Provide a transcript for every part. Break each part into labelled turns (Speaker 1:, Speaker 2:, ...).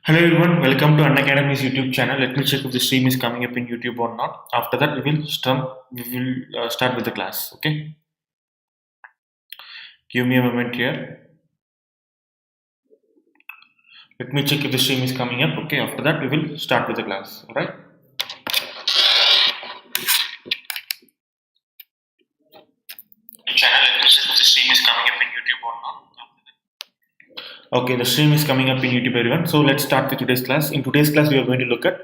Speaker 1: Hello everyone, welcome to Unacademy's YouTube channel. Let me check if the stream is coming up in YouTube or not. After that, we will start with the class. Okay, give me a moment here. Let me check if the stream is coming up. Okay, after that, we will start with the class. All right. Channel. Let me check if the stream is coming up in YouTube or not. Okay, the stream is coming up in YouTube, everyone. So let's start with today's class. In today's class, we are going to look at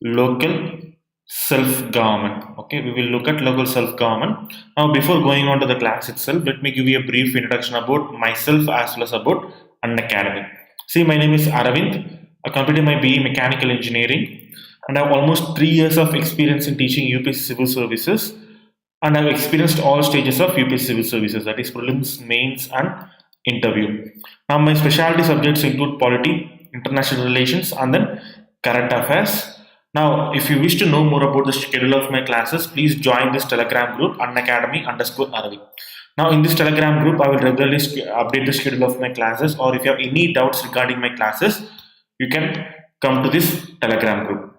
Speaker 1: local self-government. Okay, we will look at local self-government. Now, before going on to the class itself, let me give you a brief introduction about myself as well as about Unacademy. See, my name is Aravind. I completed my BE Mechanical Engineering, and I have almost 3 years of experience in teaching UPSC Civil Services, and I've experienced all stages of UPSC Civil Services, that is prelims, mains, and interview. Now, my specialty subjects include polity, international relations, and then current affairs. Now, if you wish to know more about the schedule of my classes, please join this Telegram group, Unacademy_Aravind. Now, in this Telegram group, I will regularly update the schedule of my classes, or if you have any doubts regarding my classes, you can come to this Telegram group.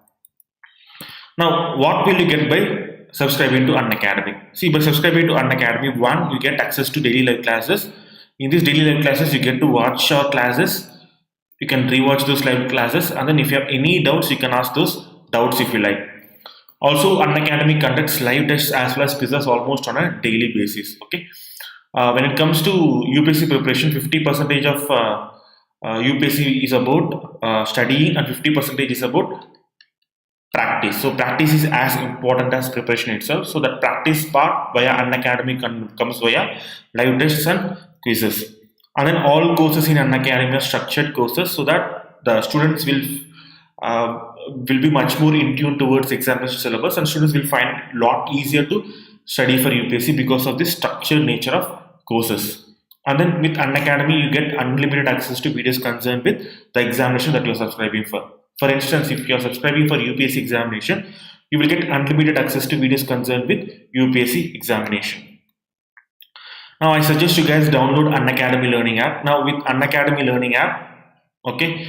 Speaker 1: Now, what will you get by subscribing to Unacademy? See, by subscribing to Unacademy, one, you get access to daily live classes. In these daily live classes, you get to watch our classes. You can rewatch those live classes, and then if you have any doubts, you can ask those doubts if you like. Also, Unacademy conducts live tests as well as quizzes almost on a daily basis. Okay. When it comes to UPSC preparation, 50% of UPSC is about studying, and 50% is about practice. So practice is as important as preparation itself. So that practice part via Unacademy comes via live tests and quizzes. And then all courses in Unacademy are structured courses, so that the students will be much more in tune towards examination syllabus, and students will find it a lot easier to study for UPSC because of the structured nature of courses. And then with Unacademy, you get unlimited access to videos concerned with the examination that you are subscribing for. For instance, if you are subscribing for UPSC examination, you will get unlimited access to videos concerned with UPSC examination. Now, I suggest you guys download Unacademy Learning app. Now, with Unacademy Learning app, okay,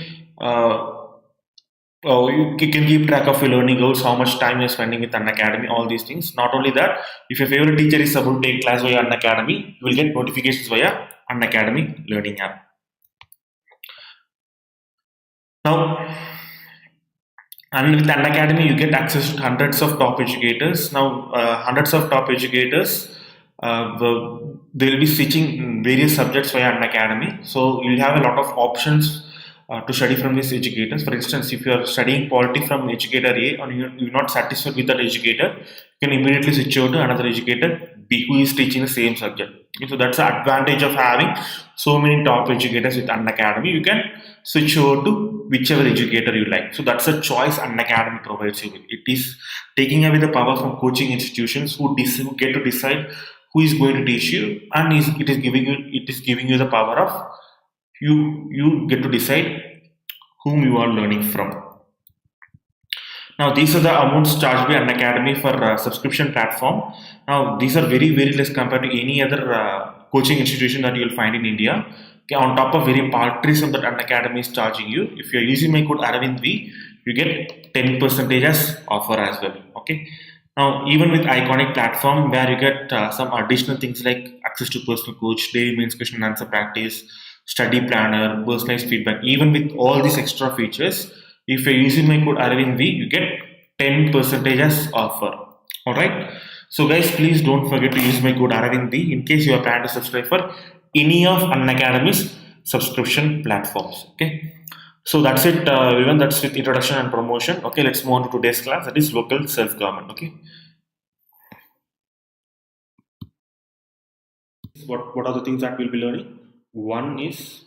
Speaker 1: you can keep track of your learning goals, how much time you're spending with Unacademy, all these things. Not only that, if your favorite teacher is about to take class via Unacademy, you will get notifications via Unacademy Learning app. Now, and with Unacademy, you get access to hundreds of top educators. Now, hundreds of top educators, they will be teaching various subjects via Unacademy. So you'll have a lot of options to study from these educators. For instance, if you are studying polity from educator A and you're not satisfied with that educator, you can immediately switch over to another educator B who is teaching the same subject. Okay, so that's the advantage of having so many top educators with Unacademy. You can switch over to whichever educator you like. So that's a choice Unacademy provides you with. It is taking away the power from coaching institutions who get to decide who is going to teach you, and it is giving you the power of you get to decide whom you are learning from. Now, these are the amounts charged by Unacademy for subscription platform. Now, these are very, very less compared to any other coaching institution that you will find in India. Okay, on top of very paltry sum that Unacademy is charging you, if you are using my code Aravind V, you get 10% as offer as well. Okay. Now, even with Iconic platform, where you get some additional things like access to personal coach, daily mains question and answer practice, study planner, personalized feedback, even with all these extra features, if you're using my code Aravind V, you get 10% as offer. Alright. So guys, please don't forget to use my code Aravind V in case you are planning to subscribe for any of Unacademy's subscription platforms. Okay. So that's it, everyone. That's with introduction and promotion. Okay, let's move on to today's class, that is local self-government. Okay. What are the things that we'll be learning? One is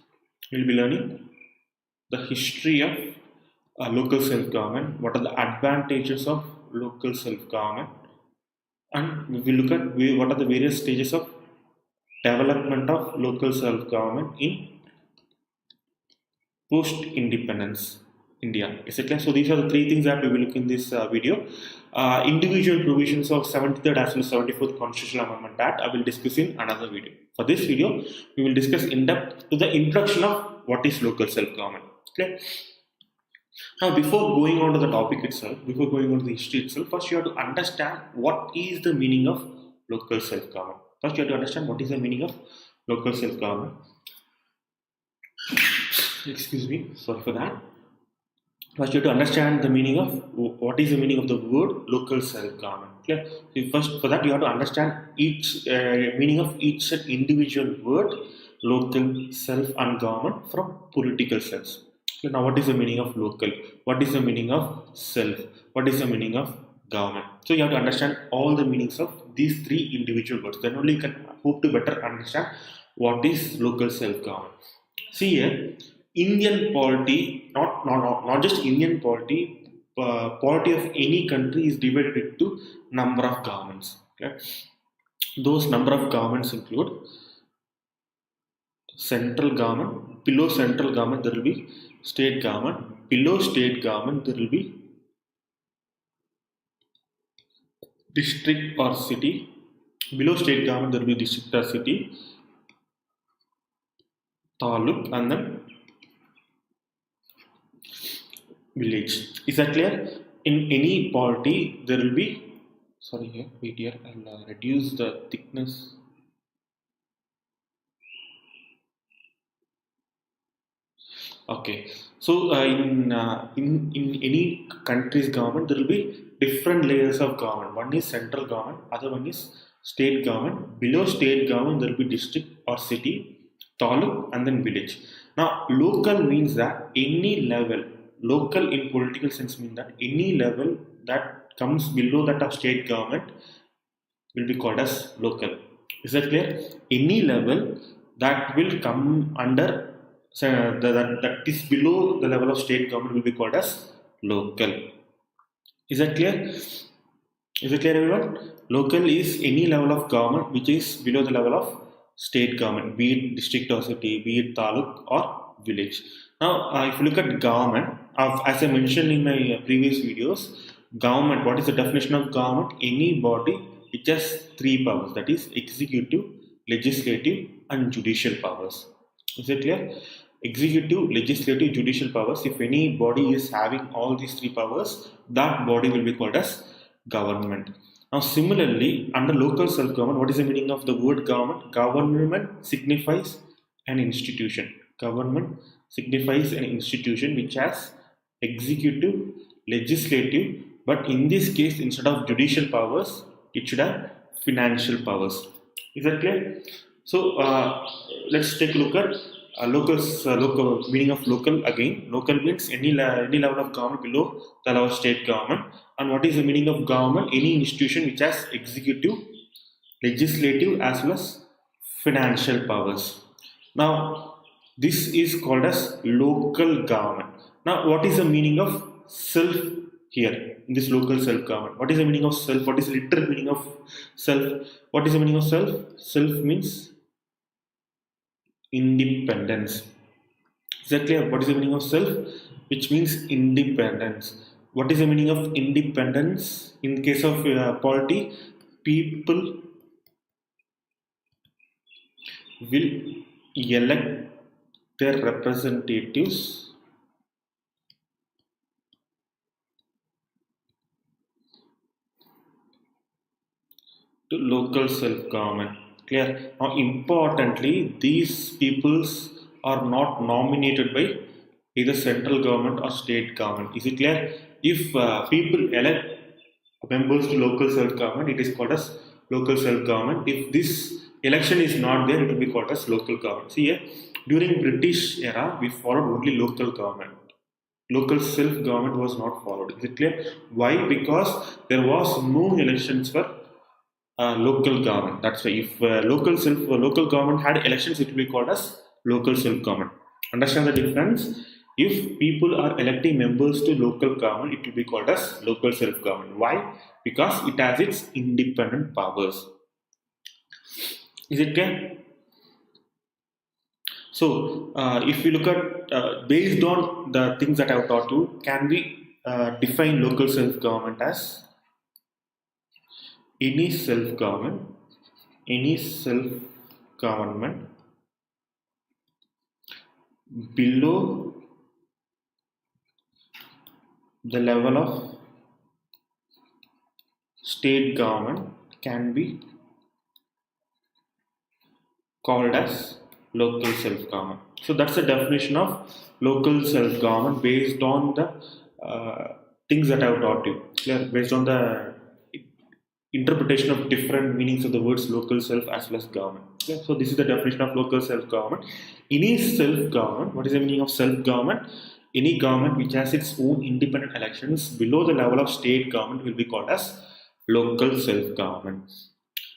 Speaker 1: we'll be learning the history of local self-government. What are the advantages of local self-government? And we will look at what are the various stages of development of local self-government in post-independence India, etc. So these are the three things that we will look in this video. Individual provisions of 73rd as well as 74th Constitutional Amendment Act I will discuss in another video. For this video, we will discuss in depth to the introduction of what is local self-government. Okay. Now, before going on to the topic itself, before going on to the history itself, first you have to understand what is the meaning of local self-government. First, you have to understand what is the meaning of local self-government. Excuse me, sorry for that. First, you have to understand the meaning of what is the meaning of the word local self-government. Okay. So first, for that, you have to understand each meaning of each individual word, local self and government from political sense. Okay. Now, what is the meaning of local? What is the meaning of self? What is the meaning of government? So you have to understand all the meanings of these three individual words. Then only you can hope to better understand what is local self-government. See here, Indian polity, not just Indian polity, polity of any country is divided into number of governments. Okay, those number of governments include central government. Below central government, there will be state government. Below state government, there will be district or city. Below state government, there will be district or city, taluk, and then village. Is that clear? In any polity, there will be. Sorry, here, wait here. I'll reduce the thickness. Okay, so in any country's government, there will be different layers of government. One is central government, other one is state government. Below state government, there will be district or city, taluk, and then village. Now, local means that any level. Local in political sense means that any level that comes below that of state government will be called as local. Is that clear? Any level that will come under that is below the level of state government will be called as local. Is that clear? Is it clear, everyone? Local is any level of government which is below the level of state government, be it district or city, be it taluk or village. Now, if you look at government, as I mentioned in my previous videos, government, what is the definition of government? Any body which has three powers, that is executive, legislative, and judicial powers. Is it clear? Executive, legislative, judicial powers. If any body is having all these three powers, that body will be called as government. Now, similarly, under local self-government, what is the meaning of the word government? Government signifies an institution. Government signifies an institution which has executive, legislative, but in this case, instead of judicial powers, it should have financial powers. Is that clear? So, let's take a look at local meaning of local again. Local means any level of government below the level of state government. And what is the meaning of government? Any institution which has executive, legislative, as well as financial powers. Now, this is called as local government. Now, what is the meaning of self here in this local self government? What is the meaning of self? What is the literal meaning of self? What is the meaning of self? Self means independence. Is that clear? What is the meaning of self? Which means independence. What is the meaning of independence? In case of polity, people will elect their representatives to local self-government. Clear? Now, importantly, these peoples are not nominated by either central government or state government. Is it clear? If people elect members to local self-government, it is called as local self-government. If this election is not there, it will be called as local government. See here, during British era, we followed only local government. Local self-government was not followed. Is it clear? Why? Because there was no elections for local government. That's why if local government had elections, it will be called as local self-government. Understand the difference? If people are electing members to local government, it will be called as local self-government. Why? Because it has its independent powers. Is it clear? So, if we look at based on the things that I have taught you, can we define local self-government as any self-government below the level of state government can be called as local self-government. So that's the definition of local self-government based on the things that I've taught you. Clear? Based on the interpretation of different meanings of the words local self as well as government. Okay? So this is the definition of local self-government. Any self-government, what is the meaning of self-government? Any government which has its own independent elections below the level of state government will be called as local self-government.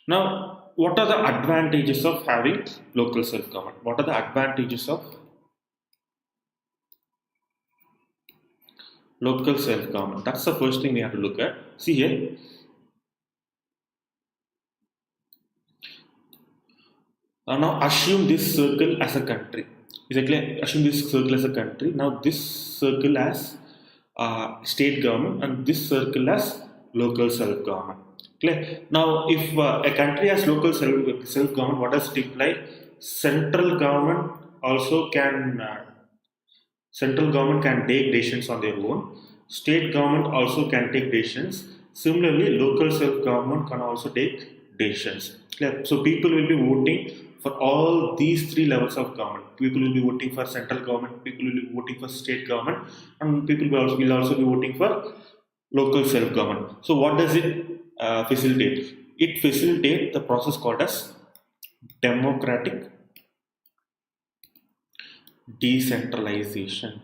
Speaker 1: Now, what are the advantages of having local self-government? What are the advantages of local self-government? That's the first thing we have to look at. See here. Now assume this circle as a country. Exactly, assume this circle as a country. Now this circle as state government and this circle as local self-government. Clear? Now, if a country has local self-government, what does it imply? Central government also can take decisions on their own. State government also can take decisions. Similarly, local self-government can also take decisions. Clear? So people will be voting for all these three levels of government. People will be voting for central government, people will be voting for state government, and people will also be voting for local self-government. So what does it facilitate? It facilitates the process called as democratic decentralization.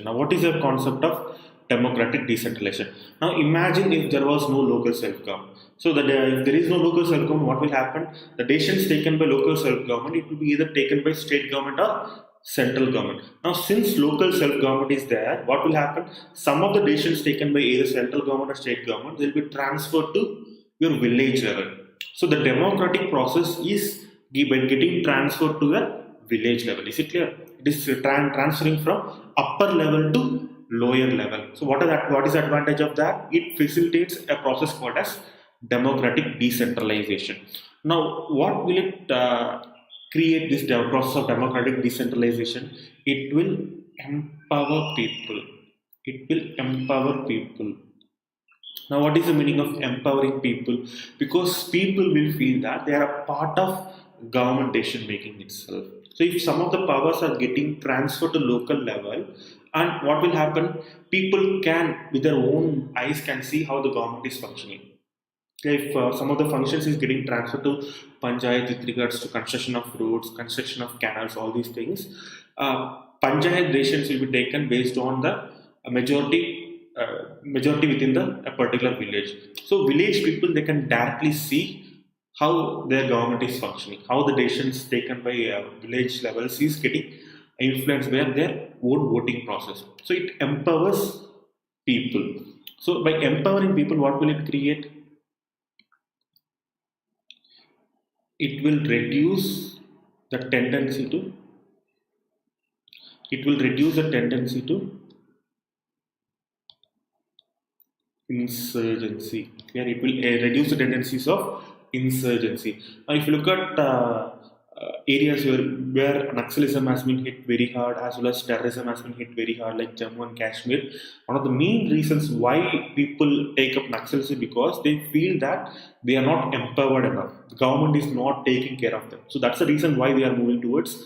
Speaker 1: Now, what is the concept of democratic decentralization? Now, imagine if there was no local self-government. So that if there is no local self-government, what will happen? The decisions taken by local self-government, it will be either taken by state government or central government. Now, since local self-government is there, what will happen? Some of the decisions taken by either central government or state government will be transferred to your village level. So the democratic process is getting transferred to the village level. Is it clear? It is transferring from upper level to lower level. So what is the advantage of that? It facilitates a process called as democratic decentralization. Now, what will it create this process of democratic decentralization? It will empower people. Now, what is the meaning of empowering people? Because people will feel that they are a part of government decision making itself. So if some of the powers are getting transferred to local level, and what will happen? People can, with their own eyes, can see how the government is functioning. If some of the functions is getting transferred to panchayat with regards to construction of roads, construction of canals, all these things, panchayat decisions will be taken based on the majority within a particular village. So village people, they can directly see how their government is functioning, how the decisions taken by village levels is getting influenced by their own voting process. So it empowers people. So by empowering people, what will it create? It will reduce the tendency to insurgency. Here it will reduce the tendencies of insurgency. Now, if you look at areas where Naxalism has been hit very hard, as well as terrorism has been hit very hard, like Jammu and Kashmir, one of the main reasons why people take up Naxalism because they feel that they are not empowered enough. The government is not taking care of them. So that's the reason why they are moving towards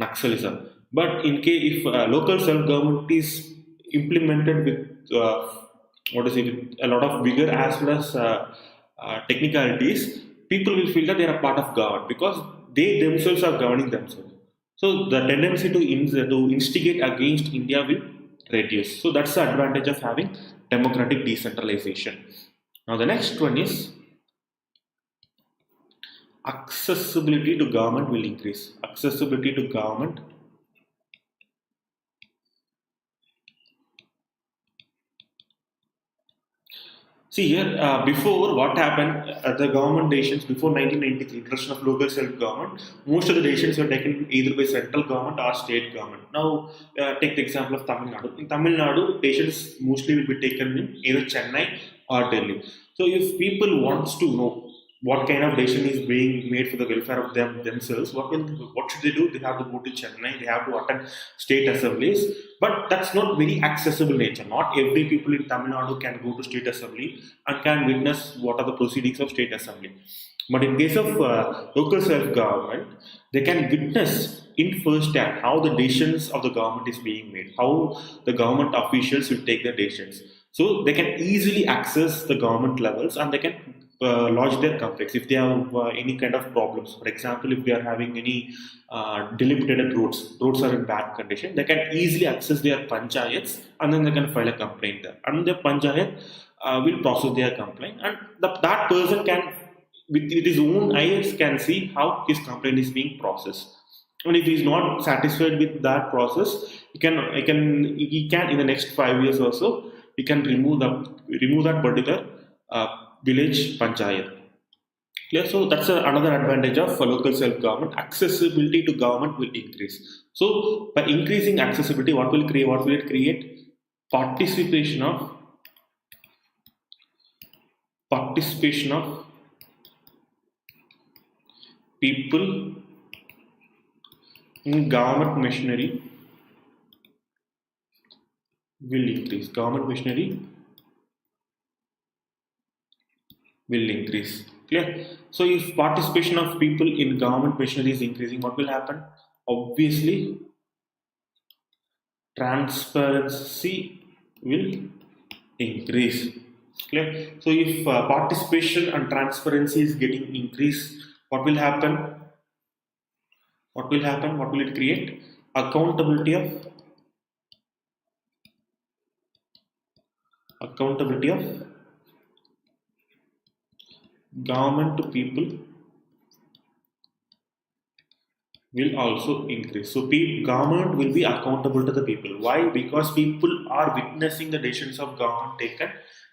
Speaker 1: Naxalism. But in case if local self-government is implemented with with a lot of vigor as well as technicalities, people will feel that they are a part of government because they themselves are governing themselves. So the tendency to instigate against India will reduce. So that's the advantage of having democratic decentralization. Now the next one is accessibility to government will increase. Accessibility to government See here, before what happened, the government decisions before 1993, introduction of local self-government, most of the decisions were taken either by central government or state government. Now, take the example of Tamil Nadu. In Tamil Nadu, decisions mostly will be taken in either Chennai or Delhi. So, if people wants to know what kind of decision is being made for the welfare of themselves. What should they do? They have to go to Chennai. They have to attend state assemblies. But that's not very accessible nature. Not every people in Tamil Nadu can go to state assembly and can witness what are the proceedings of state assembly. But in case of local self-government, they can witness in first hand how the decisions of the government is being made, how the government officials will take the decisions. So they can easily access the government levels and they can lodge their complaints if they have any kind of problems. For example, if they are having any dilapidated roads are in bad condition, they can easily access their panchayats and then they can file a complaint there. And the panchayat will process their complaint, and that person can, with his own eyes, can see how his complaint is being processed. And if he is not satisfied with that process, he can in the next 5 years or so, he can remove that particular village panchayat. Yeah, so that's another advantage of local self-government. Accessibility to government will increase. So by increasing accessibility, what will it create? Participation of people in government machinery will increase. Government machinery will increase. Clear? So if participation of people in government machinery is increasing, what will happen? Obviously, transparency will increase. Clear? So if participation and transparency is getting increased, what will happen? What will it create? Accountability of government to people will also increase. So government will be accountable to the people. Why? Because people are witnessing the decisions of government taken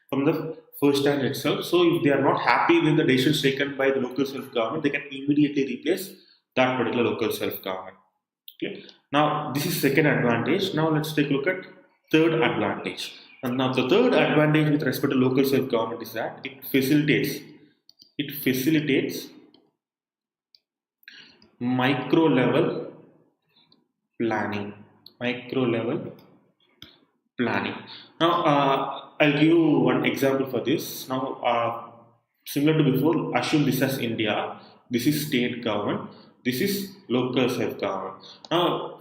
Speaker 1: from the first hand itself. So if they are not happy with the decisions taken by the local self-government, they can immediately replace that particular local self-government. Okay. Now this is second advantage. Now let's take a look at third advantage. And now the third advantage with respect to local self-government is that it facilitates micro level planning. Now I'll give you one example for this. Now similar to before, assume this as India. This is state government. This is local self-government. Now,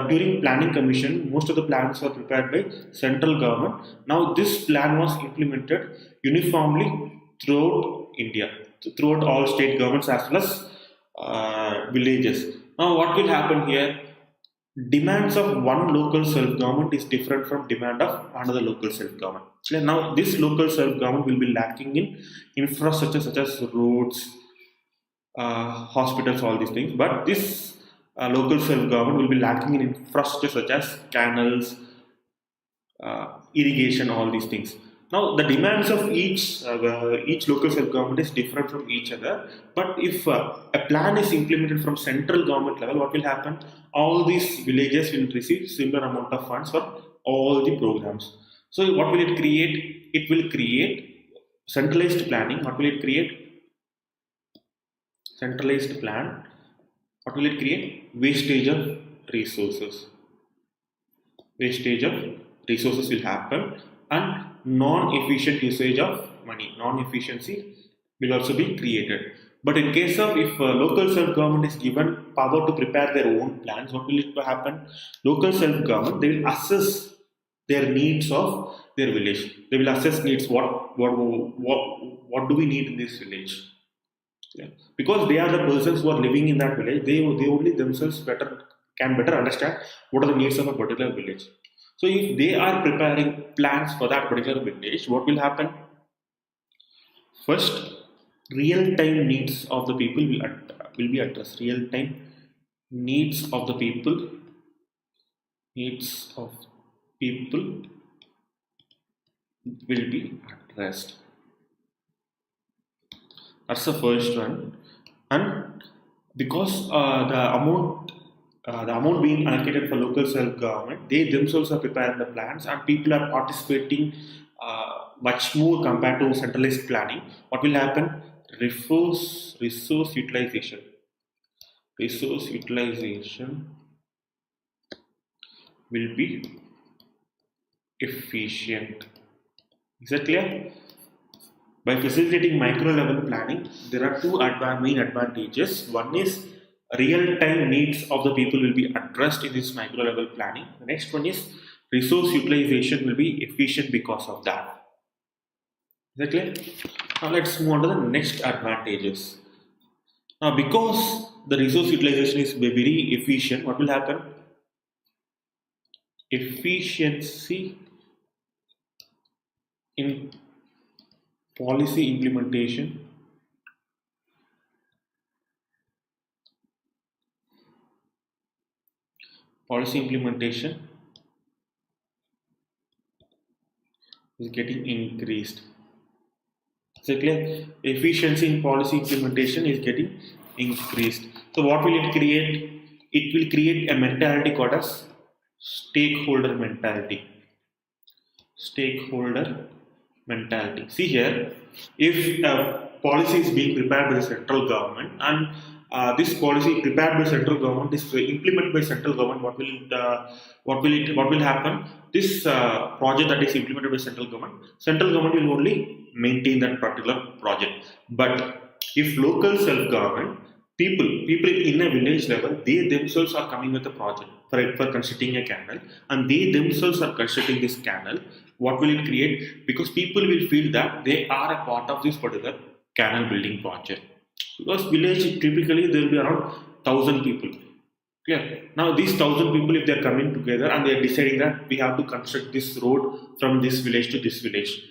Speaker 1: during planning commission, most of the plans were prepared by central government. Now, this plan was implemented uniformly throughout India, throughout all state governments as well as villages. Now, what will happen here? Demands of one local self-government is different from demand of another local self-government. Now, this local self-government will be lacking in infrastructure such as roads, hospitals, all these things. But this local self-government will be lacking in infrastructure such as canals, irrigation, all these things. Now the demands of each local self-government is different from each other. But if a plan is implemented from central government level, what will happen? All these villages will receive similar amount of funds for all the programs. So what will it create? It will create centralized planning. What will it create? Centralized plan. What will it create? Wastage of resources. Will happen, and non-efficient usage of money. Non-efficiency will also be created. But in case of if local self-government is given power to prepare their own plans, what will it happen? Local self-government, they will assess their needs of their village. They will assess needs. What do we need in this village? Yeah. Because they are the persons who are living in that village, they only themselves can better understand what are the needs of a particular village. So if they are preparing plans for that particular village, what will happen? First, real-time needs of the people will be addressed. Real-time needs of the people will be addressed. That's the first one. And because the amount being allocated for local self-government, they themselves are preparing the plans and people are participating much more compared to centralized planning. What will happen? resource utilization. Resource utilization will be efficient. Is that clear? By facilitating micro level planning, there are two main advantages. One is real-time needs of the people will be addressed in this micro level planning. The next one is resource utilization will be efficient because of that. Is that clear? Now let's move on to the next advantages. Now because the resource utilization is very efficient, what will happen? Efficiency in policy implementation is getting increased. So clear? Efficiency in policy implementation is getting increased. So what will it create? It will create a mentality called as stakeholder mentality. See here, if a policy is being prepared by the central government and this policy prepared by central government is implemented by central government, what will happen? This project that is implemented by central government will only maintain that particular project. But if local self-government, people in a village level, they themselves are coming with a project for constructing a canal, and they themselves are constructing this canal. What will it create? Because people will feel that they are a part of this particular canal building project. Because village typically there will be around 1,000 people. Yeah. Now these 1,000 people, if they are coming together and they are deciding that we have to construct this road from this village to this village.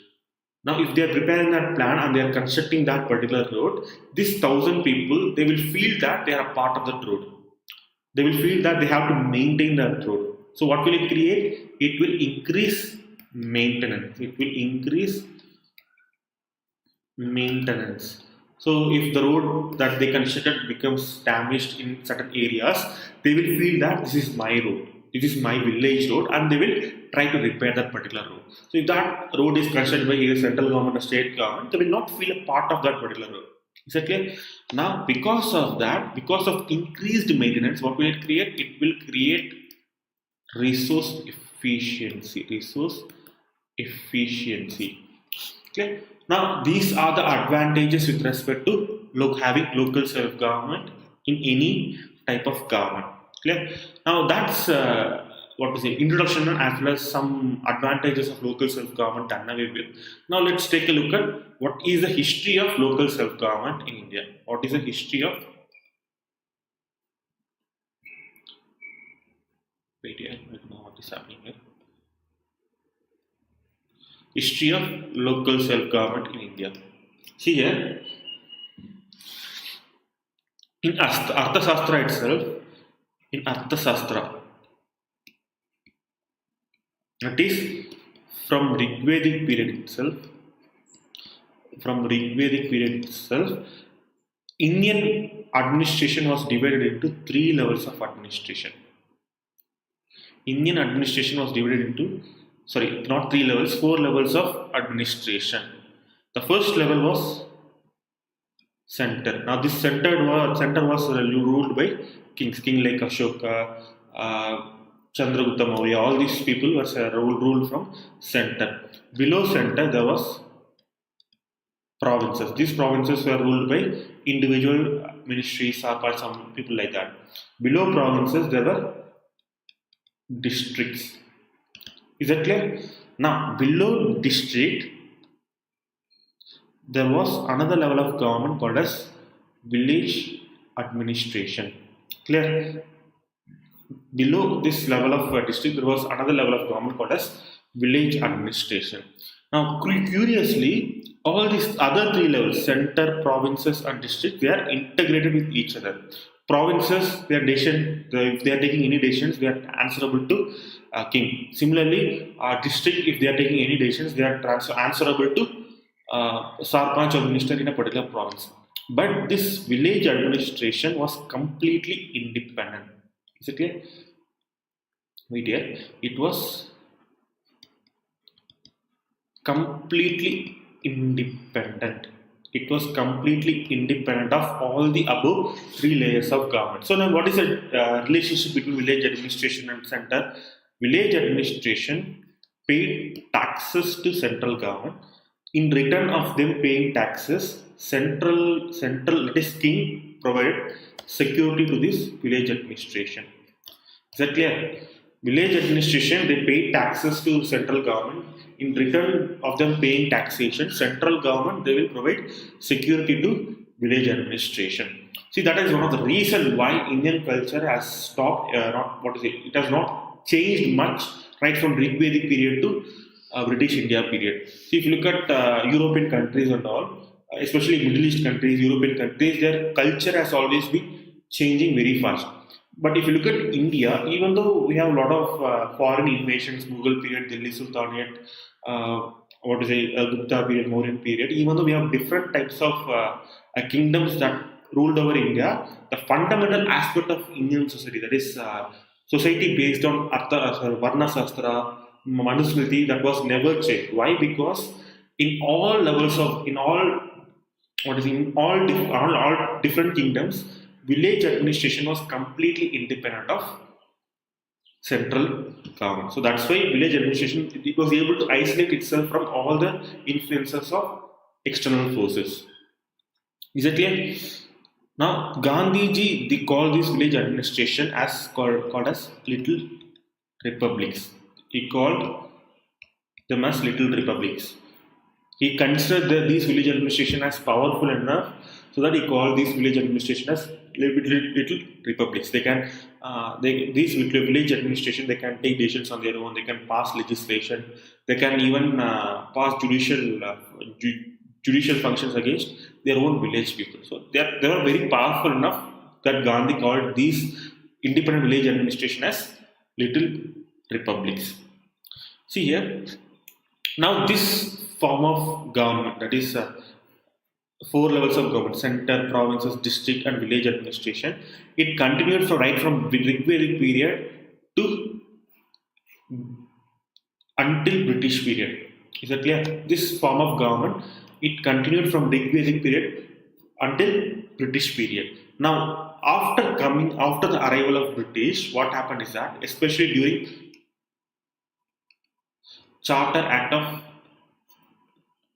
Speaker 1: Now if they are preparing that plan and they are constructing that particular road, these 1,000 people, they will feel that they are a part of that road. They will feel that they have to maintain that road. So what will it create? It will increase maintenance. So if the road that they constructed becomes damaged in certain areas, they will feel that this is my road, this is my village road, and they will try to repair that particular road. So if that road is constructed by either central government or state government, they will not feel a part of that particular road. Is that clear? Now because of that, because of increased maintenance, what will it create? It will create resource efficiency. Okay. Now these are the advantages with respect to having local self-government in any type of government. Clear? Now that's introduction as well as some advantages of local self-government done away with. Now let's take a look at what is the history of local self-government in India. What is the history of? Wait here, I don't know what is happening here. History of local self-government in India. See here, in Arthashastra itself, that is from Rigvedic period itself, Indian administration was divided into 3 levels of administration. Indian administration was divided into, not 3 levels, 4 levels of administration. The first level was center. Now this center was ruled by kings, king like Ashoka, Chandragupta Maurya. All these people were ruled from center. Below center there was provinces. These provinces were ruled by individual ministries or some people like that. Below provinces there were districts. Is that clear? Now below district there was another level of government called as village administration. Clear? Below this level of district there was another level of government called as village administration. Now curiously, all these other 3 levels, center, provinces and district, they are integrated with each other. Provinces, if they are taking any decisions, they are answerable to king. Similarly, district, if they are taking any decisions, they are answerable to sarpanch or minister in a particular province. But this village administration was completely independent. Is it clear? Wait here. It was completely independent. It was completely independent of all the above three layers of government. So now, what is the relationship between village administration and center? Village administration paid taxes to central government. In return of them paying taxes, central that is king provided security to this village administration. Is that clear? Village administration, they pay taxes to central government. In return of them paying taxation, central government, they will provide security to village administration. See, that is one of the reasons why Indian culture has stopped. Not what is it? It has not changed much right from Rigvedic period to British India period. See, if you look at European countries and all, especially Middle East countries, European countries, their culture has always been changing very fast. But if you look at India, even though we have a lot of foreign invasions, Mughal period, Delhi Sultanate, Gupta period, Mauryan period, even though we have different types of kingdoms that ruled over India, the fundamental aspect of Indian society, that is society based on Varna Sastra, Manusmriti, that was never changed. Why? Because in all levels of, in all, what is in all different kingdoms, village administration was completely independent of central government. So that's why village administration, it was able to isolate itself from all the influences of external forces. Is it clear? Now Gandhiji, they call this village administration as called as little republics. He called them as little republics. He considered these village administration as powerful enough so that he called these village administration as little republics. They can, these village administration, they can take decisions on their own. They can pass legislation. They can even pass judicial functions against their own village people. So they were very powerful enough that Gandhi called these independent village administration as little republics. See here. Now this form of government, that is four levels of government: center, provinces, district, and village administration. It continued right from Rigvedic period to until British period. Is that clear? This form of government, it continued from Rigvedic period until British period. Now, after the arrival of British, what happened is that, especially during Charter Act of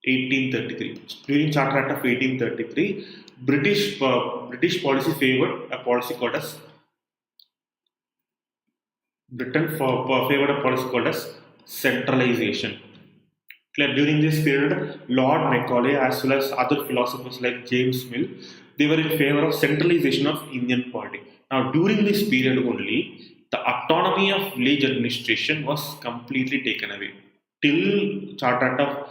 Speaker 1: 1833. During Charter Act of 1833, British policy favored a policy called as favored a policy called as centralization. During this period, Lord Macaulay as well as other philosophers like James Mill, they were in favor of centralization of Indian politics. Now, during this period only, the autonomy of village administration was completely taken away. Till Charter Act of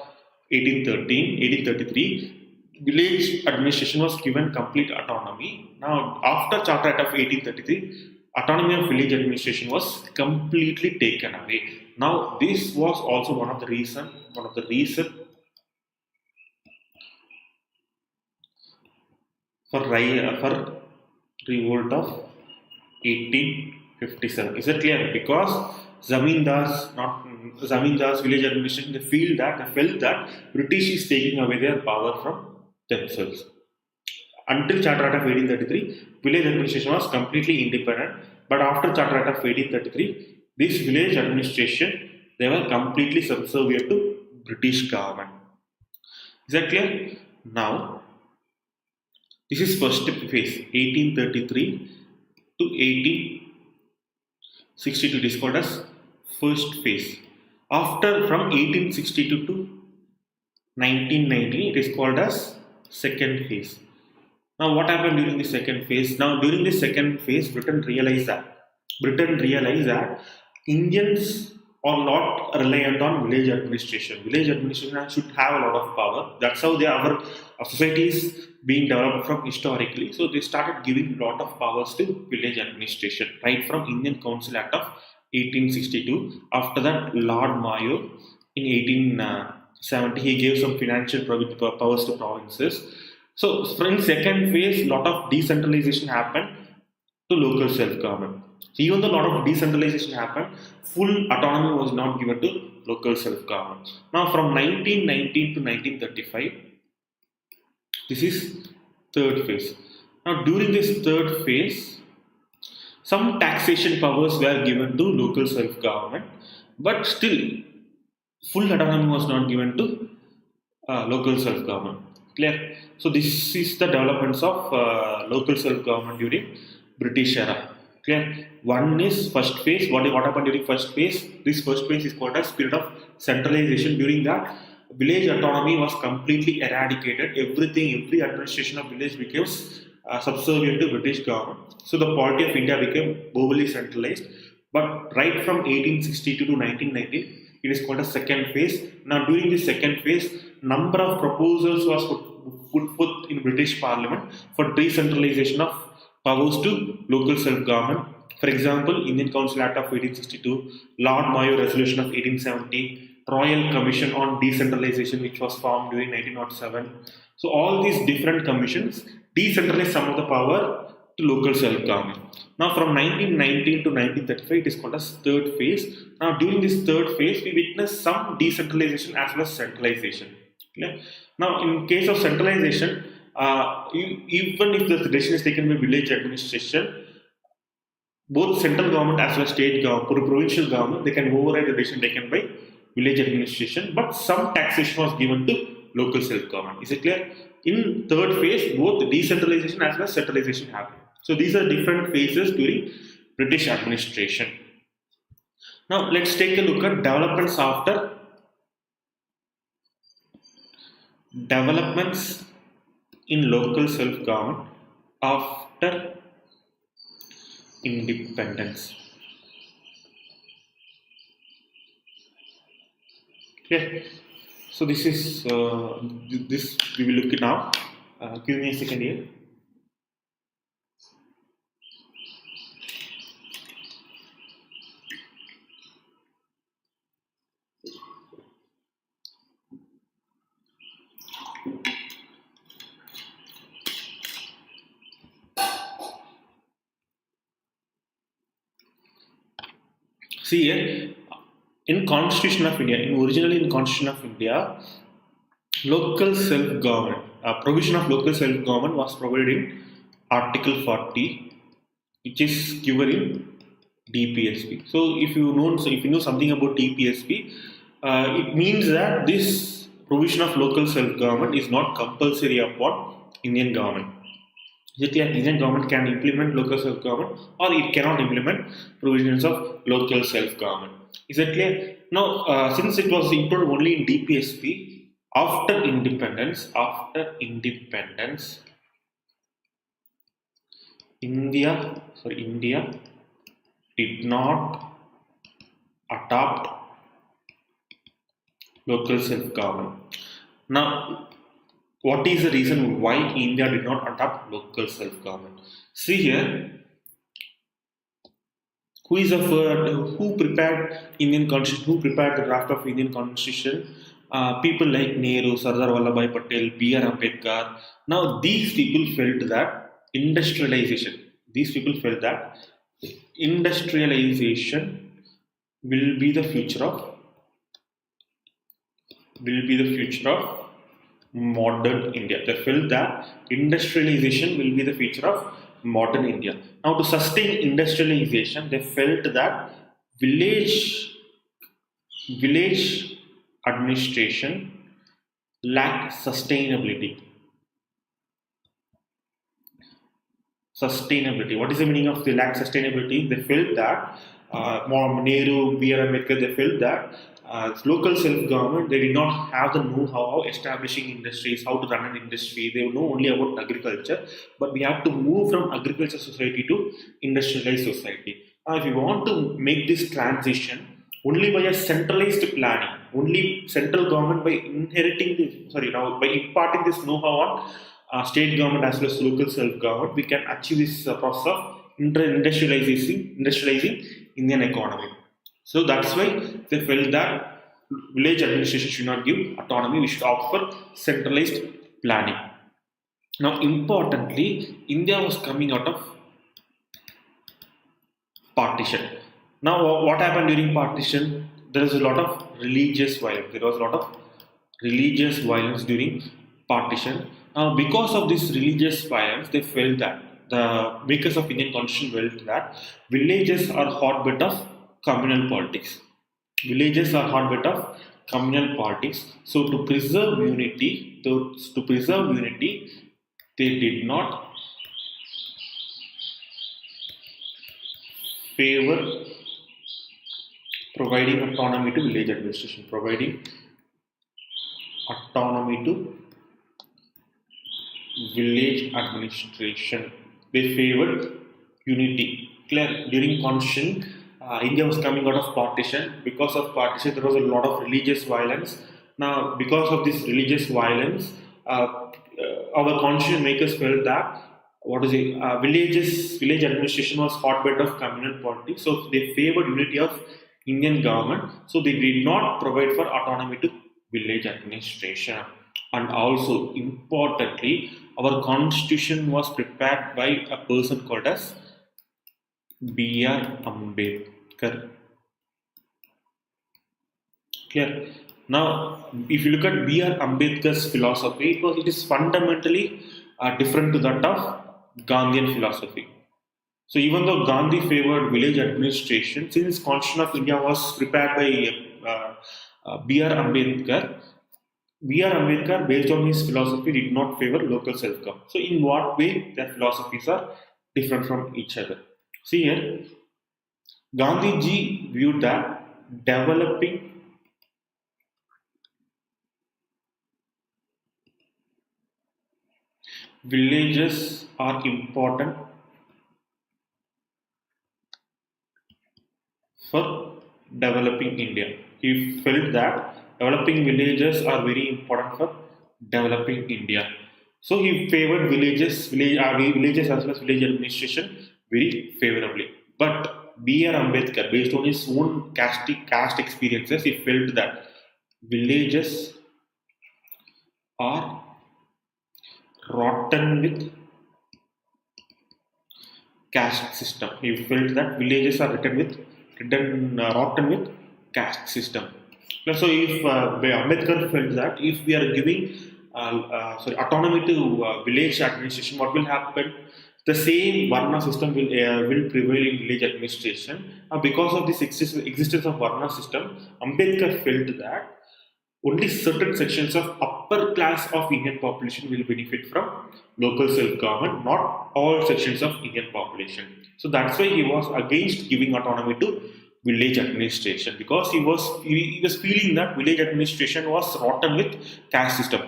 Speaker 1: 1833, village administration was given complete autonomy. Now, after Charter Act of 1833, autonomy of village administration was completely taken away. Now, this was also one of the reason for revolt of 1857. Is it clear? Because zamindars, village administration, they felt that British is taking away their power from themselves. Until Charter Act of 1833, village administration was completely independent. But after Charter Act of 1833, this village administration, they were completely subservient to British government. Is that clear? Now, this is first phase, 1833 to 1862. It is called as first phase. After from 1862 to 1919, it is called as second phase. Now, what happened during the second phase? Now, during the second phase, Britain realized that Indians are not reliant on village administration. Village administration should have a lot of power. That's how our society is being developed from historically. So they started giving a lot of powers to village administration, right from Indian Council Act of 1862. After that, Lord Mayo in 1870, he gave some financial powers to provinces. So in second phase, lot of decentralization happened to local self-government. Even though a lot of decentralization happened, full autonomy was not given to local self-government. Now from 1919 to 1935, This is third phase. Now during this third phase, some taxation powers were given to local self-government, but still full autonomy was not given to local self-government. Clear? So this is the developments of local self-government during British era. Clear? One is first phase. What happened during first phase? This first phase is called as period of centralization. During that, village autonomy was completely eradicated. Every administration of village became subservient to British government. So the polity of India became overly centralized. But right from 1862 to 1919, it is called a second phase. Now during this second phase, number of proposals was put forth in British Parliament for decentralization of powers to local self-government. For example, Indian Council Act of 1862, Lord Mayo Resolution of 1870, Royal Commission on Decentralization, which was formed during 1907. So all these different commissions decentralized some of the power to local self-government. Now from 1919 to 1935, it is called as third phase. Now during this third phase, we witness some decentralization as well as centralization. Okay? Now in case of centralization, even if the decision is taken by village administration, both central government as well as state government, provincial government, they can override the decision taken by village administration, but some taxation was given to local self-government. Is it clear? In third phase, both decentralization as well as centralization happened. So these are different phases during British administration. Now let's take a look at developments in local self-government after independence. Okay, so this is this we will look at now. Give me a second here. See here, in Constitution of India, originally in Constitution of India, local self-government, provision of local self-government was provided in Article 40, which is given in DPSP. So if you know something about DPSP, it means that this provision of local self-government is not compulsory upon Indian government. Indian government can implement local self-government or it cannot implement provisions of local self-government. Is that clear? Now, since it was included only in DPSP, after independence, India did not adopt local self-government. Now, what is the reason why India did not adopt local self-government? See here, who prepared Indian Constitution? Who prepared the draft of Indian Constitution? People like Nehru, Sardar Vallabhbhai Patel, B.R. Ambedkar. Now these people felt that industrialization will be the future of modern India. They felt that industrialization will be the future of modern India. Now, to sustain industrialization, they felt that village administration lacked sustainability. What is the meaning of the lack sustainability? They felt that Nehru, B.R. Ambedkar, they felt that local self-government, they did not have the know-how of establishing industries, how to run an industry. They know only about agriculture, but we have to move from agriculture society to industrialized society. If you want to make this transition, only by a centralized planning, only central government by imparting this know-how on state government as well as local self-government, we can achieve this process of industrializing Indian economy. So that's why they felt that village administration should not give autonomy, we should opt for centralized planning. Now, importantly, India was coming out of partition. Now, what happened during partition? There was a lot of religious violence. During partition. Now, because of this religious violence, they felt that the makers of Indian Constitution felt that villages are hotbed of communal politics. Villages are hotbed of communal politics. So, to preserve unity, they did not favor providing autonomy to village administration. Providing autonomy to village administration. They favored unity. Clear? During Constitution, India was coming out of partition. Because of partition, there was a lot of religious violence. Now, because of this religious violence, our constitution makers felt that village administration was hotbed of communal politics. So they favored unity of Indian government. So they did not provide for autonomy to village administration. And also, importantly, our constitution was prepared by a person called as B.R. Ambedkar. Clear? Now, if you look at B.R. Ambedkar's philosophy, it is fundamentally different to that of Gandhian philosophy. So, even though Gandhi favored village administration, since Constitution of India was prepared by B.R. Ambedkar, B.R. Ambedkar, based on his philosophy, did not favor local self-government. So, in what way their philosophies are different from each other? See here, Gandhiji viewed that developing villages are important for developing India. He felt that developing villages are very important for developing India. So he favored villages as well as village administration very favorably. But B.R. Ambedkar, based on his own caste experiences, he felt that villages are rotten with caste system. He felt that villages are rotten with caste system. So if Ambedkar felt that if we are giving autonomy to village administration, what will happen? The same Varna system will prevail in village administration. Because of this existence of Varna system, Ambedkar felt that only certain sections of upper class of Indian population will benefit from local self-government, not all sections of Indian population. So that's why he was against giving autonomy to village administration, because he was feeling that village administration was rotten with caste system.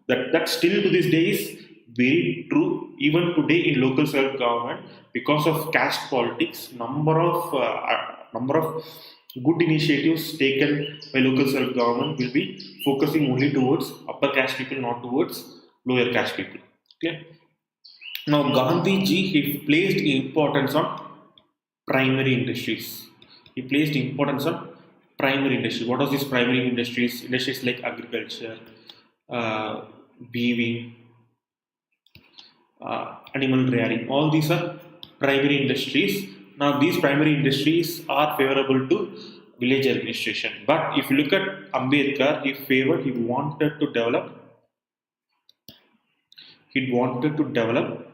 Speaker 1: That still to this day is very true. Even today in local self-government, because of caste politics, number of good initiatives taken by local self-government will be focusing only towards upper caste people, not towards lower caste people. Okay. Now, Gandhiji, he placed importance on primary industries. He placed importance on primary industries. What are these primary industries? Industries like agriculture, weaving, animal rearing. All these are primary industries. Now, these primary industries are favorable to village administration. But if you look at Ambedkar, he wanted to develop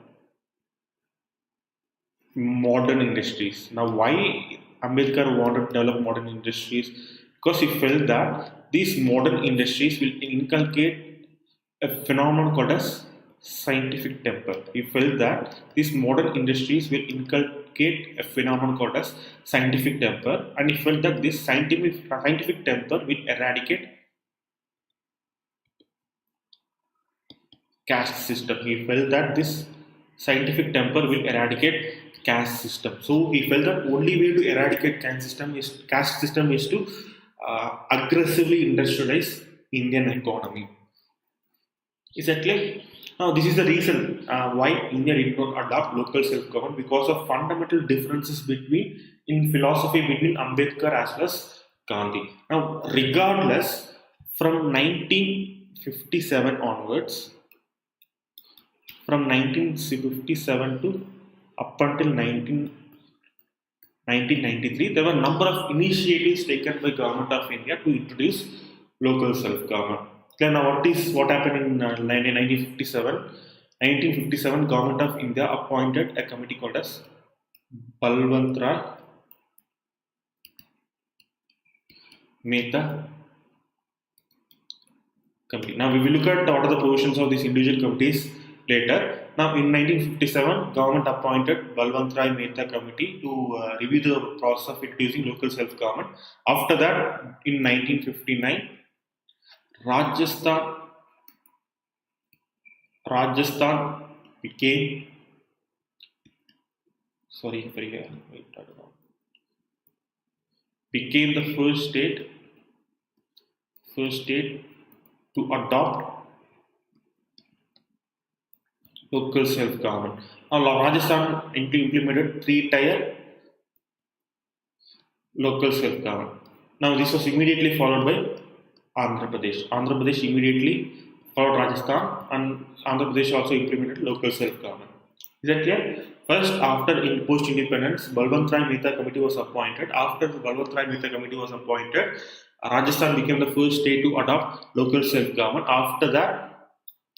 Speaker 1: modern industries. Now, why Ambedkar wanted to develop modern industries? Because he felt that these modern industries will inculcate a phenomenon called as scientific temper. He felt that these modern industries will inculcate a phenomenon called as scientific temper, and he felt that this scientific temper will eradicate caste system. He felt that this scientific temper will eradicate caste system. So he felt that only way to eradicate caste system is to aggressively industrialize Indian economy. Is that clear? Now, this is the reason why India did not adopt local self-government, because of fundamental differences in philosophy between Ambedkar as well as Gandhi. Now, regardless, from 1957 onwards, from 1957 to up until 1993, there were a number of initiatives taken by Government of India to introduce local self-government. Then what happened in 1957? 1957, Government of India appointed a committee called as Balwantray Mehta Committee. Now we will look at what are the provisions of these individual committees later. Now in 1957, government appointed Balwantray Mehta Committee to review the process of introducing local self-government. After that, in 1959, Rajasthan became became the first state to adopt local self-government. Now Rajasthan implemented 3-tier local self-government. Now this was immediately followed by Andhra Pradesh. Andhra Pradesh immediately followed Rajasthan, and Andhra Pradesh also implemented local self-government. Is that clear? First, after post-independence, Balwantray Mehta Committee was appointed. After the Balwantray Mehta Committee was appointed, Rajasthan became the first state to adopt local self-government. After that,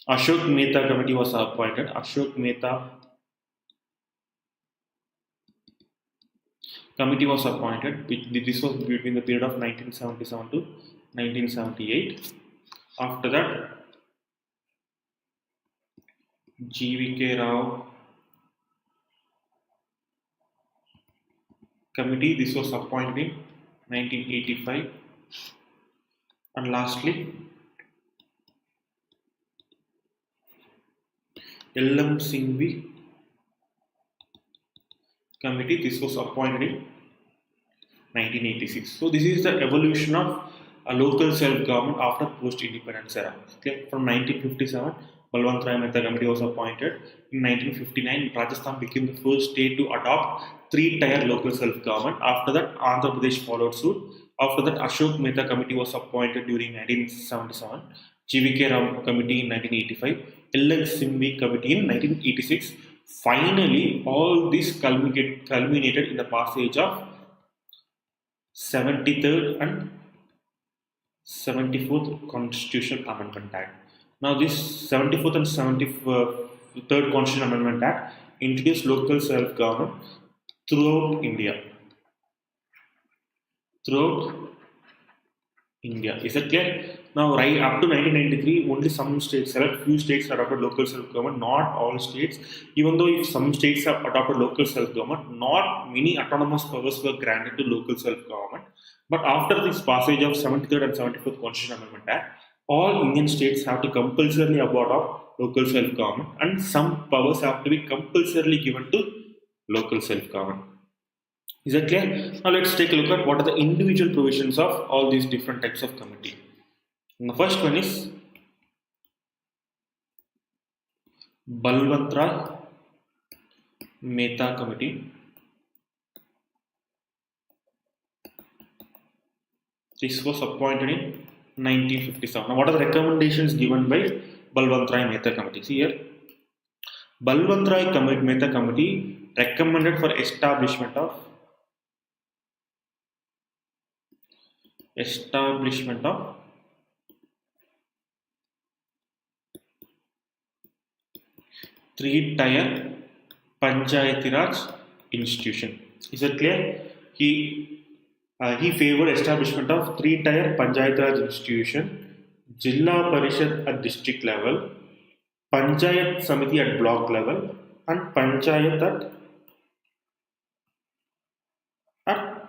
Speaker 1: Ashok Mehta Committee was appointed. Ashok Mehta Committee was appointed. This was between the period of 1977 to 1978. After that, G.V.K. Rao Committee. This was appointed in 1985. And lastly, L.M. Singhvi Committee. This was appointed in 1986. So this is the evolution of a local self-government after post-independence era. Okay. From 1957, Balwantray Mehta Committee was appointed. In 1959, Rajasthan became the first state to adopt 3-tier local self-government. After that, Andhra Pradesh followed suit. After that, Ashok Mehta Committee was appointed during 1977, G.V.K. Rao Committee in 1985, L.M. Singhvi Committee in 1986. Finally, all this culminated in the passage of 73rd and 74th Constitutional Amendment Act. Now, this 74th and 73rd Constitutional Amendment Act introduced local self-government throughout India. Is that clear? Now, right up to 1993, only some states, few states adopted local self-government, not all states. Even though if some states have adopted local self-government, not many autonomous powers were granted to local self-government. But after this passage of 73rd and 74th Constitutional Amendment Act, all Indian states have to compulsorily adopt local self-government, and some powers have to be compulsorily given to local self-government. Is that clear? Now let's take a look at what are the individual provisions of all these different types of committee. And the first one is Balwantray Mehta Committee. This was appointed in 1957. Now what are the recommendations given by Balwantray Mehta Committee? See here, Balwantray Mehta Committee recommended for establishment of 3-tier Panchayati Raj institution. Is that clear? He favored establishment of 3-tier Panchayati Raj institution, Jilla Parishad at district level, Panchayat Samiti at block level, and Panchayat at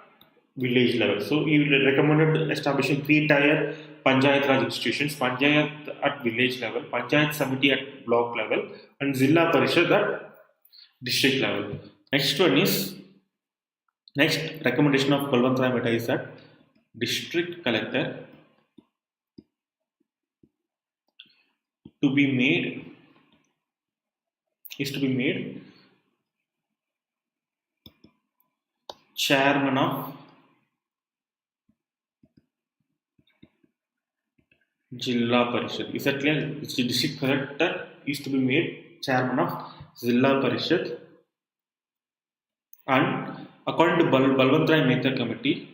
Speaker 1: village level. So he recommended establishing 3-tier Panchayat Raj institutions: Panchayat at village level, Panchayat Samiti at block level, and Zilla Parishad at district level. Next recommendation of Balwantray Mehta is that district collector to be made chairman of Jilla Parishad. Is that clear? The district collector is to be made chairman of Jilla Parishad, and according to Balwantray Mehta Committee,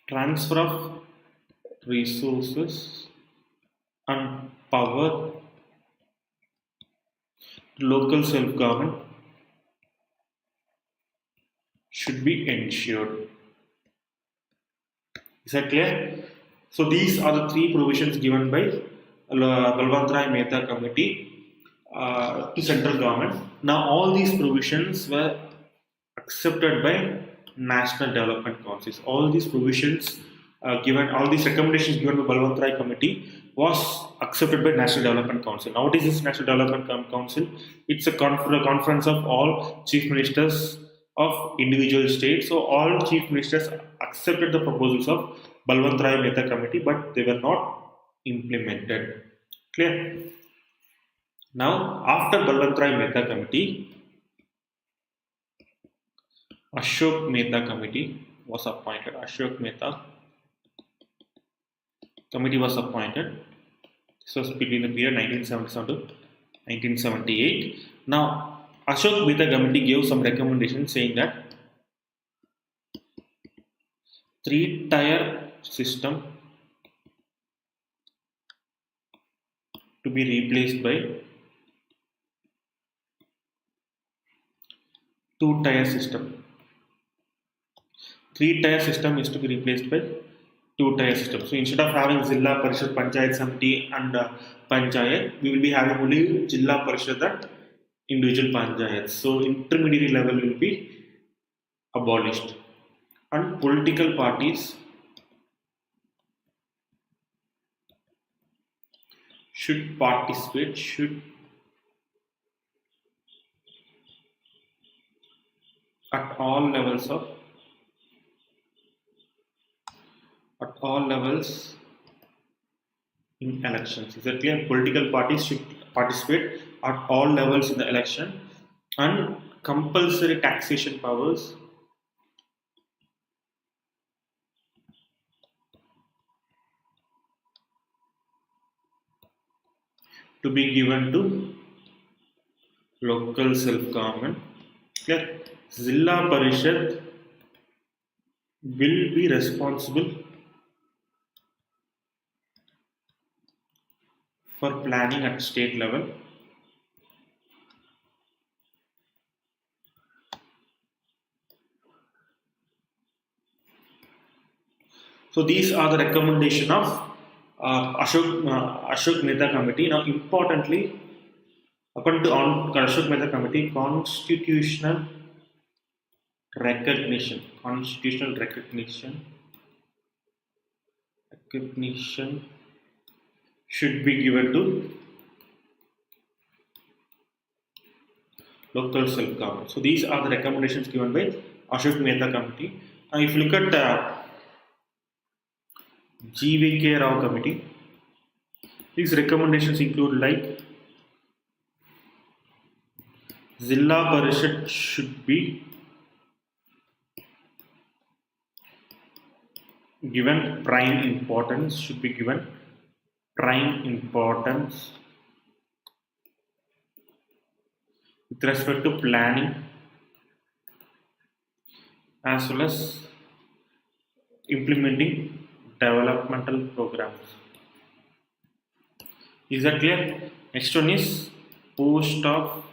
Speaker 1: transfer of resources and power to local self-government should be ensured. Is that clear? So these are the three provisions given by Balwant Mehta Committee to central government. Now all these provisions were accepted by National Development Councils. All these provisions all these recommendations given by Balwant Committee was accepted by National Development Council. Now what is this National Development Council? It's a conference of all chief ministers of individual states. So all chief ministers accepted the proposals of Balwant Mehta Committee, but they were not implemented. Clear? Now after Balwant Mehta Committee, Ashok Mehta Committee was appointed. Ashok Mehta Committee was appointed. This was between the period 1977 to 1978. Now, Ashok Mehta Committee gave some recommendations saying that three-tier system to be replaced by two-tier system. Three-tier system is to be replaced by two-tier system. So instead of having Zilla Parishad, Panchayat Samiti and Panchayat, we will be having only Jilla Parishad and individual Panchayats. So intermediary level will be abolished. And political parties should participate, at all levels in elections. Is that clear? Political parties should participate at all levels in the election, and compulsory taxation powers to be given to local self-government. Clear? Zilla Parishad will be responsible for planning at state level. So these are the recommendation of Ashok Mehta Committee. Now importantly, according to Ashok Mehta Committee, constitutional recognition should be given to local self-government. So these are the recommendations given by Ashok Mehta Committee. Now if you look at GVK Rao Committee, these recommendations include like Zilla Parishad should be given prime importance, with respect to planning as well as implementing developmental programs. Is that clear? Next one is post of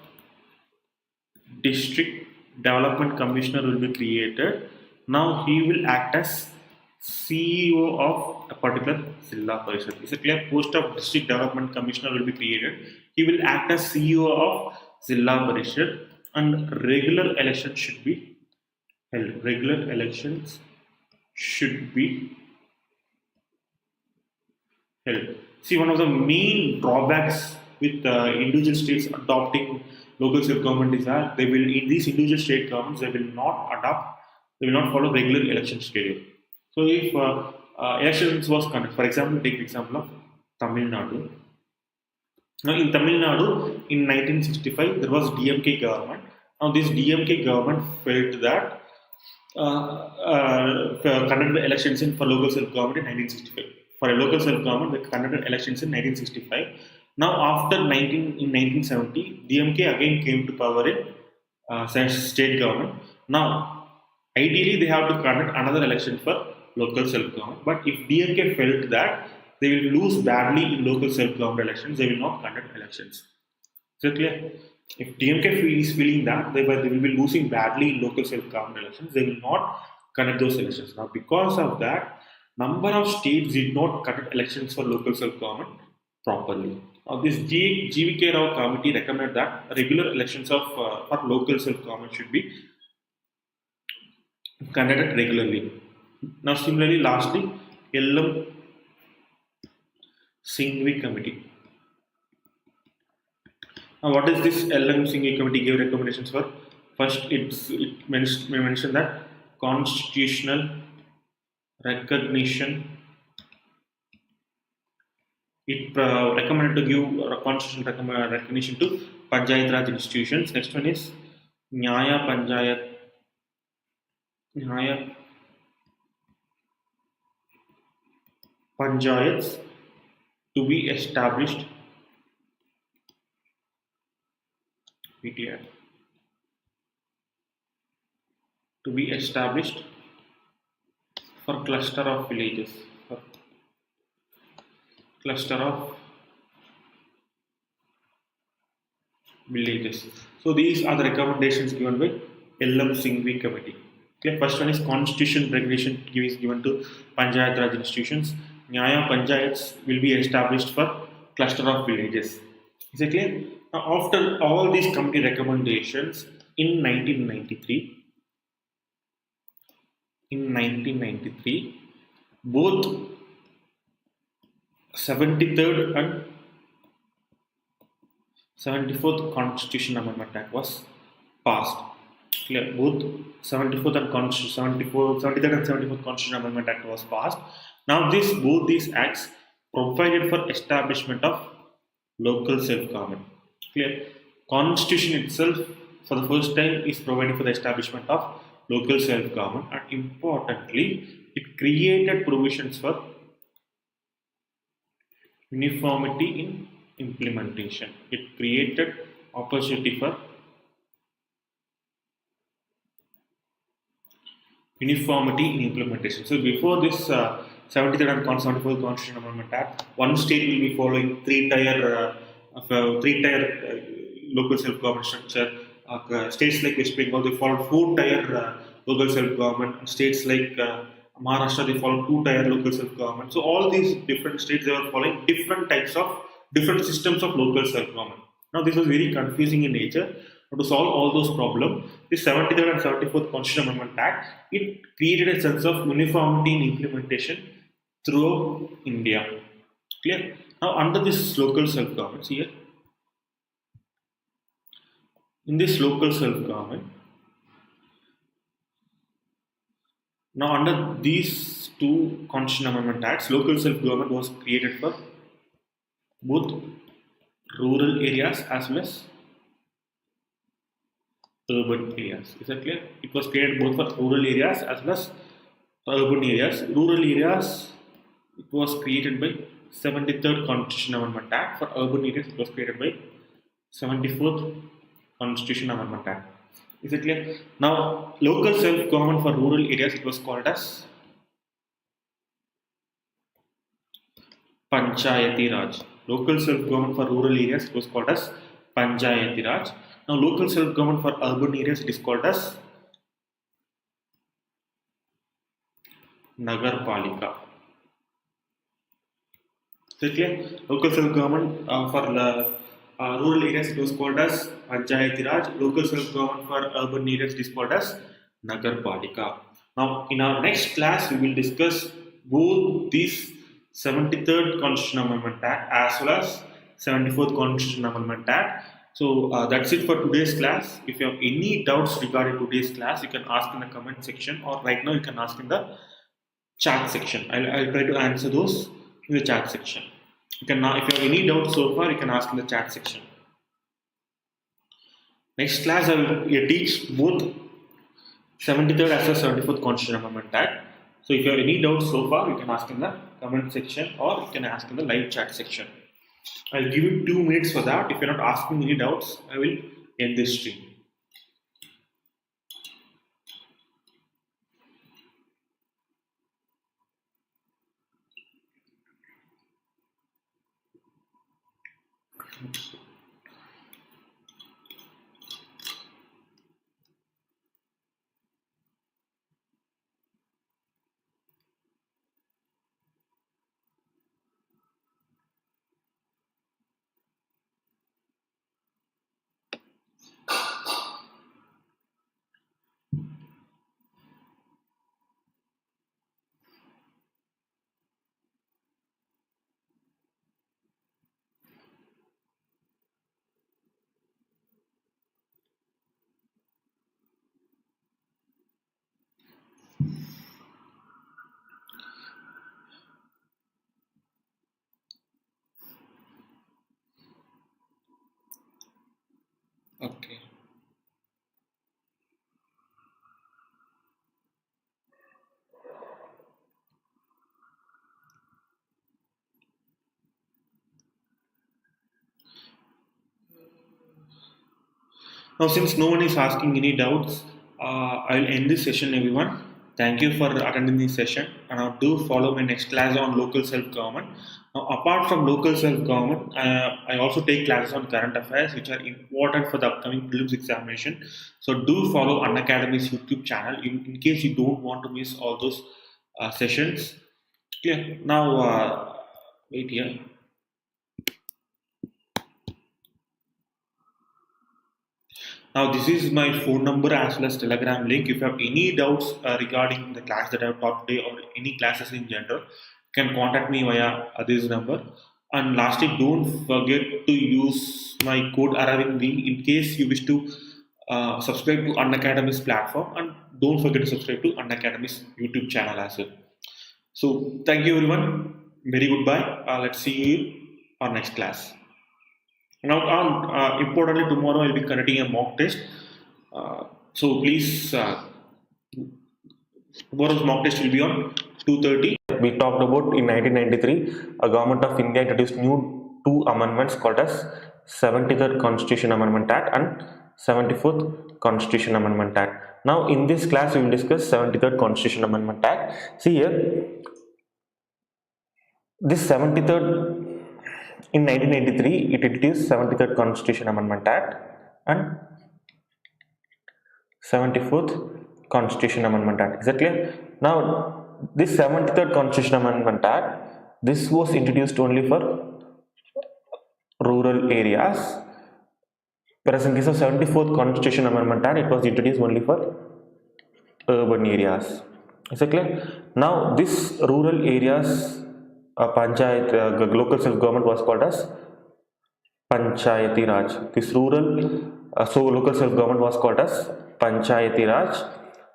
Speaker 1: District Development Commissioner will be created. Now he will act as CEO of a particular Zilla Parishad. Is it clear? Post of District Development Commissioner will be created. He will act as CEO of Zilla Parishad, and regular elections should be held. See, one of the main drawbacks with individual states adopting local self-government is that in these individual state governments, they will not follow regular election schedule. So if elections was conducted, for example, take the example of Tamil Nadu. Now in Tamil Nadu, in 1965, there was DMK government. Now this DMK government felt that conducted elections for local self-government in 1965. For a local self-government, they conducted elections in 1965. Now after in 1970, DMK again came to power in state government. Now ideally they have to conduct another election for local self-government. But if DMK felt that they will lose badly in local self-government elections, they will not conduct elections. Is it clear? If DMK is feeling that they will be losing badly in local self-government elections, they will not conduct those elections. Now, because of that, number of states did not conduct elections for local self-government properly. Now, this GVK Rao committee recommended that regular elections for local self-government should be conducted regularly. Now, similarly, lastly, LM Singhvi committee. Now, what is this LM Singhvi committee gave recommendations for? First, it mentioned that constitutional recognition. It recommended to give constitutional recognition to Panchayat Raj institutions. Next one is Nyaya Panchayats to be established. PTR to be established for cluster of villages. So these are the recommendations given by LM Singhvi committee. Okay, first one is constitution regulation is given to Panchayat Raj institutions. Nyaya Panchayats will be established for cluster of villages. Is it clear? Now, after all these committee recommendations, in 1993, both 73rd and 74th Constitution Amendment Act was passed. Clear? Both 73rd and 74th Constitution Amendment Act was passed. Now, both these acts provided for establishment of local self-government. Clear? Constitution itself, for the first time, is providing for the establishment of local self-government, and importantly, it created provisions for uniformity in implementation. It created opportunity for uniformity in implementation. So before this 73rd and 74th Constitution Amendment Act, one state will be following three-tier local self-government structure. States like West Bengal, they followed four-tier local self-government. States like Maharashtra, they followed two-tier local self-government. So all these different states, they were following different systems of local self-government. Now this was very confusing in nature. Now, to solve all those problems, the 73rd and 74th Constitution Amendment Act, it created a sense of uniformity in implementation throughout India. Clear? Now under this local self-government, here, in this local self-government, now under these two Constitution Amendment Acts, local self-government was created for both rural areas as well as urban areas. Is that clear? It was created both for rural areas as well as urban areas. Rural areas, it was created by 73rd Constitution Amendment Act. For urban areas, it was created by 74th Constitution Amendment Act. Is it clear? Now, local self-government for rural areas, it was called as Panchayati Raj. Local self-government for rural areas, it was called as Panchayati Raj. Now, local self-government for urban areas, it is called as Nagar Palika. Is it clear? Local self-government for rural areas, it was called as Panchayati Raj. Local self-government for urban areas, it is called as Nagar Palika. Now, in our next class, we will discuss both these 73rd Constitution Amendment Act as well as 74th Constitution Amendment Act. So that's it for today's class. If you have any doubts regarding today's class, you can ask in the comment section, or right now you can ask in the chat section. I'll try to answer those in the chat section. You can now, if you have any doubts so far, you can ask in the chat section. Next class, I will teach both 73rd as well as 74th Constitution Amendment Act. So if you have any doubts so far, you can ask in the comment section, or you can ask in the live chat section. I'll give you 2 minutes for that. If you're not asking any doubts, I will end this stream. Okay. Now, since no one is asking any doubts, I'll end this session, everyone. Thank you for attending this session, and do follow my next class on local self-government. Now, apart from local self-government, I also take classes on current affairs, which are important for the upcoming prelims examination. So, do follow Unacademy's YouTube channel in case you don't want to miss all those sessions. Okay. Now, wait here. Now this is my phone number as well as Telegram link. If you have any doubts regarding the class that I have taught today or any classes in general, you can contact me via this number. And lastly, don't forget to use my code Aravind V in case you wish to subscribe to Unacademy's platform, and don't forget to subscribe to Unacademy's YouTube channel as well. So thank you everyone. Very goodbye. Let's see you on next class. Now, importantly, tomorrow I'll be conducting a mock test. So please, tomorrow's mock test will be on 2:30. We talked about in 1993, a government of India introduced new two amendments called as 73rd Constitution Amendment Act and 74th Constitution Amendment Act. Now, in this class, we will discuss 73rd Constitution Amendment Act. See here, this 73rd. In 1983, it introduced 73rd Constitution Amendment Act and 74th Constitution Amendment Act. Is that clear? Now, this 73rd Constitution Amendment Act, this was introduced only for rural areas, whereas in case of 74th Constitution Amendment Act, it was introduced only for urban areas. Is that clear? Now, this rural areas Panchayat, local self-government was called as Panchayati Raj. This local self-government was called as Panchayati Raj.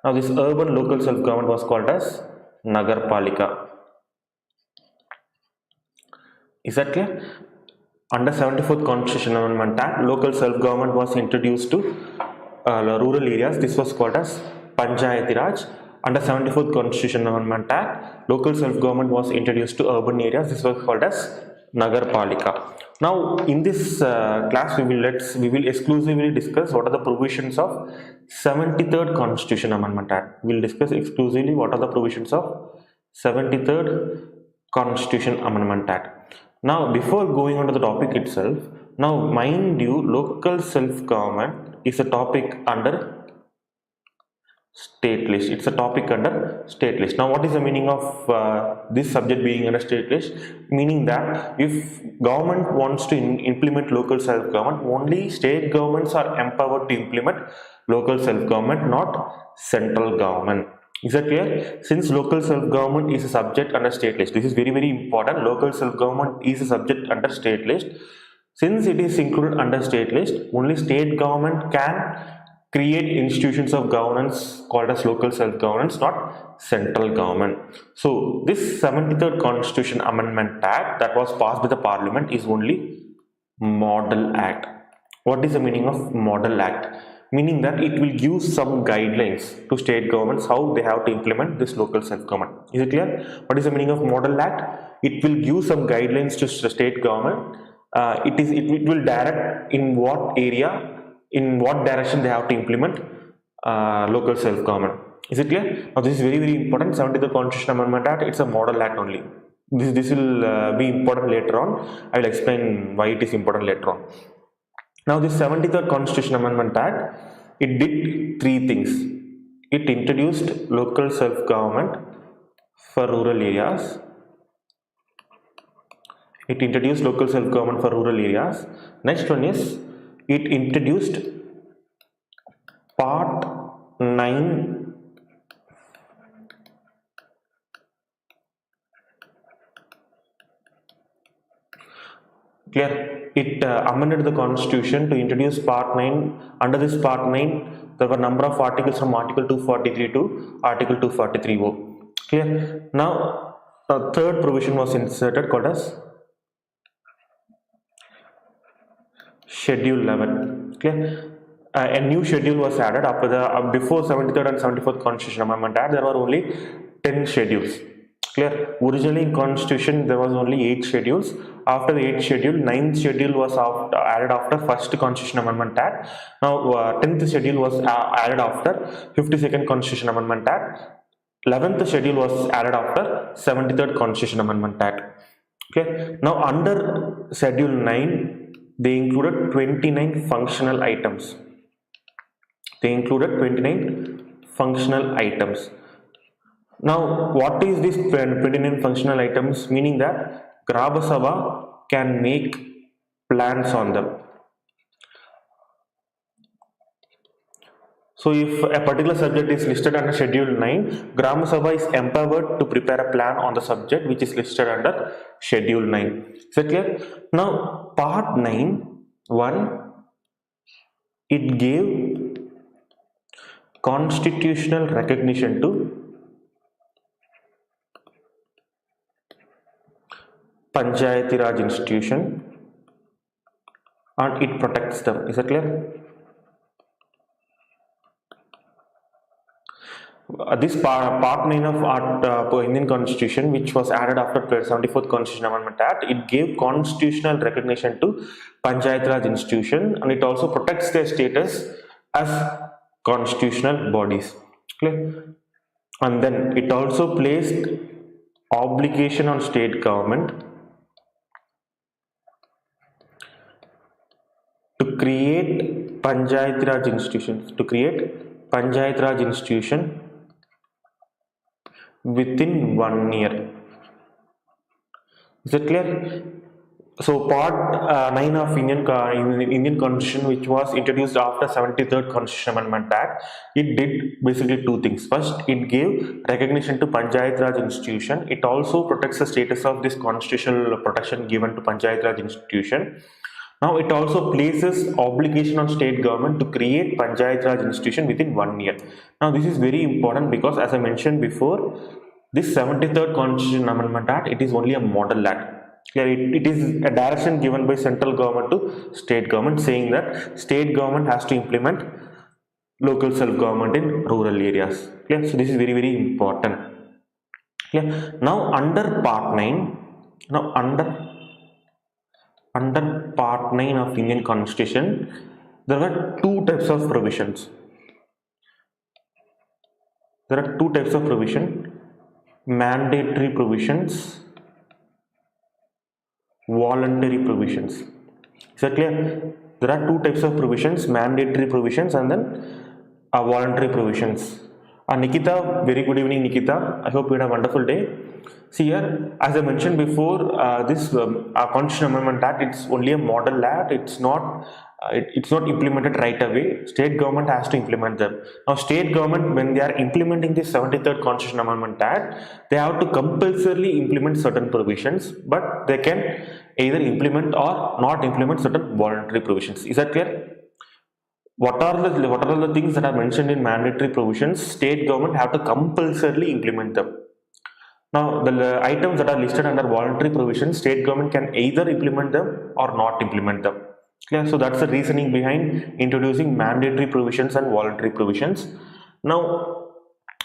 Speaker 1: Now this urban local self-government was called as Nagarpalika. Is that clear? Under 74th Constitution Amendment Act, local self-government was introduced to rural areas. This was called as Panchayati Raj. Under 74th Constitution Amendment Act, local self-government was introduced to urban areas. This was called as Nagarpalika. Now, in this class, we will exclusively discuss what are the provisions of 73rd Constitution Amendment Act. We will discuss exclusively what are the provisions of 73rd Constitution Amendment Act. Now, before going on to the topic itself, now mind you, local self-government is a topic under state list. It's a topic under state list. Now, what is the meaning of this subject being under state list? Meaning that if government wants to implement local self-government, only state governments are empowered to implement local self-government, not central government. Is that clear? Since local self-government is a subject under state list, this is very, very important. Local self-government is a subject under state list. Since it is included under state list, only state government can create institutions of governance called as local self-governance, not central government. So this 73rd Constitution Amendment Act that was passed by the Parliament is only Model Act. What is the meaning of Model Act? Meaning that it will give some guidelines to state governments how they have to implement this local self-government. Is it clear? What is the meaning of Model Act? It will give some guidelines to state government. It will direct in what area, in what direction they have to implement local self-government. Is it clear? Now this is very, very important. 73rd Constitution Amendment Act, it's a Model Act only. This will be important later on. I will explain why it is important later on. Now, this 73rd Constitution Amendment Act, it did three things. It introduced local self-government for rural areas. It introduced local self-government for rural areas. Next one is it introduced Part 9 clear. It amended the constitution to introduce Part 9. Under this Part 9, there were number of articles from Article 243 to Article 243O. Clear. Now, the third provision was inserted called as Schedule 11. Clear. A new schedule was added after the before 73rd and 74th Constitution Amendment Act. There were only 10 schedules. Clear. Originally in Constitution there was only 8 schedules. After the 8th schedule, 9th schedule was added after first Constitution Amendment Act. Now 10th schedule was added after 52nd Constitution Amendment Act. 11th schedule was added after 73rd Constitution Amendment Act. Okay. Now under Schedule 9, they included 29 functional items. They included 29 functional items. Now, what is this 29 functional items? Meaning that Grama Sabha can make plans on them. So, if a particular subject is listed under Schedule 9, Grama Sabha is empowered to prepare a plan on the subject which is listed under Schedule 9. Is that clear? Now, Part 9, 1, it gave constitutional recognition to Panchayati Raj institution and it protects them. Is that clear? This part 9 of Indian Constitution, which was added after 74th Constitution Amendment Act, it gave constitutional recognition to Panchayati Raj institution and it also protects their status as constitutional bodies. Clear? And then it also placed obligation on state government to create Panchayati Raj institutions, within 1 year. Is that clear? So Part 9 of Indian Constitution, which was introduced after 73rd Constitution Amendment Act, it did basically two things. First, it gave recognition to Panchayat Raj institution. It also protects the status of this constitutional protection given to Panchayat Raj institution. Now it also places obligation on state government to create Panchayat Raj institution within 1 year. Now this is very important because, as I mentioned before, this 73rd Constitution Amendment Act, it is only a model act. It is a direction given by central government to state government saying that state government has to implement local self-government in rural areas. So this is very, very important. Now under Part 9, under Part 9 of Indian Constitution, there were two types of provisions. Mandatory provisions, voluntary provisions. Is that clear? There are two types of provisions, mandatory provisions and then voluntary provisions. Nikita, very good evening Nikita. I hope you had a wonderful day. See here, as I mentioned before, this Constitution Amendment Act, it's only a model act. It's not implemented right away. State government has to implement them. Now, state government, when they are implementing this 73rd Constitution Amendment Act, they have to compulsorily implement certain provisions, but they can either implement or not implement certain voluntary provisions. Is that clear? What are the things that are mentioned in mandatory provisions? State government have to compulsorily implement them. Now, the items that are listed under voluntary provisions, state government can either implement them or not implement them. So that's the reasoning behind introducing mandatory provisions and voluntary provisions. Now,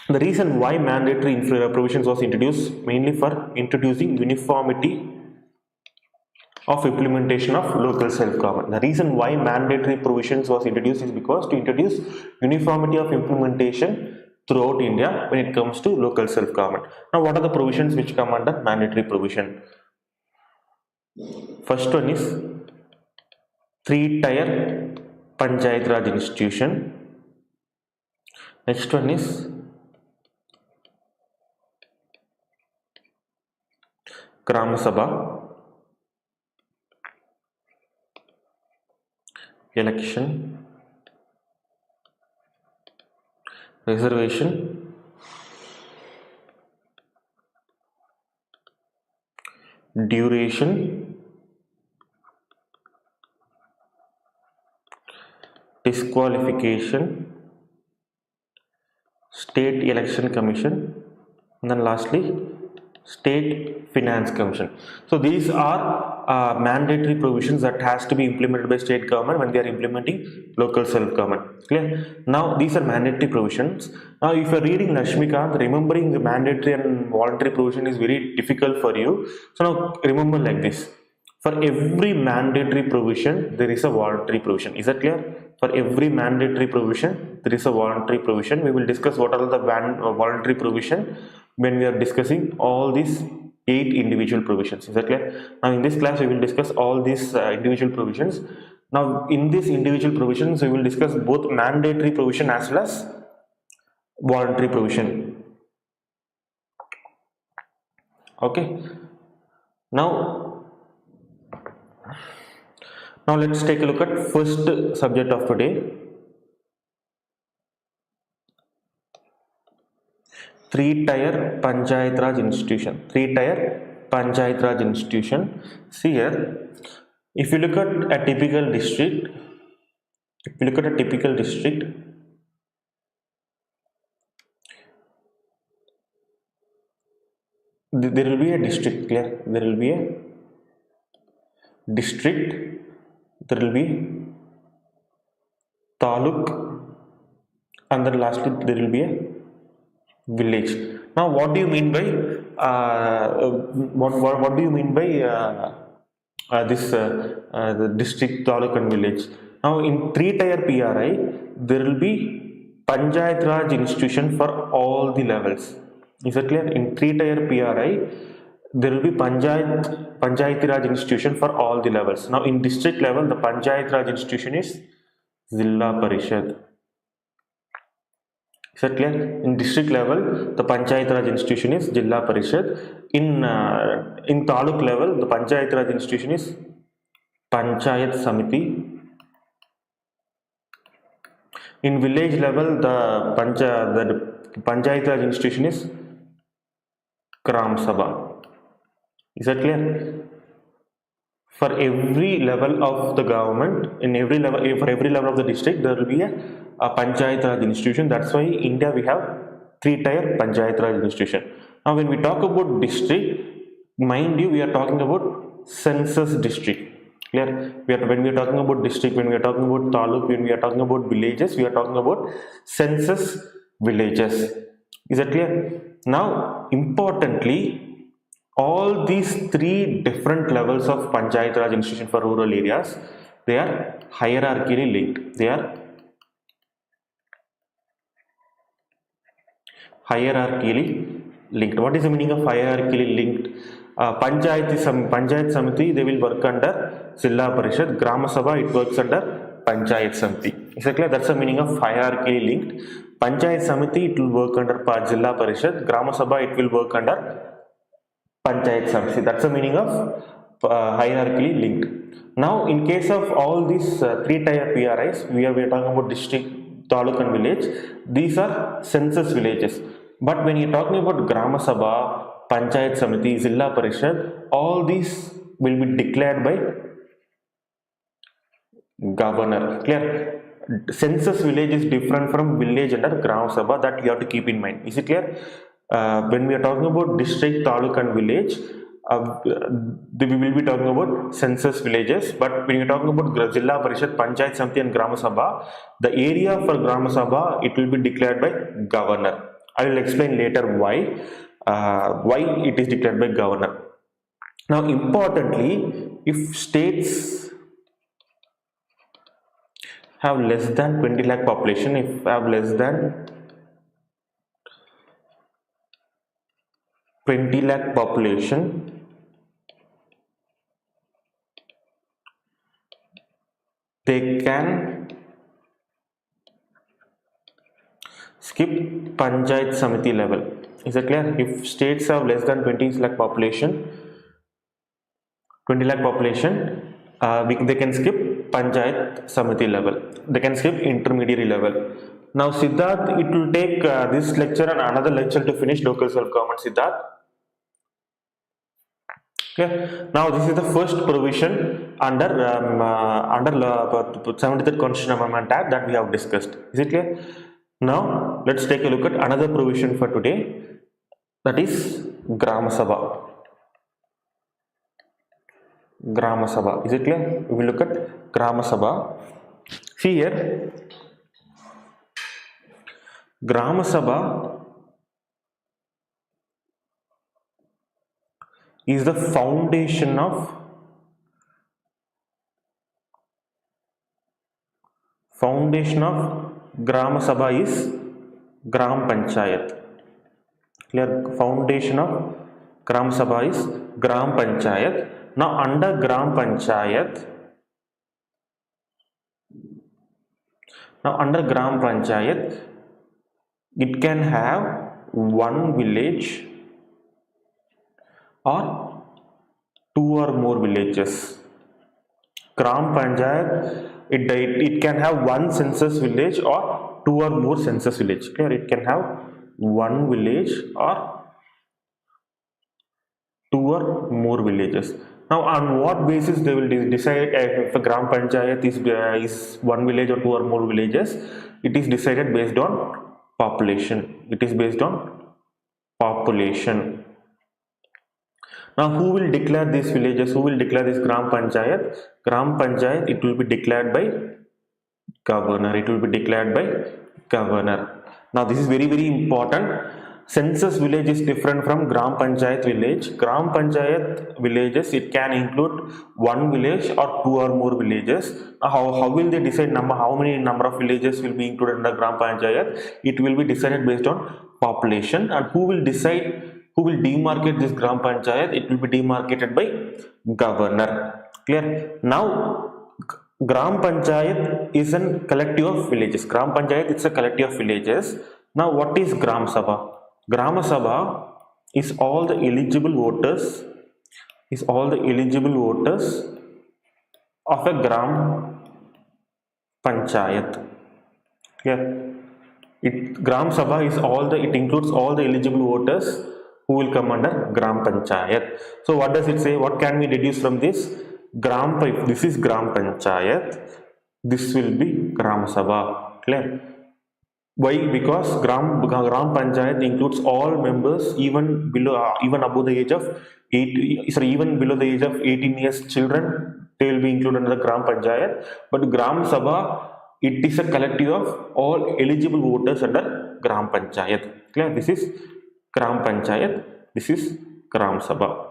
Speaker 1: the reason why mandatory provisions was introduced, mainly for introducing uniformity of implementation of local self-government. The reason why mandatory provisions was introduced is because to introduce uniformity of implementation throughout India when it comes to local self-government. Now, what are the provisions which come under mandatory provision? First one is 3-tier Panchayat Raj institution. Next one is Gram Sabha election, reservation, duration, disqualification, state election commission, and then lastly state finance commission. So these are mandatory provisions that has to be implemented by state government when they are implementing local self-government. Clear? Now these are mandatory provisions. Now if you are reading Lakshmikant, remembering the mandatory and voluntary provision is very difficult for you. So now remember like this: for every mandatory provision there is a voluntary provision. Is that clear? For every mandatory provision there is a voluntary provision. We will discuss what are the voluntary provision when we are discussing all these 8 individual provisions. Is that clear? Now in this class we will discuss all these individual provisions. Now in these individual provisions we will discuss both mandatory provision as well as voluntary provision. Okay. Now let's take a look at first subject of today. 3-tier Panchayat Raj institution. 3-tier Panchayat Raj institution. See here, if you look at a typical district, there will be a district. Clear? There will be a district. There will be taluk, and then lastly there will be a village. Now what do you mean by what do you mean by this the district, taluk and village? Now in 3-tier PRI there will be Panchayat Raj institution for all the levels. Is that clear? In 3-tier PRI there will be Panchayat Raj institution for all the levels. Now in district level the Panchayat Raj institution is Zilla Parishad. Is that clear? In district level the Panchayat Raj institution is Jilla Parishad. In taluk level the Panchayat Raj institution is Panchayat Samiti. In village level the Panchayat Raj institution is Gram Sabha. Is that clear? For every level of the government, for every level of the district, there will be a Panchayat Raj institution. That's why in India we have 3-tier Panchayat Raj institution. Now when we talk about district, mind you, we are talking about census district. Clear? When we are talking about district, when we are talking about taluk, when we are talking about villages, we are talking about census villages. Is that clear? Now importantly, all these 3 different levels of Panchayat Raj institution for rural areas, they are hierarchically linked. They are hierarchically linked. What is the meaning of hierarchically linked? Panchayat Samiti, they will work under Zilla Parishad. Grama Sabha, it works under Panchayat Samiti. Is that clear? That's the meaning of hierarchically linked. Panchayat Samiti, it will work under Zilla Parishad. Grama Sabha, it will work under Panchayat Samiti. That's the meaning of hierarchically linked. Now in case of all these 3-tier PRIs, we are talking about district, taluk and village. These are census villages. But when you're talking about Grama Sabha, Panchayat Samiti, Zilla Parishad, all these will be declared by governor. Clear? Census village is different from village under Gram Sabha. That you have to keep in mind. Is it clear? When we are talking about district, taluk and village, we will be talking about census villages. But when you are talking about Zilla Parishad, Panchayat Samiti and Grama Sabha, the area for Grama Sabha, it will be declared by governor. I will explain later why it is declared by governor. Now importantly, if states have less than 20 lakh population, if have less than 20 lakh population, they can skip Panchayat Samiti level. Is that clear? If states have less than 20 lakh population, they can skip Panchayat Samiti level. They can skip intermediary level. Now, Siddharth, it will take this lecture and another lecture to finish local self-government, Siddharth. Okay. Now, this is the first provision under 73rd Constitution Amendment Act that we have discussed. Is it clear? Now, let's take a look at another provision for today, that is Gram Sabha. Gram Sabha. Is it clear? We will look at Gram Sabha. See here, Gram Sabha is the foundation of Gram Sabha is Gram Panchayat. Clear? Foundation of Gram Sabha is Gram Panchayat. Now, under Gram Panchayat, it can have one village or two or more villages. Gram Panchayat, it can have one census village or two or more census village. Clear? It can have one village or two or more villages. Now, on what basis they will decide if a Gram Panchayat is one village or two or more villages? It is decided based on population. It is based on population. Now, who will declare these villages? Who will declare this Gram Panchayat? Gram Panchayat, it will be declared by governor. It will be declared by governor. Now, this is very, very important. Census village is different from Gram Panchayat village. Gram Panchayat villages, it can include one village or two or more villages. How will they decide how many number of villages will be included in the Gram Panchayat? It will be decided based on population. And who will decide, who will demarcate this Gram Panchayat? It will be demarcated by governor. Clear? Now, Gram Panchayat is a collective of villages. Gram Panchayat, it's a collective of villages. Now, what is Gram Sabha? Gram Sabha is all the eligible voters, of a Gram Panchayat. Clear? Gram Sabha is it includes all the eligible voters who will come under Gram Panchayat. So, what does it say? What can we deduce from this? If this is Gram Panchayat, this will be Gram Sabha. Clear? Why? Because Gram Panchayat includes all members, even above the age of 18 years children, they will be included under the Gram Panchayat. But Gram Sabha, it is a collective of all eligible voters under Gram Panchayat. Clear? This is Gram Panchayat, this is Gram Sabha.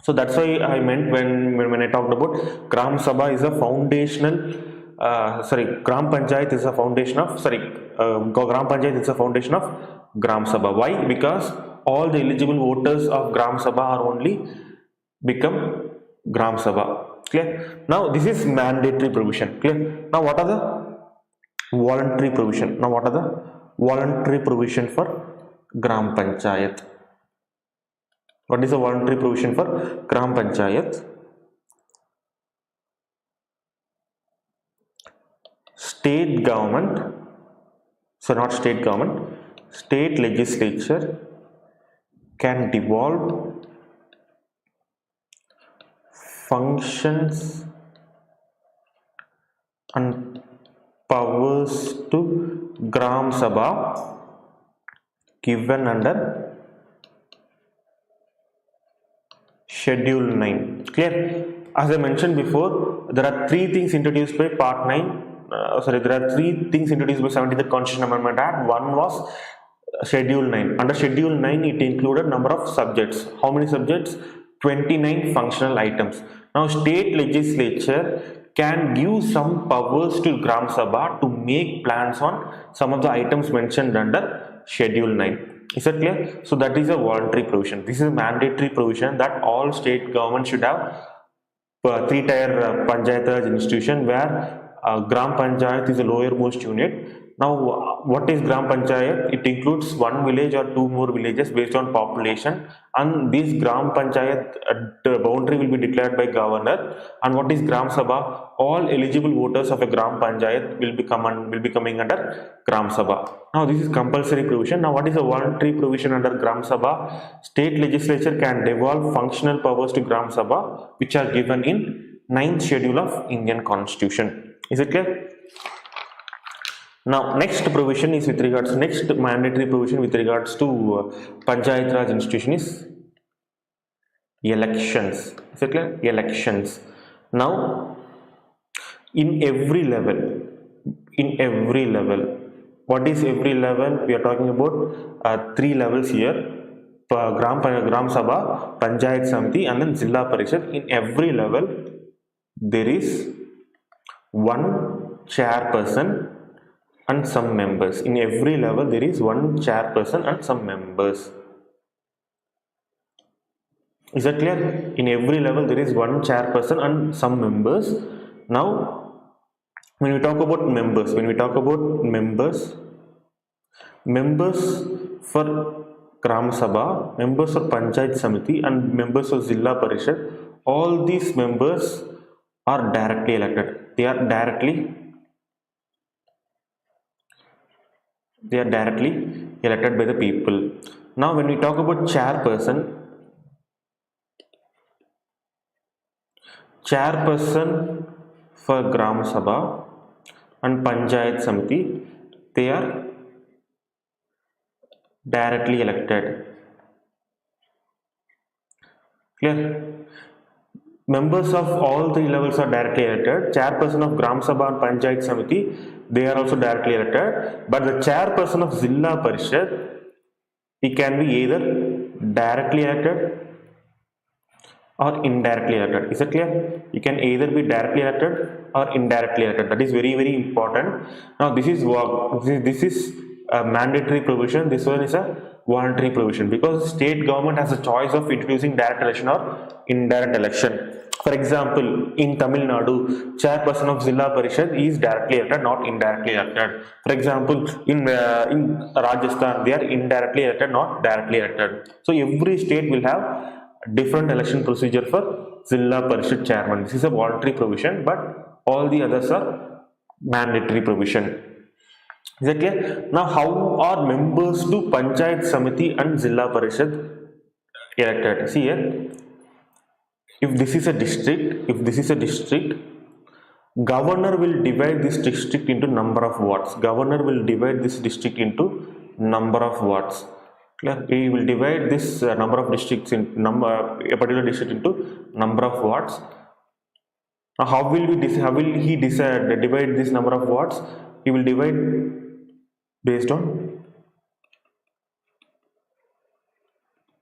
Speaker 1: So that's why I meant when I talked about Gram Sabha is a foundational. Gram Panchayat is a foundation of. Gram Panchayat is a foundation of Gram Sabha. Why? Because all the eligible voters of Gram Sabha are only become Gram Sabha. Clear? Now, this is mandatory provision. Clear? Now, what are the voluntary provision? For Gram Panchayat? What is the voluntary provision for Gram Panchayat? State legislature can devolve functions and powers to Gram Sabha given under Schedule 9. Clear? As I mentioned before, there are three things introduced by Part 9. There are three things introduced by 73rd Constitution Amendment Act. One was Schedule 9. Under Schedule 9, it included number of subjects. How many subjects? 29 functional items. Now, state legislature can give some powers to Gram Sabha to make plans on some of the items mentioned under Schedule 9. Is that clear? So that is a voluntary provision. This is a mandatory provision that all state governments should have three-tier panchayat Raj institution where Gram Panchayat is the lowermost unit. Now, what is Gram Panchayat? It includes one village or two more villages based on population, and this Gram Panchayat boundary will be declared by governor. And what is Gram Sabha? All eligible voters of a Gram Panchayat will be coming under Gram Sabha. Now, this is compulsory provision. Now, what is a voluntary provision under Gram Sabha? State legislature can devolve functional powers to Gram Sabha, which are given in 9th schedule of Indian Constitution. Is it clear? Now, next provision is with regards, next mandatory provision with regards to Panchayat Raj institution is elections. Is it clear? Elections. Now, in every level, what is every level? We are talking about three levels here: Gram Sabha, Panchayat Samiti, and then Zilla Parishad. In every level, there is one chairperson and some members. In every level, there is one chairperson and some members. Is that clear? In every level, there is one chairperson and some members. Now, when we talk about members, members for Gram Sabha, members for Panchayat Samiti, and members of Zilla Parishad, all these members are directly elected. They are directly elected by the people. Now, when we talk about chairperson for Gram Sabha and Panchayat Samiti, they are directly elected. Clear? Members of all three levels are directly elected. Chairperson of Gram Sabha and Panchayat Samiti, they are also directly elected. But the chairperson of Zilla Parishad, he can be either directly elected or indirectly elected. Is it clear? You can either be directly elected or indirectly elected. That is very, very important. Now, this is a mandatory provision. This one is a voluntary provision, because state government has a choice of introducing direct election or indirect election. For example, in Tamil Nadu, chairperson of Zilla Parishad is directly elected, not indirectly elected. For example, in Rajasthan, they are indirectly elected, not directly elected. So every state will have different election procedure for Zilla Parishad chairman. This is a voluntary provision, but all the others are mandatory provision. Is that clear? Now, how are members to Panchayat Samiti and Zilla Parishad elected? See here, if this is a district, governor will divide this district into number of wards. Clear? He will divide this number of districts in a particular district into number of wards. Now, how will he divide this number of wards? He will divide based on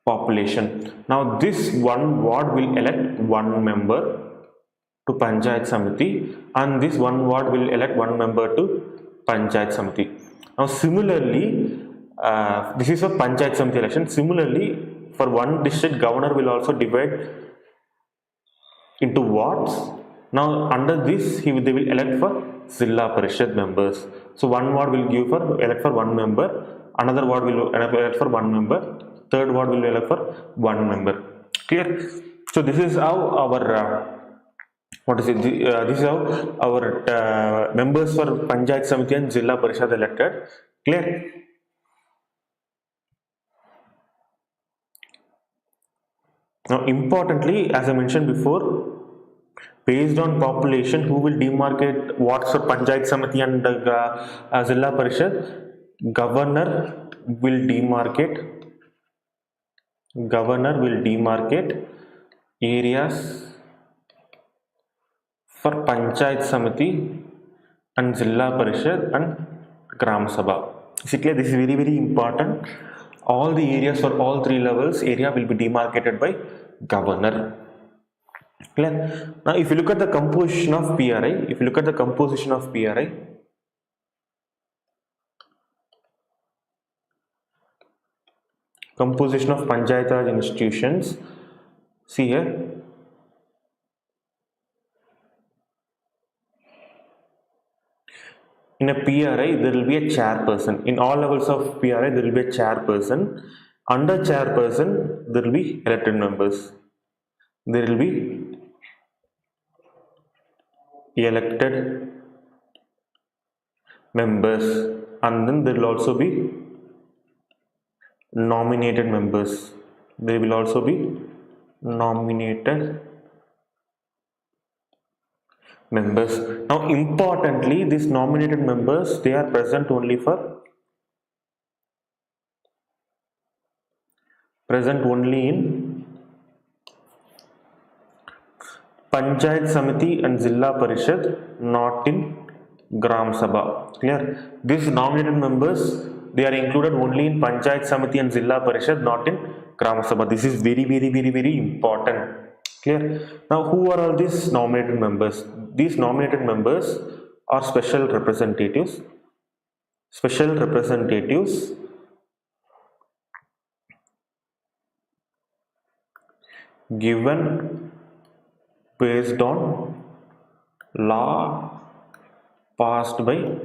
Speaker 1: population. Now, this one ward will elect one member to Panchayat Samiti, and this one ward will elect one member to Panchayat Samiti. Now, similarly, this is a Panchayat Samiti election. Similarly, for one district, governor will also divide into wards. Now, under this, they will elect for Zilla Parishad members. So, one ward will elect for one member, another ward will elect for one member, third ward will elect for one member. Clear? So, this is how our this is how our members for Panchayat Samiti and Zilla Parishad elected. Clear? Now, importantly, as I mentioned before, based on population, who will demarcate wards for Panchayat Samiti and Zilla Parishad? Governor will demarcate areas for Panchayat Samiti and Zilla Parishad and Gram Sabha. Basically, this is very, very important. All the areas for all three levels, area will be demarcated by governor. Clear? Now, if you look at the composition of PRI, Composition of Panchayat Raj institutions. See here. In a PRI, there will be a chairperson. In all levels of PRI, there will be a chairperson. Under chairperson, there will be elected members. There will be elected members, and then there will also be nominated members. There will also be nominated members. Now, importantly, these nominated members, they are present only in Panchayat Samiti and Zilla Parishad, not in Gram Sabha. Clear? These nominated members, they are included only in Panchayat Samiti and Zilla Parishad, not in Gram Sabha. This is very, very, very, very important. Clear? Now, who are all these nominated members? These nominated members are special representatives. Special representatives given based on law passed by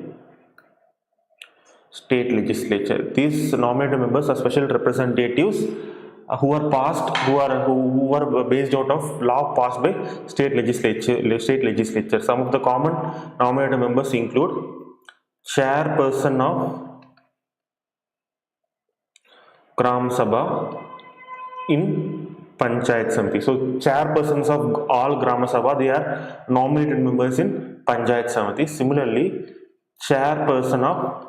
Speaker 1: state legislature. These nominated members are special representatives who are based out of law passed by state legislature. Some of the common nominated members include chairperson of Gram Sabha in Panchayat Samiti. So chairpersons of all Gram Sabha, they are nominated members in Panchayat Samiti. Similarly, chairperson of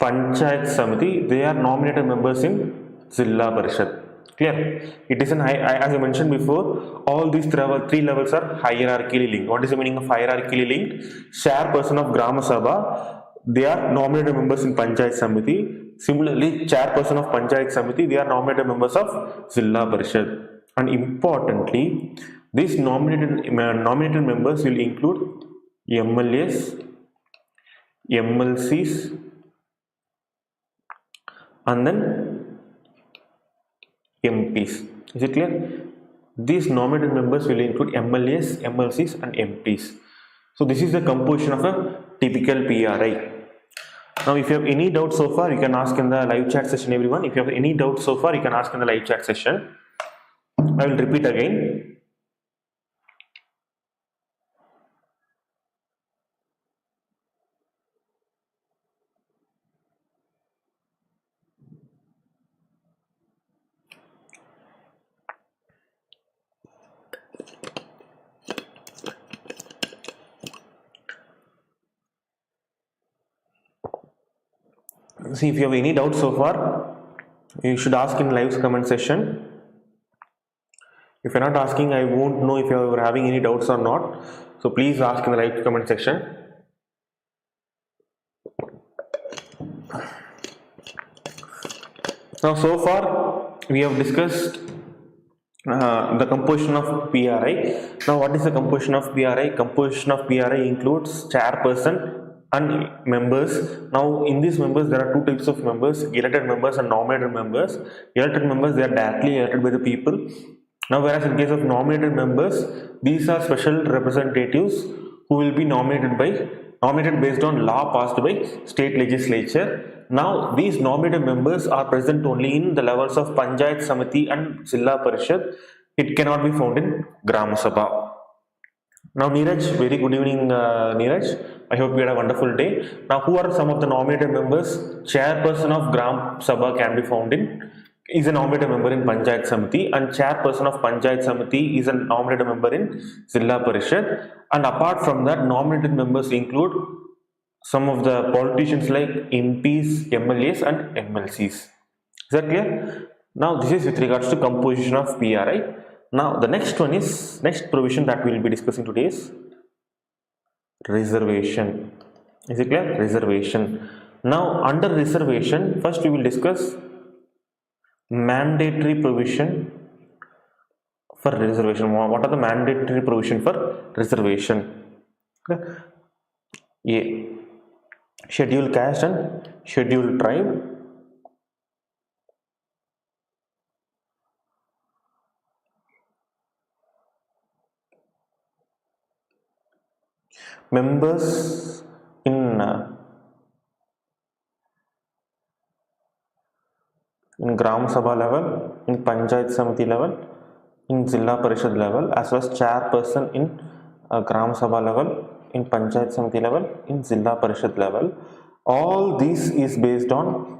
Speaker 1: Panchayat Samiti, they are nominated members in Zilla Parishad. Clear? It is as I mentioned before, all these three levels are hierarchically linked. What is the meaning of hierarchically linked? Chairperson of Gram Sabha, they are nominated members in Panchayat Samiti. Similarly, chairperson of Panchayat Samiti, they are nominated members of Zilla Parishad. And importantly, these nominated members will include MLAs, MLCs, and then MPs. Is it clear? These nominated members will include MLAs, MLCs, and MPs. So this is the composition of a typical PRI. Now, if you have any doubt so far, you can ask in the live chat session, everyone. If you have any doubt so far, you can ask in the live chat session. I will repeat again. See, if you have any doubt so far, you should ask in live comment session. If you're not asking, I won't know if you're having any doubts or not. So please ask in the live comment section. Now, so far we have discussed the composition of PRI. Now, what is the composition of PRI? Composition of PRI includes chairperson and members. Now, in these members, there are two types of members: elected members and nominated members. Elected members, they are directly elected by the people. Now, whereas in case of nominated members, these are special representatives who will be nominated based on law passed by state legislature. Now, these nominated members are present only in the levels of Panchayat Samiti and Zilla Parishad. It cannot be found in Gram Sabha. Now, Neeraj, very good evening, Neeraj. I hope you had a wonderful day. Now, who are some of the nominated members? Chairperson of Gram Sabha can be found is a nominated member in Panchayat Samiti, and chairperson of Panchayat Samiti is a nominated member in Zilla Parishad. And apart from that, nominated members include some of the politicians like MPs, MLAs, and MLCs. Is that clear? Now, this is with regards to composition of PRI. Now, the next provision that we will be discussing today is reservation. Is it clear? Reservation. Now, under reservation, first we will discuss mandatory provision for reservation. What are the mandatory provision for reservation? A. Scheduled caste and scheduled tribe. members in Gram Sabha level, in Panchayat Samiti level, in Zilla Parishad level, as well as chairperson in Gram Sabha level, in Panchayat Samiti level, in Zilla Parishad level. All this is based on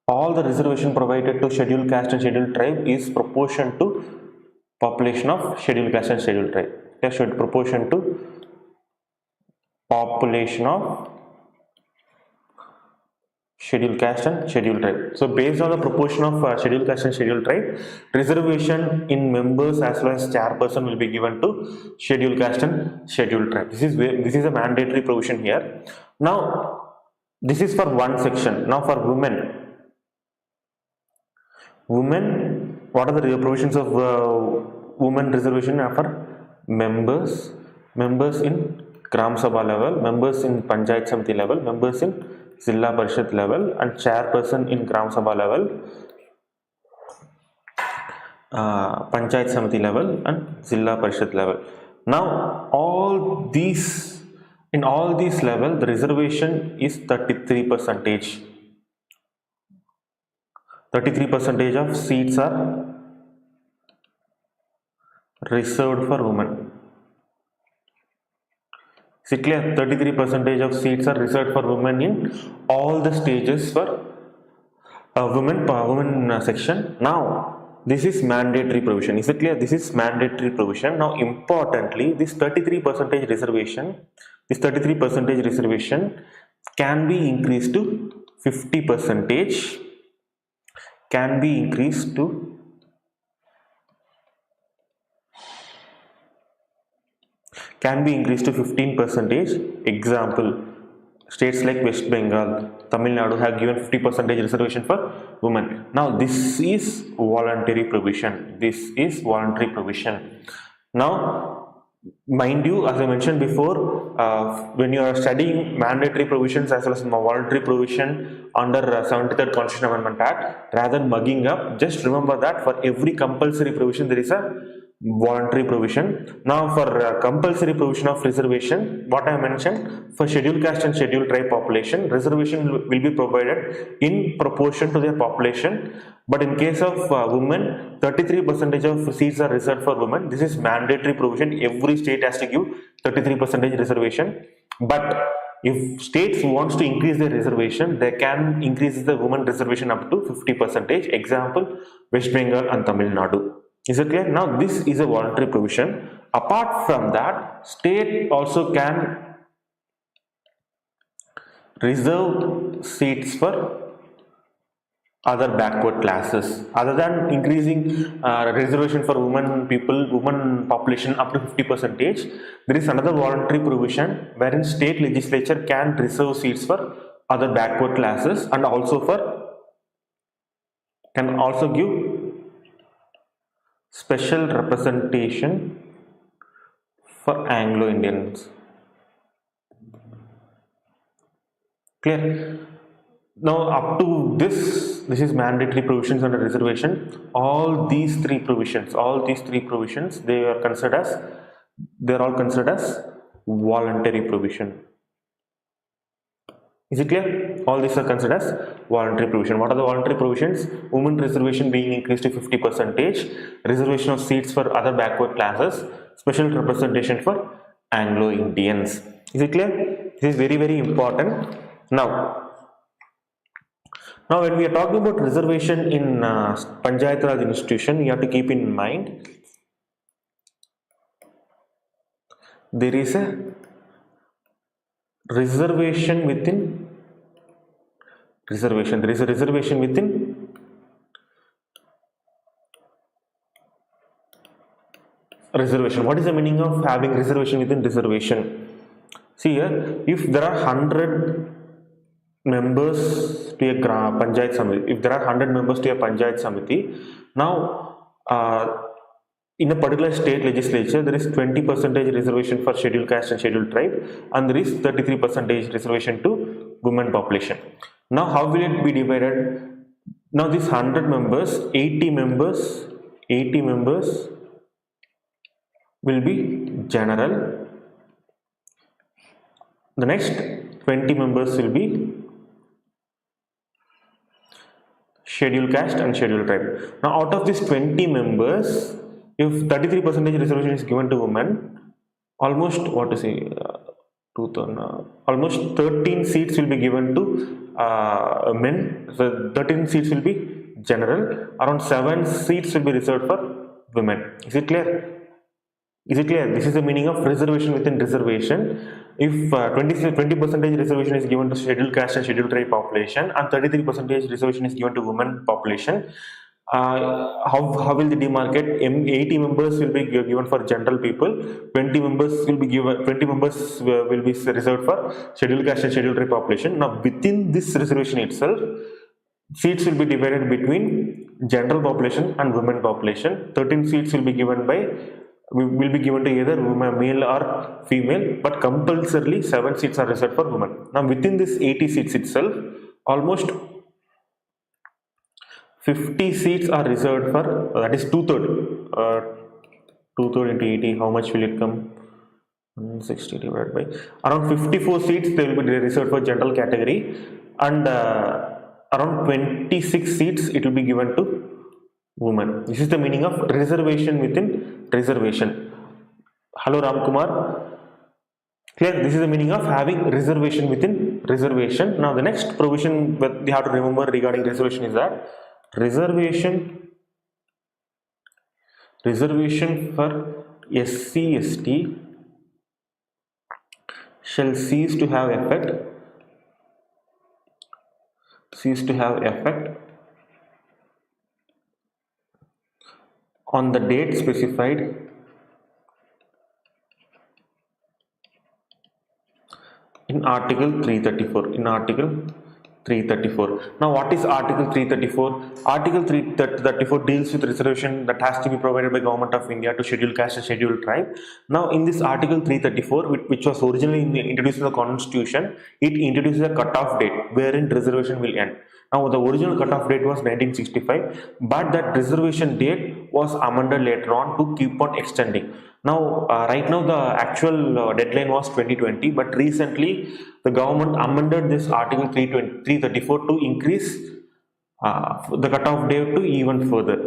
Speaker 1: all the reservation provided to scheduled caste and scheduled tribe is proportion to population of scheduled caste and scheduled tribe. They should proportion to population of scheduled caste and scheduled tribe. So based on the proportion of scheduled caste and scheduled tribe, reservation in members as well as chairperson will be given to scheduled caste and scheduled tribe. This is a mandatory provision here. Now this is for one section. Now for women, what are the provisions of women reservation for members in Gram Sabha level, members in Panchayat Samiti level, members in Zilla Parishad level, and chairperson in Gram Sabha level, Panchayat Samiti level, and Zilla Parishad level. Now in all these level, the reservation is 33%. 33% of seats are reserved for women. Is it clear? 33% of seats are reserved for women in all the stages for women section. Now this is mandatory provision. Is it clear? This is mandatory provision. Now importantly, this 33% reservation can be increased to 50%. Can be increased to 15%. Example, states like West Bengal, Tamil Nadu have given 50% reservation for women. Now this is voluntary provision. Now mind you, as I mentioned before, when you are studying mandatory provisions as well as voluntary provision under 73rd Constitutional Amendment Act, rather than mugging up, just remember that for every compulsory provision there is a voluntary provision. Now for compulsory provision of reservation, what I mentioned, for scheduled caste and scheduled tribe population, reservation will be provided in proportion to their population. But in case of women, 33% of seats are reserved for women. This is mandatory provision. Every state has to give 33% reservation. But if states wants to increase their reservation, they can increase the women reservation up to 50%. Example, West Bengal and Tamil Nadu. Is it clear? Now this is a voluntary provision. Apart from that, state also can reserve seats for other backward classes. Other than increasing reservation for women population up to 50%, there is another voluntary provision wherein state legislature can reserve seats for other backward classes and also can also give special representation for Anglo-Indians. Clear? Now up to this is mandatory provisions under reservation. All these three provisions, they are all considered as voluntary provision. Is it clear? All these are considered as voluntary provision. What are the voluntary provisions? Women reservation being increased to 50%, reservation of seats for other backward classes, special representation for Anglo-Indians. Is it clear? This is very, very important. Now when we are talking about reservation in Panchayat Raj institution, you have to keep in mind there is a reservation within reservation. There is a reservation within reservation. What is the meaning of having reservation within reservation? See here, if there are 100 members to a Panchayat Samiti, if there are 100 members to a Panchayat Samiti, now in a particular state legislature, there is 20% reservation for scheduled caste and scheduled tribe, and there is 33% reservation to women population. Now, how will it be divided? Now, these 100 members, 80 members will be general, The next 20 members will be scheduled caste and scheduled tribe. Now out of these 20 members, if 33% reservation is given to women, almost almost 13 seats will be given to men. So 13 seats will be general, around 7 seats will be reserved for women. Is it clear? Is it clear? This is the meaning of reservation within reservation. If 20% reservation is given to scheduled caste and scheduled tribe population, and 33% reservation is given to women population, how will they demarcate? 80 members will be given for general people, 20 members will be reserved for scheduled caste and scheduled tribe population. Now within this reservation itself, seats will be divided between general population and women population. 13 seats will be given to either women, male or female, but compulsorily 7 seats are reserved for women. Now within this 80 seats itself, almost 50 seats are reserved for, that is 2/3. 2/3 into 80, how much will it come? 160 divided by, around 54 seats they will be reserved for general category, and around 26 seats it will be given to women. This is the meaning of reservation within reservation. Hello Ramkumar. Clear? This is the meaning of having reservation within reservation. Now the next provision that we have to remember regarding reservation is that reservation for SC ST shall cease to have effect on the date specified in Article 334. Now what is Article 334? Article 334 deals with reservation that has to be provided by Government of India to scheduled caste and scheduled tribe. Now in this Article 334, which was originally introduced in the Constitution, it introduces a cut-off date wherein reservation will end. Now the original cut-off date was 1965, but that reservation date was amended later on to keep on extending. Now right now the actual deadline was 2020, but recently the government amended this Article 334 to increase the cut-off date to even further.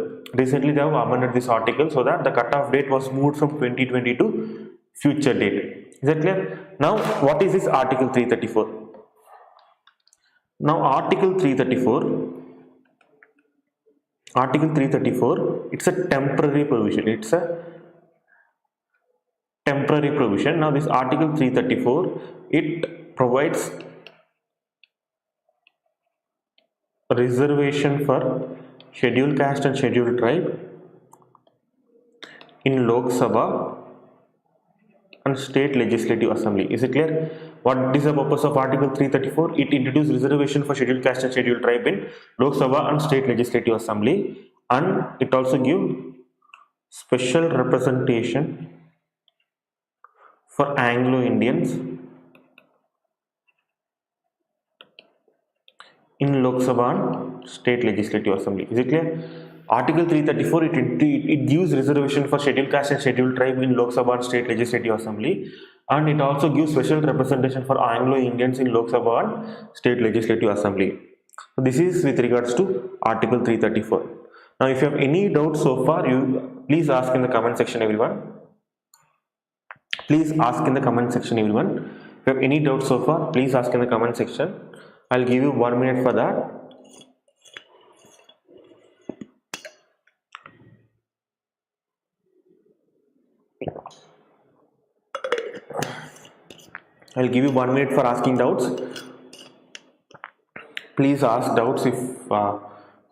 Speaker 1: Recently they have amended this article so that the cut-off date was moved from 2020 to future date. Is that clear? Now what is this Article 334? Now Article 334, it's a temporary provision. Now this Article 334, it provides reservation for scheduled caste and scheduled tribe in Lok Sabha and State Legislative Assembly. Is it clear? What is the purpose of Article 334? It introduced reservation for scheduled caste and scheduled tribe in Lok Sabha and State Legislative Assembly, and it also gives special representation for Anglo-Indians in Lok Sabha and State Legislative Assembly. Is it clear? Article 334, it gives reservation for scheduled caste and scheduled tribe in Lok Sabha and State Legislative Assembly, and it also gives special representation for Anglo-Indians in Lok Sabha and State Legislative Assembly. So this is with regards to Article 334. Now if you have any doubts so far, you please ask in the comment section, everyone. Please ask in the comment section, everyone. If you have any doubts so far, please ask in the comment section. I'll give you 1 minute for that. I'll give you 1 minute for asking doubts. Please ask doubts if you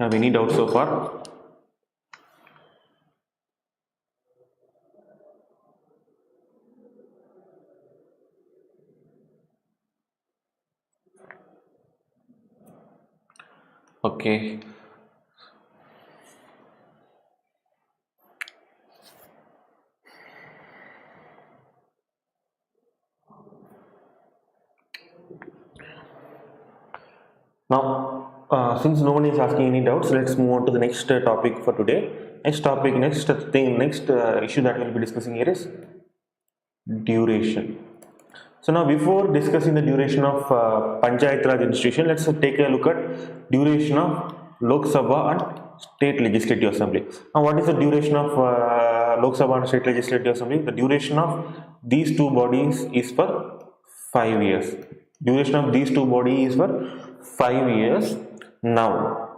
Speaker 1: have any doubts so far. Okay. Now, since no one is asking any doubts, let's move on to the next topic for today. Next issue that we'll be discussing here is duration. So now before discussing the duration of Panchayat Raj institution, let's take a look at duration of Lok Sabha and State Legislative Assembly. Now what is the duration of Lok Sabha and State Legislative Assembly? The duration of these two bodies is for 5 years. Duration of these two bodies is for 5 years. Now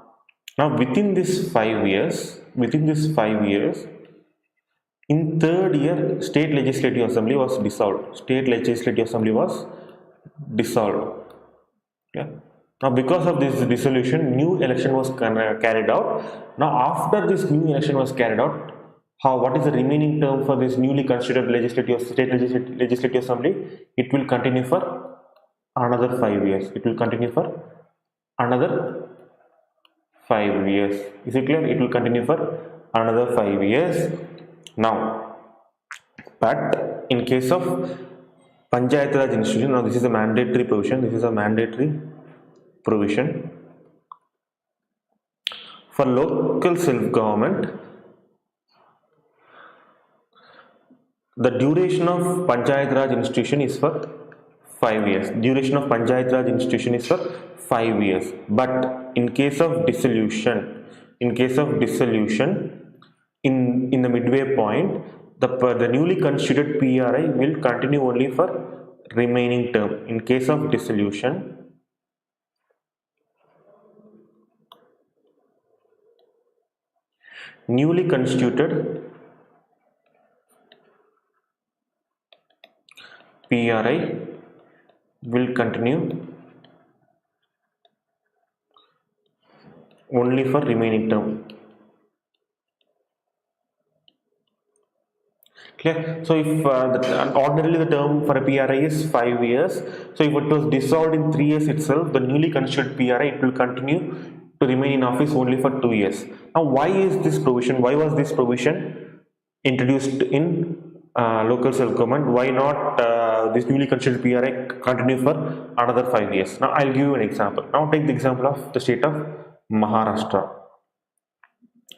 Speaker 1: within this 5 years, in third year, State Legislative Assembly was dissolved. State Legislative Assembly was dissolved. Yeah. Now, because of this dissolution, new election was carried out. Now, after this new election was carried out, what is the remaining term for this newly constituted Legislative Assembly? It will continue for another 5 years. It will continue for another 5 years. Is it clear? It will continue for another 5 years. Now, but in case of Panchayat Raj institution, now this is a mandatory provision. This is a mandatory provision for local self-government. The duration of Panchayat Raj institution is for 5 years. Duration of Panchayat Raj institution is for 5 years. But in case of dissolution, in the midway point, the newly constituted PRI will continue only for remaining term. In case of dissolution, newly constituted PRI will continue only for remaining term. Clear? So if ordinarily the term for a PRI is 5 years, so if it was dissolved in 3 years itself, the newly constituted PRI, it will continue to remain in office only for 2 years. Now why was this provision introduced in local self-government? Why not this newly constituted PRI continue for another 5 years? Now I'll give you an example. Now take the example of the state of Maharashtra.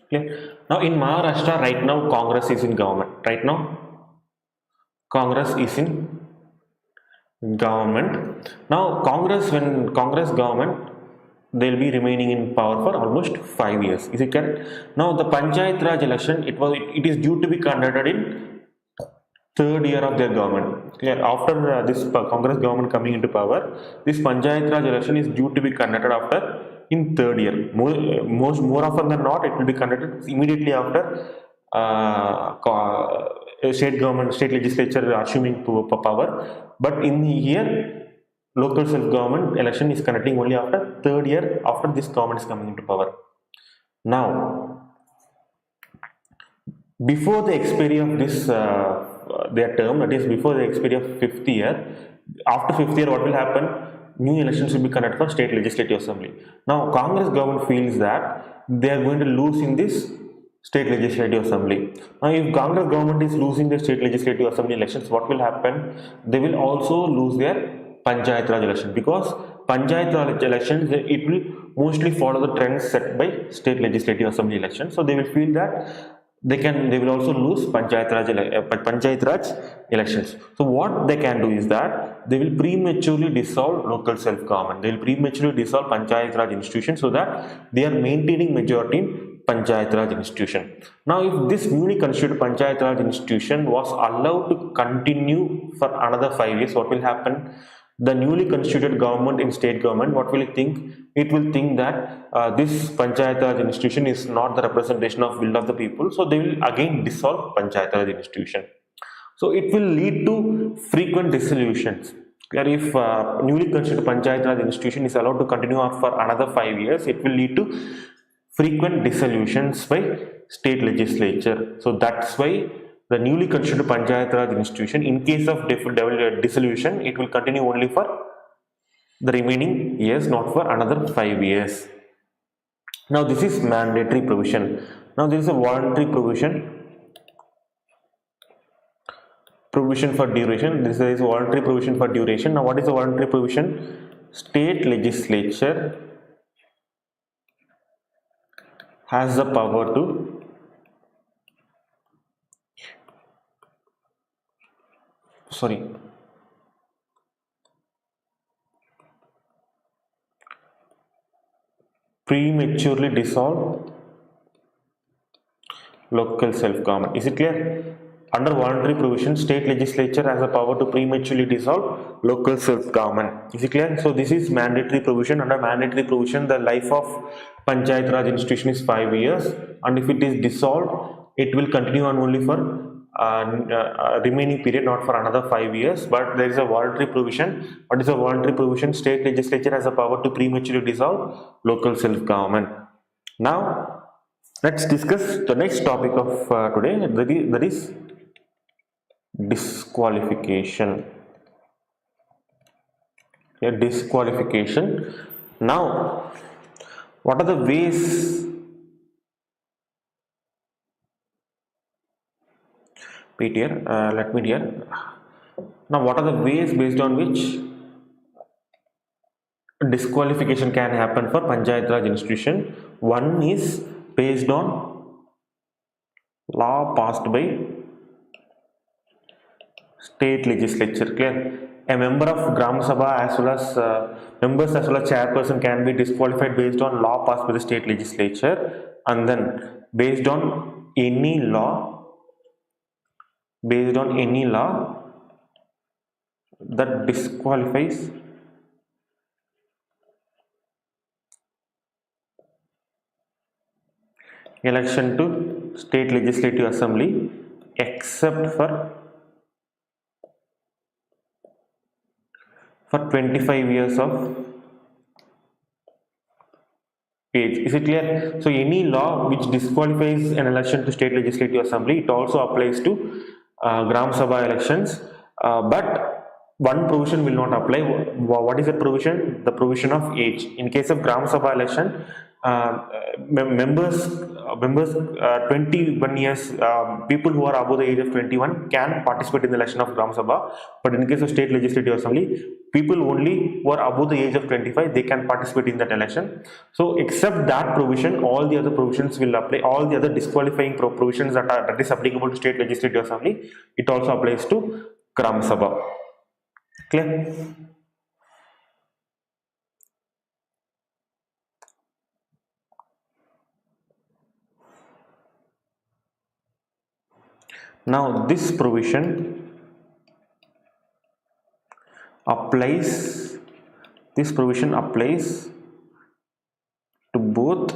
Speaker 1: Okay. Now in Maharashtra right now Congress is in government. Right now Congress is in government. Now when Congress government, they will be remaining in power for almost 5 years. Is it correct? Now the Panchayat Raj election, it is due to be conducted in third year of their government. Clear? After this Congress government coming into power, this Panchayat Raj election is due to be conducted after in third year. More often than not, it will be conducted immediately after state legislature assuming power. But in the year, local self-government election is conducting only after third year after this government is coming into power. Now, before the expiry of this their term, that is before the expiry of 5th year, after 5th year what will happen? New elections will be conducted for state legislative assembly. Now Congress government feels that they are going to lose in this state legislative assembly. Now if Congress government is losing the state legislative assembly elections, what will happen? They will also lose their Panchayat Raj election, because Panchayat Raj elections, it will mostly follow the trends set by state legislative assembly elections. So they will feel that they will also lose Panchayat Raj elections. So what they can do is that they will prematurely dissolve local self-government. They will prematurely dissolve Panchayat Raj institution so that they are maintaining majority in Panchayat Raj institution. Now if this newly constituted Panchayat Raj institution was allowed to continue for another 5 years, what will happen? The newly constituted government in state government, what will it think? It will think that this Panchayat Raj institution is not the representation of will of the people, so they will again dissolve Panchayat Raj institution. So it will lead to frequent dissolutions. If newly constituted Panchayat Raj institution is allowed to continue on for another 5 years, it will lead to frequent dissolutions by state legislature. So that's why the newly constituted Panchayat Raj institution, in case of dissolution, it will continue only for the remaining years, not for another 5 years. Now this is mandatory provision. Now there is a voluntary provision for duration. This is voluntary provision for duration. Now what is the voluntary provision? State legislature has the power to prematurely dissolve local self-government. Is it clear? Under voluntary provision, state legislature has the power to prematurely dissolve local self-government. Is it clear? So this is mandatory provision. Under mandatory provision, the life of Panchayat Raj institution is 5 years, and if it is dissolved, it will continue on only for remaining period, not for another 5 years. But there is a voluntary provision. What is a voluntary provision? State legislature has the power to prematurely dissolve local self-government. Now, let's discuss the next topic of today, that is disqualification. Yeah, disqualification. Now, what are the ways? Wait here, let me here. Now, what are the ways based on which disqualification can happen for Panchayat Raj institution? One is based on law passed by state legislature. Clear? A member of Gram Sabha as well as members as well as chairperson can be disqualified based on law passed by the state legislature, and then based on any law that disqualifies election to state legislative assembly except for 25 years of age. Is it clear? So any law which disqualifies an election to state legislative assembly, it also applies to Gram Sabha elections, but one provision will not apply. What is the provision? The provision of age. In case of Gram Sabha election, members 21 years, people who are above the age of 21 can participate in the election of Gram Sabha, but in case of state legislative assembly, people only who are above the age of 25, they can participate in that election. So except that provision, all the other provisions will apply. All the other disqualifying provisions that is applicable to state legislative assembly, it also applies to Gram Sabha. Clear? Now this provision applies to both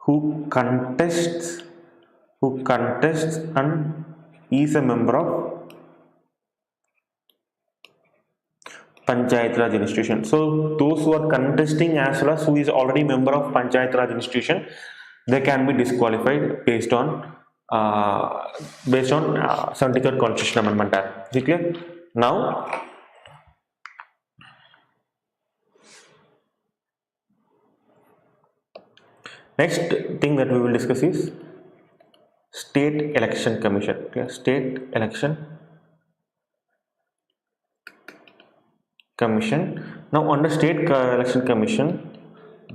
Speaker 1: who contests and is a member of Panchayat Raj institution. So those who are contesting as well as who is already member of Panchayat Raj institution, they can be disqualified based on 73rd Constitution Amendment Act. Is it clear? Now, next thing that we will discuss is State Election Commission. Okay? State Election Commission. Now, under State Election Commission,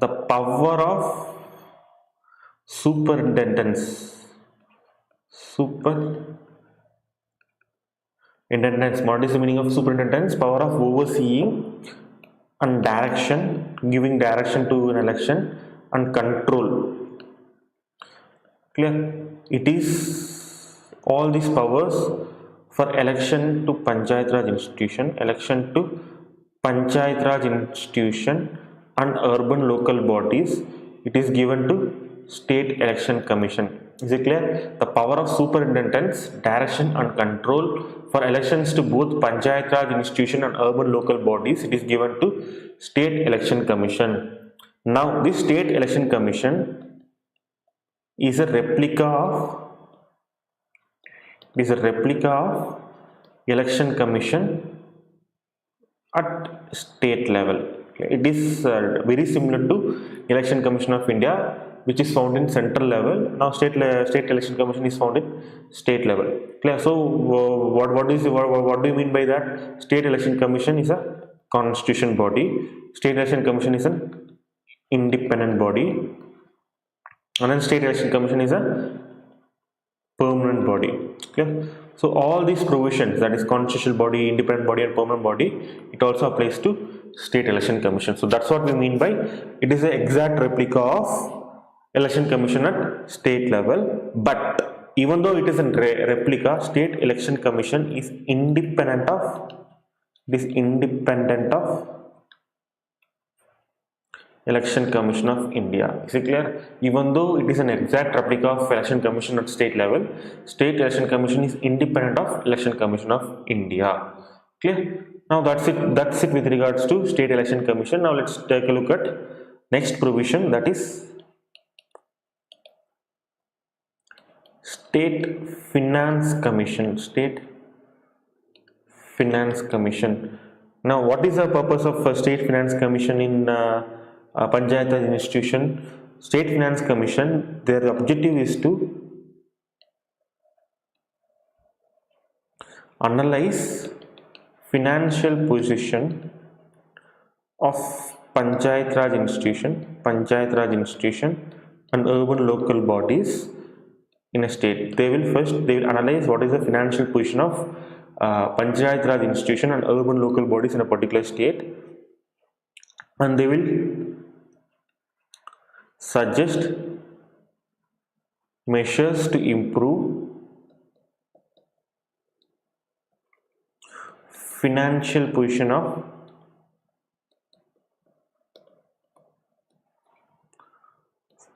Speaker 1: the power of superintendents. What is the meaning of superintendents? Power of overseeing and direction, giving direction to an election and control. Clear? It is all these powers for election to Panchayat Raj institution, and urban local bodies. It is given to State Election Commission. Is it clear? The power of superintendents, direction and control for elections to both Panchayat Raj institution and urban local bodies, it is given to State Election Commission. Now, this State Election Commission is a replica of Election Commission at state level. It is very similar to Election Commission of India, which is found in central level. Now state election commission is found in state level. Clear? So what do you mean by that? State election commission is a constitution body. State election commission is an independent body, and then state election commission is a permanent body. Clear? So all these provisions, that is constitutional body, independent body and permanent body, it also applies to state election commission. So that's what we mean by it is an exact replica of election commission at state level. But even though it is a replica, state election commission is independent of Election Commission of India. Is it clear? Even though it is an exact replica of Election Commission at state level, State Election Commission is independent of Election Commission of India. Clear? Now that's it with regards to State Election Commission. Now let's take a look at next provision, that is State Finance Commission. State Finance Commission. Now what is the purpose of State Finance Commission in Panchayat Raj institution? State Finance Commission, their objective is to analyze financial position of Panchayat Raj institution and urban local bodies in a state. They will analyze what is the financial position of Panchayat Raj institution and urban local bodies in a particular state, and they will suggest measures to improve financial position of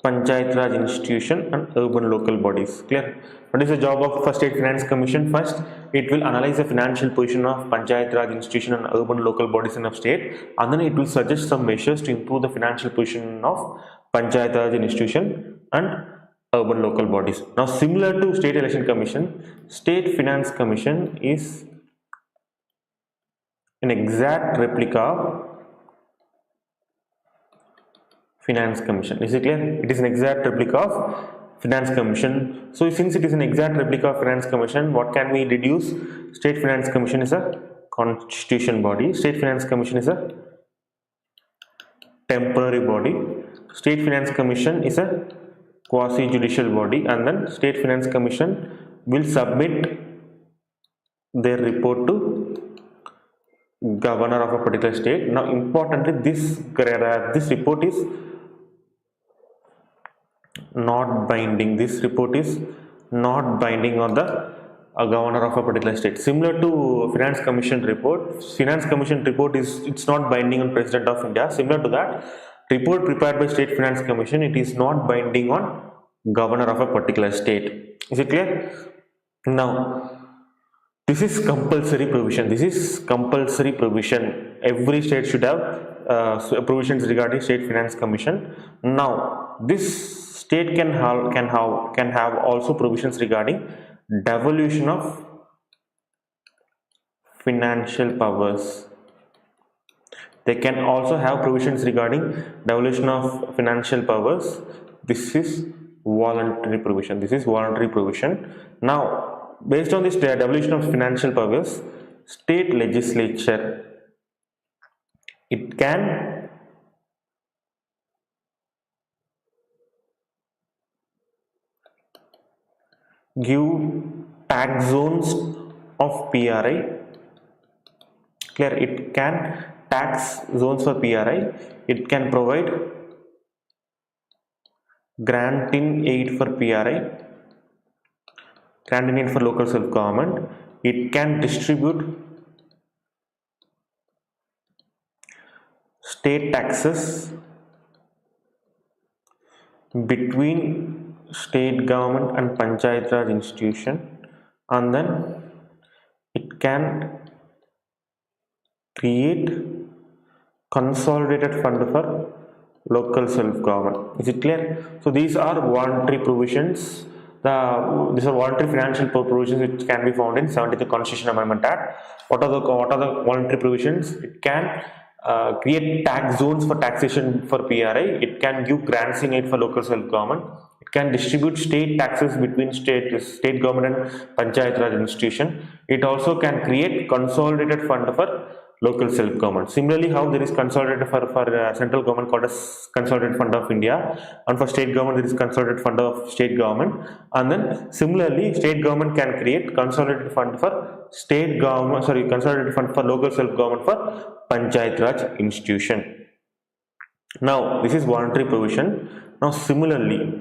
Speaker 1: Panchayat Raj institution and urban local bodies. Clear? What is the job of State Finance Commission? First, it will analyze the financial position of Panchayat Raj institution and urban local bodies in a state, and then it will suggest some measures to improve the financial position of Panchayat Raj institution and urban local bodies. Now, similar to State Election Commission, State Finance Commission is an exact replica of Finance Commission. Is it clear? It is an exact replica of Finance Commission. So since it is an exact replica of Finance Commission, what can we deduce? State Finance Commission is a constitution body. State Finance Commission is a temporary body. State Finance Commission is a quasi-judicial body, and then State Finance Commission will submit their report to governor of a particular state. Now importantly, this report is not binding. This report is not binding on the governor of a particular state. Similar to Finance Commission report is it's not binding on President of India. Similar to that, report prepared by State Finance Commission, it is not binding on governor of a particular state. Is it clear? Now this is compulsory provision. Every state should have provisions regarding State Finance Commission. Now this state can have also provisions regarding devolution of financial powers. They can also have provisions regarding devolution of financial powers. This is voluntary provision. Now, based on this devolution of financial powers, state legislature, it can give tax zones of PRI. Clear? It can tax zones for PRI. It can provide grant in aid for PRI, grant in aid for local self-government. It can distribute state taxes between state government and Panchayat Raj institution, and then it can create consolidated fund for local self-government. Is it clear? So these are voluntary provisions. These are voluntary financial provisions which can be found in 70th Constitution Amendment Act. What are the voluntary provisions? It can create tax zones for taxation for PRI. It can give grants in aid for local self-government. It can distribute state taxes between state government and Panchayat Raj institution. It also can create consolidated fund for local self-government. Similarly, how there is consolidated for central government called as consolidated fund of India, and for state government there is consolidated fund of state government, and then similarly state government can create consolidated fund for state government, consolidated fund for local self-government for Panchayat Raj institution. Now this is voluntary provision. Now similarly,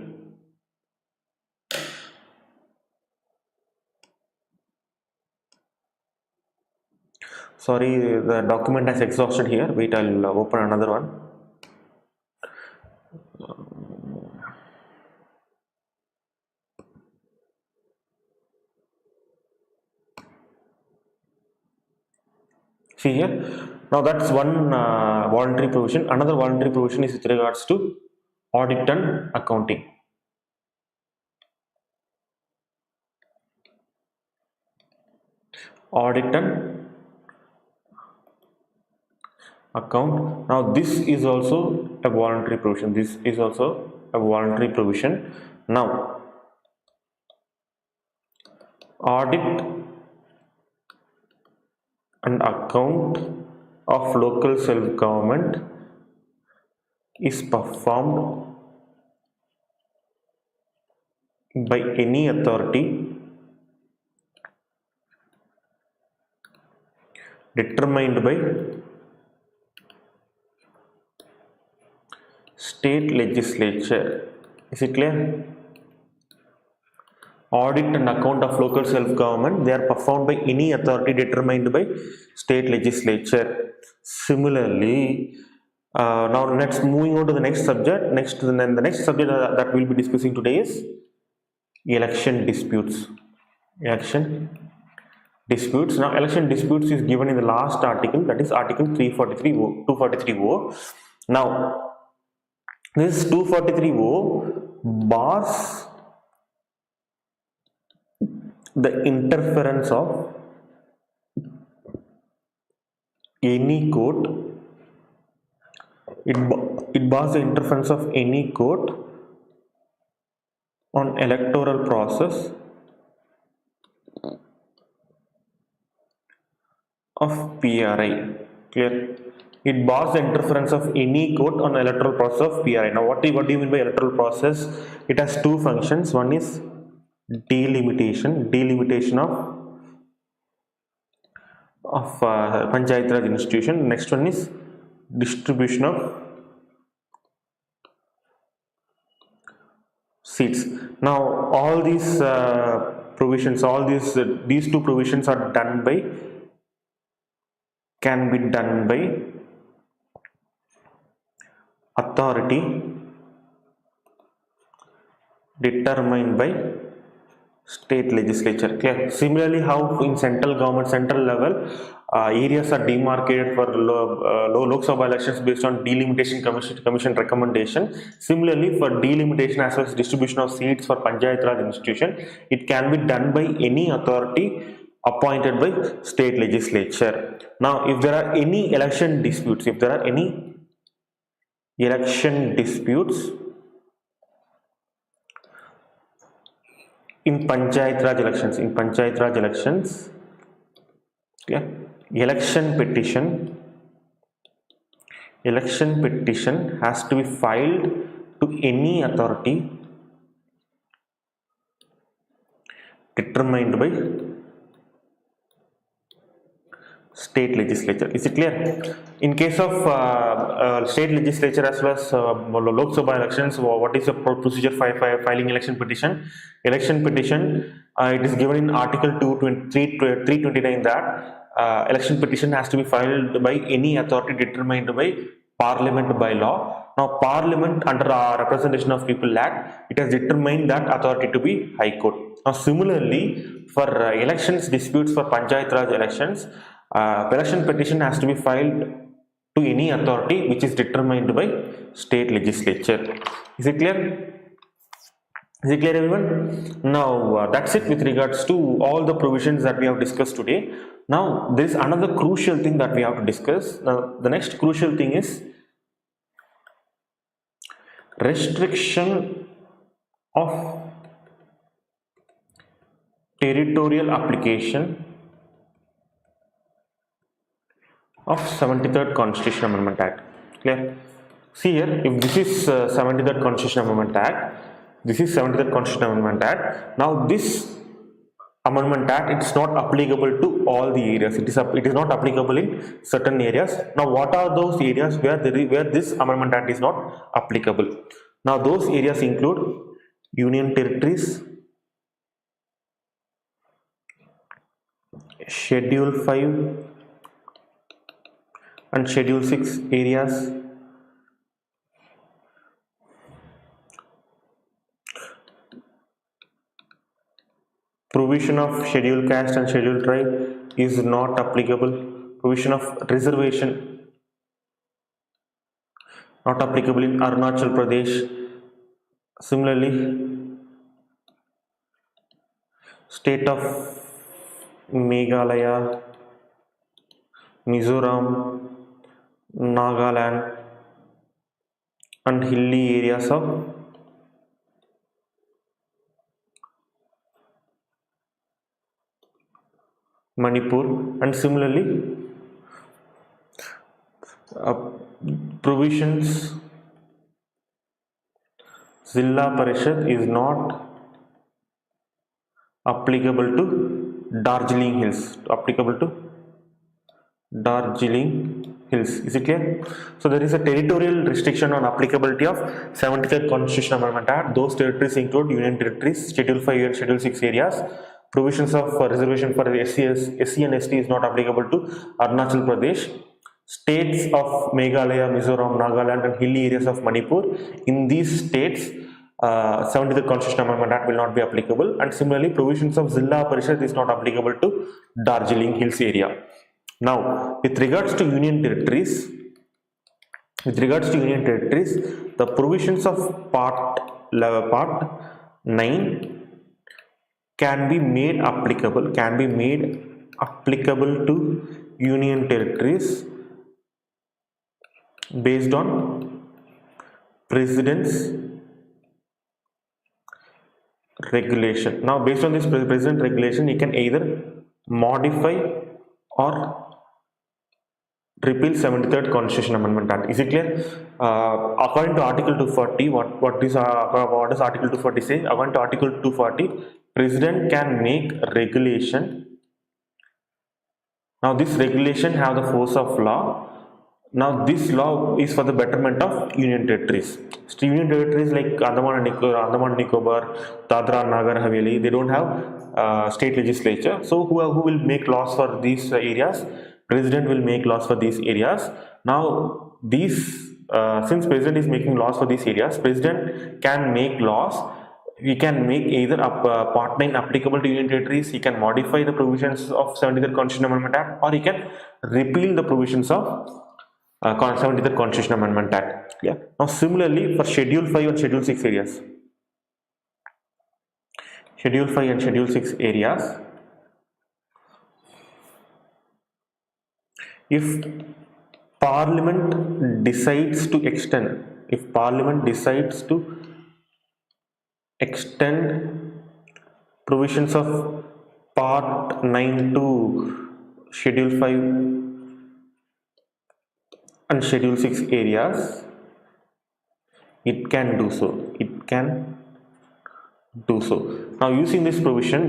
Speaker 1: sorry, the document has exhausted here. Wait, I'll open another one. See here. Now that's one voluntary provision. Another voluntary provision is with regards to audit and accounting. Audit and account. Now this is also a voluntary provision. This is also a voluntary provision. Now audit and account of local self-government is performed by any authority determined by state legislature. Is it clear? Audit and account of local self-government, they are performed by any authority determined by state legislature. Similarly, now next, moving on to the next subject. The next subject that we'll be discussing today is election disputes. Election disputes. Now election disputes is given in the last article, that is article 243O. Now this 243O bars the interference of any court. It bars the interference of any court on electoral process of PRI. Clear? It bars the interference of any court on electoral process of PRI. Now what do you mean by electoral process? It has two functions. One is delimitation of Panchayat Raj institution. Next one is distribution of seats. Now all these provisions, these two provisions are can be done by authority determined by state legislature. Clear? Similarly, how in central government, central level, areas are demarcated for Lok Sabha elections based on delimitation commission recommendation. Similarly, for delimitation as well as distribution of seats for Panchayat Raj institution, it can be done by any authority appointed by state legislature. Now, if there are any election disputes, in Panchayat Raj elections, yeah, election petition has to be filed to any authority determined by state legislature. Is it clear? In case of state legislature as well as Lok Sabha elections, what is the procedure for filing election petition? Election petition, it is given in Article 329 that election petition has to be filed by any authority determined by Parliament by law. Now Parliament under our Representation of People Act, it has determined that authority to be High Court. Now similarly, for elections disputes for Panchayat Raj elections, election petition has to be filed to any authority which is determined by state legislature. Is it clear? Is it clear, everyone? Now that's it with regards to all the provisions that we have discussed today. Now there is another crucial thing that we have to discuss. Now the next crucial thing is restriction of territorial application of 73rd Constitution Amendment Act. Clear? See here, if this is 73rd Constitution Amendment Act, this is 73rd Constitution Amendment Act. Now this Amendment Act, it's not applicable to all the areas. It is not applicable in certain areas. Now what are those areas where this Amendment Act is not applicable? Now those areas include Union Territories, Schedule 5 and Schedule 6 areas, provision of Schedule Caste and Schedule Tribe is not applicable. Provision of reservation not applicable in Arunachal Pradesh. Similarly, state of Meghalaya, Mizoram, Nagaland and hilly areas of Manipur, and similarly provisions Zilla Parishad is not applicable to Darjeeling Hills. Is it clear? So there is a territorial restriction on applicability of 73rd Constitutional Amendment Act. Those territories include Union Territories, Schedule 5 and Schedule 6 areas. Provisions of reservation for SC and ST is not applicable to Arunachal Pradesh. States of Meghalaya, Mizoram, Nagaland and hilly areas of Manipur. In these states, 73rd Constitutional Amendment Act will not be applicable, and similarly provisions of Zilla Parishad is not applicable to Darjeeling Hills area. Now, with regards to Union Territories, the provisions of Part 9 can be made applicable to Union Territories based on President's regulation. Now based on this President regulation, he can either modify or repeal 73rd Constitution Amendment Act. Is it clear? According to Article 240, what does Article 240 say? According to Article 240, President can make regulation. Now this regulation have the force of law. Now this law is for the betterment of Union Territories. So, Union Territories like Andaman and Nicobar, Dadra and Nagar Haveli, they don't have state legislature. So who will make laws for these areas? President will make laws for these areas. Now these since President is making laws for these areas, President can make laws. He can make either Part 9 applicable to Union Territories, he can modify the provisions of 73rd Constitutional Amendment Act, or he can repeal the provisions of 73rd Constitutional Amendment Act. Yeah. Now similarly for Schedule 5 and Schedule 6 areas. Schedule 5 and Schedule 6 areas, if Parliament decides to extend, provisions of Part 9 to Schedule 5 and Schedule 6 areas, it can do so. Now using this provision,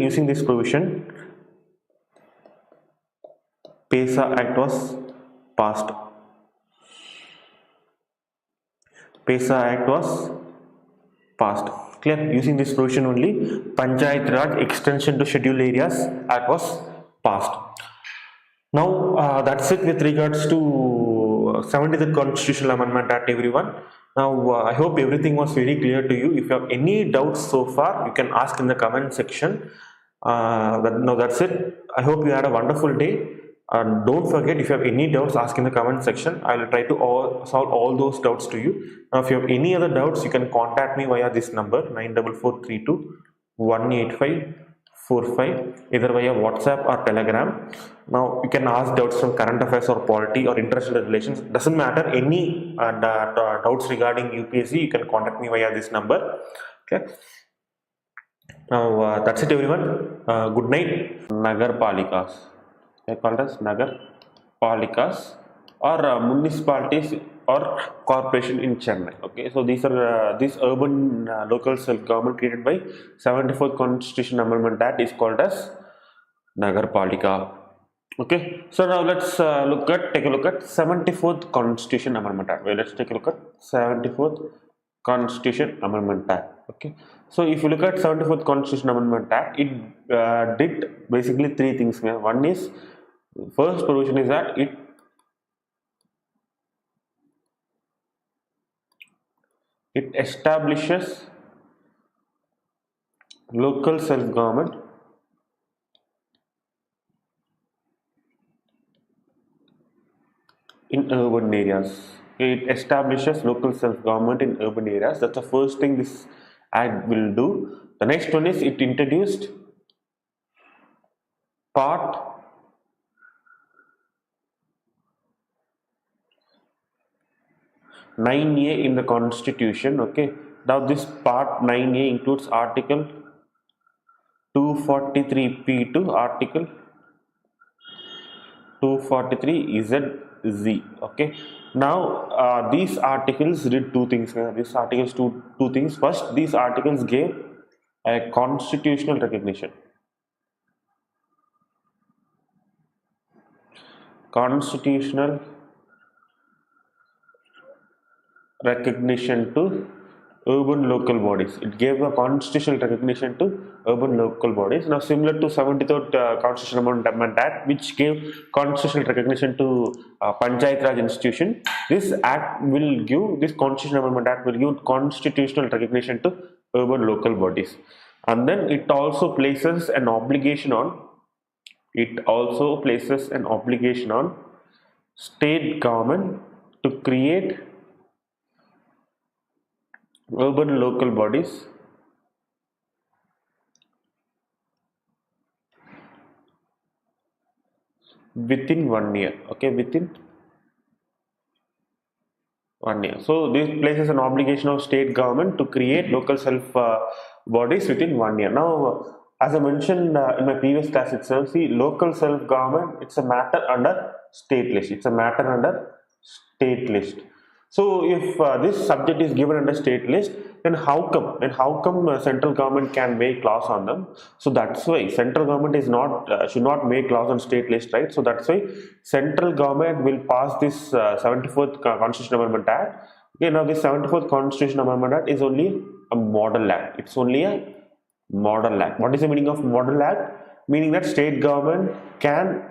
Speaker 1: PESA Act was passed. Clear? Using this provision only, Panchayat Raj extension to scheduled areas Act was passed. Now that's it with regards to 73rd Constitutional Amendment Act, everyone. Now I hope everything was very clear to you. If you have any doubts so far, you can ask in the comment section. Now that's it. I hope you had a wonderful day. And don't forget, if you have any doubts, ask in the comment section. I will try to solve all those doubts to you. Now if you have any other doubts, you can contact me via this number 94432 18545, either via WhatsApp or Telegram. Now you can ask doubts from current affairs or polity or international relations. Doesn't matter, any doubts regarding UPSC, you can contact me via this number. Okay. Now that's it, everyone. Good night. Nagar Palikas. They called as Nagar Palikas.
Speaker 2: or municipalities or corporation in Chennai. Okay, so these are this urban local self-government created by 74th Constitution Amendment Act is called as Nagarpalika. Okay, so now let's take a look at 74th Constitution Amendment Act. Well, let's take a look at 74th Constitution Amendment Act. Okay, so if you look at 74th Constitution Amendment Act, it did basically three things. One is, first provision is that it establishes local self-government in urban areas. It establishes local self-government in urban areas. That's the first thing this act will do. The next one is it introduced part 9A in the Constitution. Okay, now this part 9A includes Article 243P to Article 243 ZZ. Okay, now these articles did two things. These articles do two things. First, these articles gave a constitutional recognition. Constitutional recognition to urban local bodies. It gave a constitutional recognition to urban local bodies. Now, similar to 73rd Constitutional Amendment Act, which gave constitutional recognition to Panchayat Raj institution, this act will give, this Constitutional Amendment Act will give constitutional recognition to urban local bodies. And then it also places an obligation on, state government to create urban local bodies within 1 year. Okay, within 1 year. So this places an obligation of state government to create local self bodies within 1 year. Now, as I mentioned in my previous class itself, see, local self government, it's a matter under state list. It's a matter under state list. So if this subject is given under state list, then how come? Central government can make laws on them? So that's why central government is not should not make laws on state list, right? So that's why central government will pass this 74th Constitution Amendment Act. Okay, now this 74th Constitution Amendment Act is only a model act. It's only a model act. What is the meaning of model act? Meaning that state government can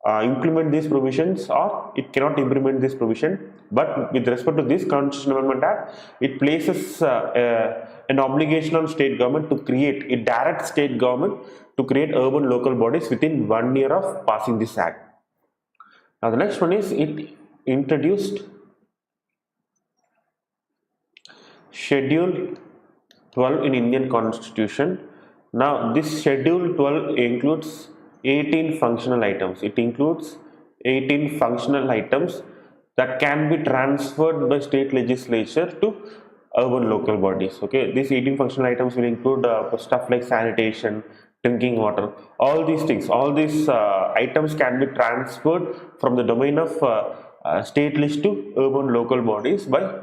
Speaker 2: implement these provisions or it cannot implement this provision, but with respect to this Constitutional Amendment Act, it places an obligation on state government to create, it directs state government to create urban local bodies within 1 year of passing this act. Now the next one is it introduced Schedule 12 in Indian Constitution. Now this Schedule 12 includes 18 functional items. It includes 18 functional items that can be transferred by state legislature to urban local bodies. Okay, these 18 functional items will include stuff like sanitation, drinking water, all these things. All these items can be transferred from the domain of state list to urban local bodies by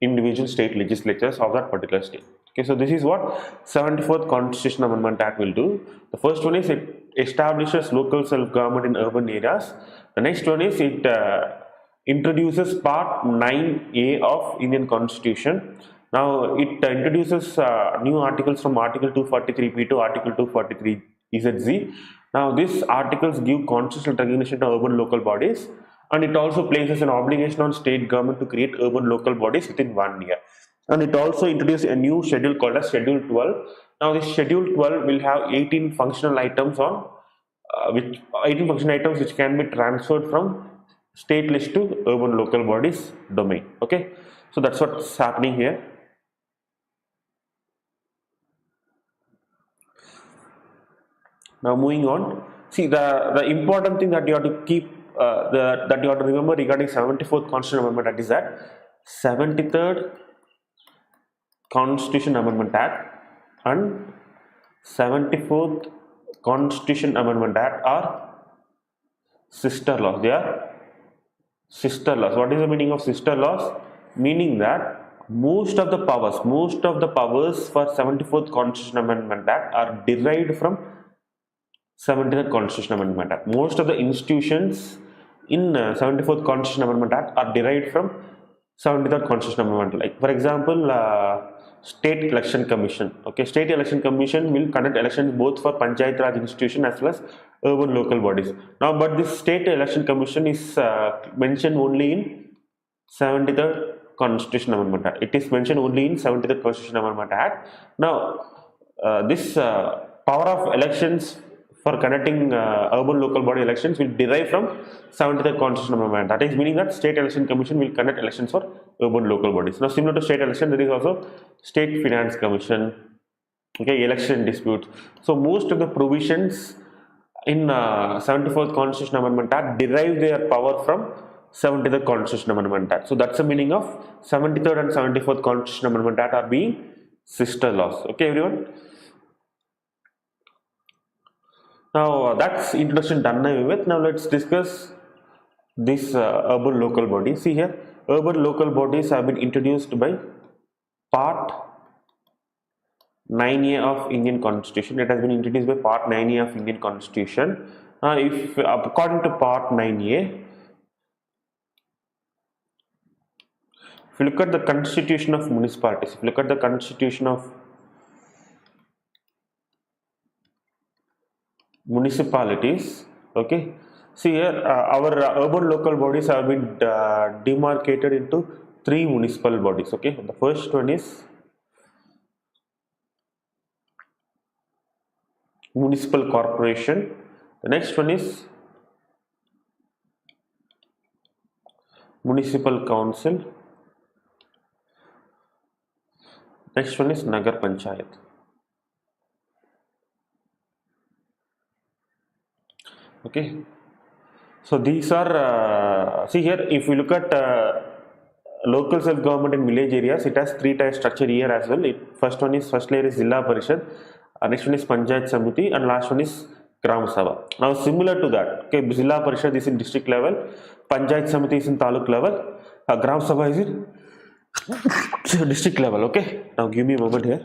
Speaker 2: individual state legislatures of that particular state. Okay, so this is what 74th Constitution Amendment Act will do. The first one is it establishes local self-government in urban areas. The next one is it introduces Part 9A of Indian Constitution. Now it introduces new articles from Article 243P to Article 243 EZZ. Now these articles give constitutional recognition to urban local bodies, and it also places an obligation on state government to create urban local bodies within 1 year. And it also introduced a new schedule called as Schedule 12. Now this Schedule 12 will have 18 functional items on which can be transferred from state list to urban local bodies domain. Okay, so that's what's happening here. Now moving on, see the important thing that you have to keep that you have to remember regarding 74th Constitutional Amendment Act is that 73rd Constitution Amendment Act and 74th Constitution Amendment Act are sister laws. They are sister laws. What is the meaning of sister laws? Meaning that most of the powers for 74th Constitution Amendment Act are derived from 73rd Constitution Amendment Act. Most of the institutions in 74th Constitution Amendment Act are derived from 73rd Constitution Amendment. Like for example, State Election Commission. Okay, State Election Commission will conduct elections both for Panchayat Raj institution as well as urban local bodies. Now, but this State Election Commission is mentioned only in 73rd Constitution Amendment Act. It is mentioned only in 73rd Constitution Amendment Act. Now, this power of elections for conducting urban local body elections will derive from 73rd Constitution Amendment. That is meaning that State Election Commission will conduct elections for urban local bodies. Now, similar to state election, there is also State Finance Commission, okay, election disputes. So, most of the provisions in 74th Constitution Amendment Act derive their power from 73rd Constitution Amendment Act. So, that's the meaning of 73rd and 74th Constitution Amendment Act are being sister laws. Okay, everyone. Now that's introduction done with. Now let's discuss this urban local bodies. See here, urban local bodies have been introduced by Part 9A of Indian Constitution. It has been introduced by Part 9A of Indian Constitution. If according to Part 9A, if you look at the Constitution of Municipalities, if you look at the Constitution of Municipalities, okay, see here our urban local bodies have been demarcated into 3 municipal bodies. Okay, the first one is municipal corporation, the next one is municipal council, next one is Nagar Panchayat. Okay, so these are see here, if you look at local self government in village areas, it has 3 tier structure here as well. First layer is Zilla Parishad, next one is Panchayat Samiti, and last one is Gram Sabha. Now similar to that, okay, Zilla Parishad is in district level, Panchayat Samiti is in taluk level, Gram Sabha is in district level. Okay, now give me a moment here.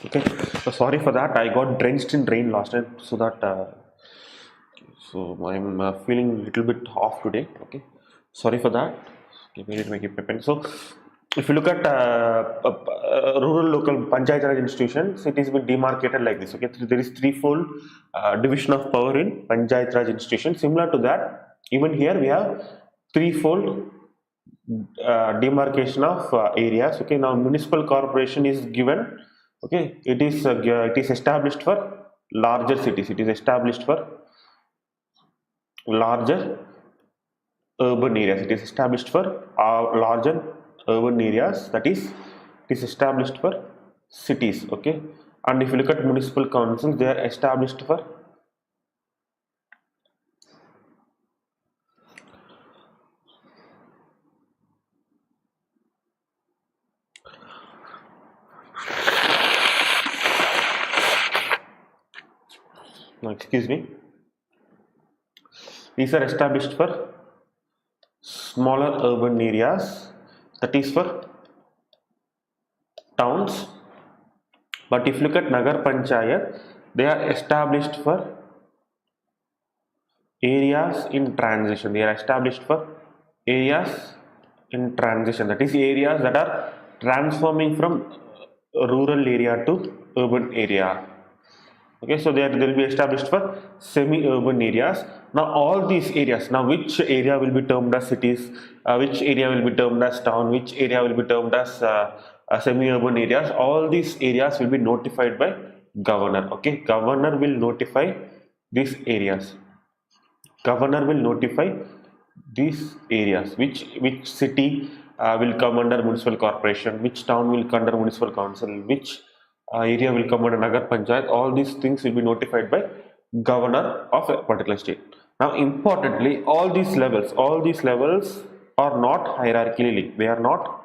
Speaker 2: Okay, so sorry for that. I got drenched in rain last night, so that so I'm feeling a little bit off today. Okay, sorry for that. Okay, we need to make it prepared. So, if you look at rural local panchayat raj institutions, it is been demarcated like this. Okay, there is threefold division of power in panchayat raj institutions. Similar to that, even here we have threefold demarcation of areas. Okay, now municipal corporation is given. Okay, it is established for larger cities. It is established for larger urban areas. It is established for larger urban areas. That is, it is established for cities. Okay, and if you look at municipal councils, they are established for excuse me, these are established for smaller urban areas, that is for towns. But if you look at Nagar Panchayat, they are established for areas in transition. They are established for areas in transition, that is areas that are transforming from rural area to urban area. Okay, so they will be established for semi-urban areas. Now all these areas, now which area will be termed as cities, which area will be termed as town, which area will be termed as semi-urban areas, all these areas will be notified by governor. Okay, governor will notify these areas. Governor will notify these areas, which city will come under municipal corporation, which town will come under municipal council, which area will come under Nagar Panchayat. All these things will be notified by governor of a particular state. Now, importantly, all these levels are not hierarchically linked. They are not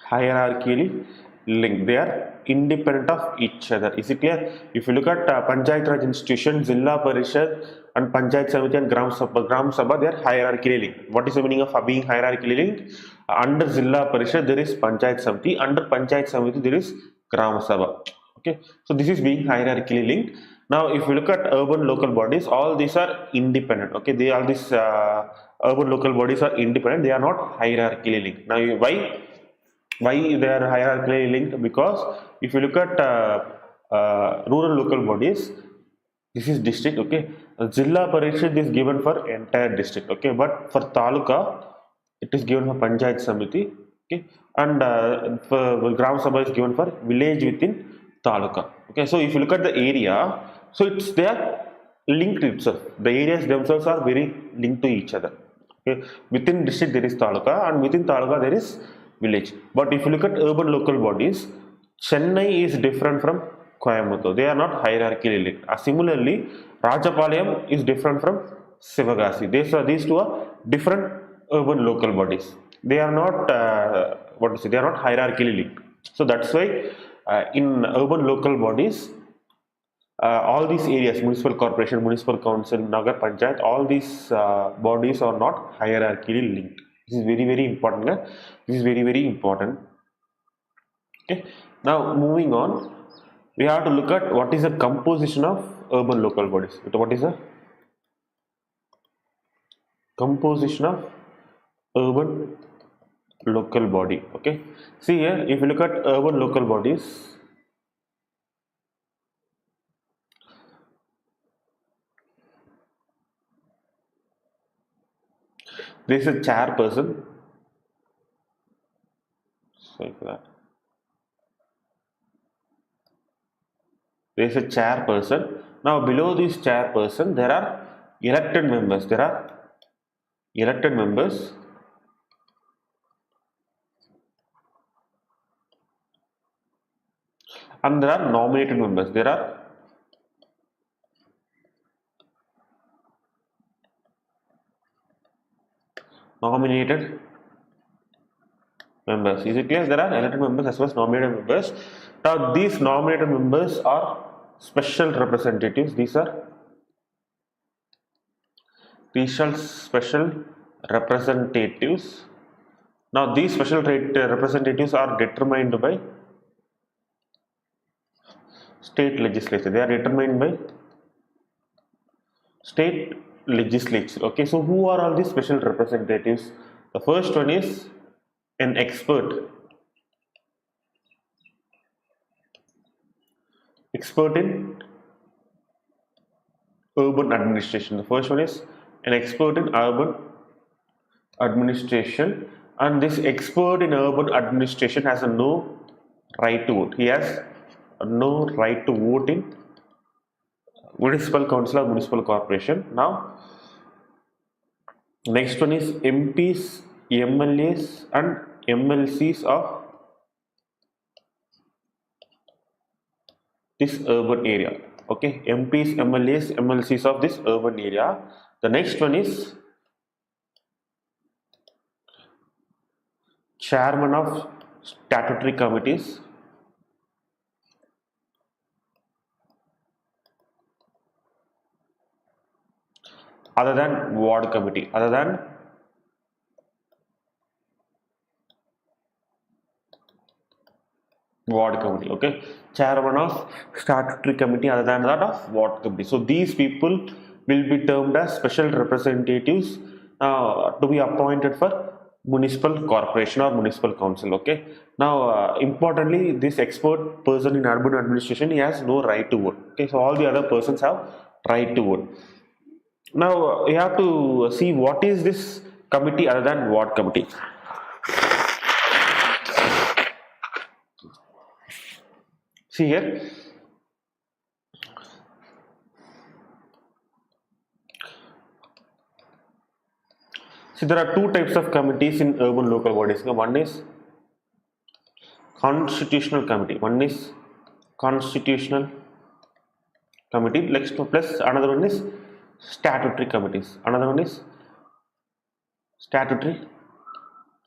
Speaker 2: hierarchically linked. They are independent of each other. Is it clear? If you look at Panchayat Raj institutions, Zilla Parishad and Panchayat Samiti and Gram Sabha, they are hierarchically linked. What is the meaning of being hierarchically linked? Under Zilla Parishad there is Panchayat Samiti, under Panchayat Samiti there is Gram Sabha. Okay, so this is being hierarchically linked. Now, if you look at urban local bodies, all these are independent. Okay, they all these urban local bodies are independent. They are not hierarchically linked. Now, why they are hierarchically linked? Because if you look at rural local bodies, this is district. Okay, Zilla Parishad is given for entire district. Okay, but for Taluka it is given for Panchayat Samiti. Okay, and for Gram Sabha is given for village within Taluka. Okay, so if you look at the area, so it's they are linked itself. The areas themselves are very linked to each other. Okay, within district there is Taluka, and within Taluka there is village. But if you look at urban local bodies, Chennai is different from Coimbatore. They are not hierarchically linked. Similarly, Rajapalayam is different from Sivagasi. These two are different urban local bodies. They are not they are not hierarchically linked. So that's why in urban local bodies, all these areas, municipal corporation, municipal council, Nagar Panchayat, all these bodies are not hierarchically linked. This is very important. This is very important. Okay. Now moving on, we have to look at what is the composition of urban local bodies. What is the composition of urban local body? Okay. See here, if you look at urban local bodies, there is a chairperson. Sorry for that. There is a chairperson. Now below this chairperson there are elected members. There are elected members and there are nominated members. There are nominated members. Is it clear? There are elected members as well as nominated members. Now these nominated members are special representatives. These are special representatives. Now these special representatives are determined by state legislature. They are determined by state legislature. Okay, so who are all these special representatives? The first one is an expert in urban administration. The first one is an expert in urban administration, and this expert in urban administration has no right to vote. He has no right to vote in municipal council or municipal corporation. Now next one is MPs, MLAs and MLCs of this urban area. Okay, MPs, MLAs, MLCs of this urban area. The next one is chairman of statutory committees, other than ward committee, okay, chairman of statutory committee other than that of ward committee. So these people will be termed as special representatives to be appointed for municipal corporation or municipal council. Okay, now importantly, this expert person in urban administration, he has no right to vote. Okay, so all the other persons have right to vote. Now you have to see what is this committee other than ward committee. See here, See, there are two types of committees in urban local bodies. One is constitutional committee. One is constitutional committee. Plus another one is statutory committees. Another one is statutory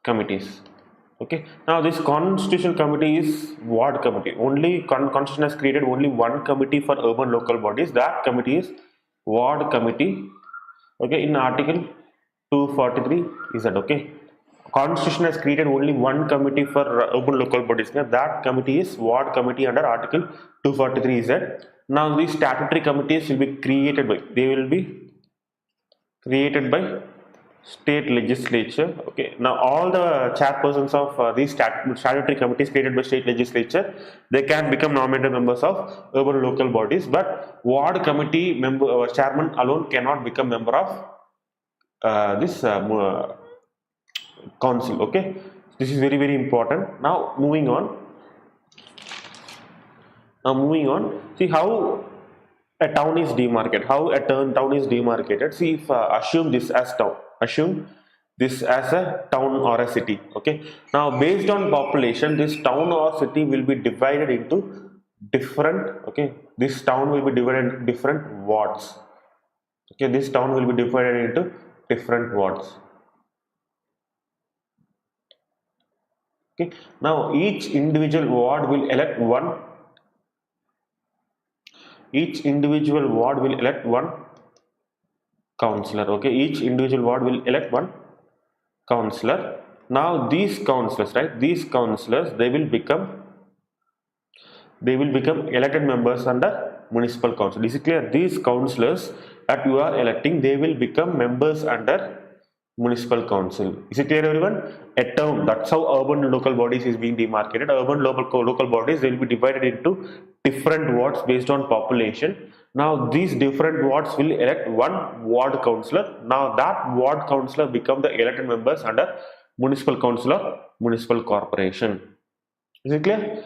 Speaker 2: committees. Okay. Now this constitutional committee is ward committee. Only constitution has created only one committee for urban local bodies. That committee is ward committee. Okay. In Article 243 is that, okay. Constitution has created only one committee for urban local bodies. Now that committee is ward committee under Article 243 is that. Now these statutory committees will be created by, they will be created by state legislature. Okay. Now all the chairpersons of these statutory committees created by state legislature, they can become nominated members of urban local bodies, but ward committee member chairman alone cannot become member of this council. Okay, this is very, very important. Now moving on, see how a town is demarcated. How a town is demarcated. See, if assume this as town, assume this as a town or a city. Okay, now based on population, this town or city will be divided into different, okay, this town will be divided into different wards. Okay, this town will be divided into different wards. Okay, now each individual ward will elect one. Each individual ward will elect one councillor. Okay, each individual ward will elect one councillor. Now these councillors, right? These councillors, they will become elected members under municipal council. Is it clear? These councillors that you are electing, they will become members under municipal council. Is it clear, everyone? A town, that's how urban local bodies is being demarcated. Urban local bodies, they will be divided into different wards based on population. Now these different wards will elect one ward councillor. Now that ward councillor become the elected members under municipal council or municipal corporation. Is it clear?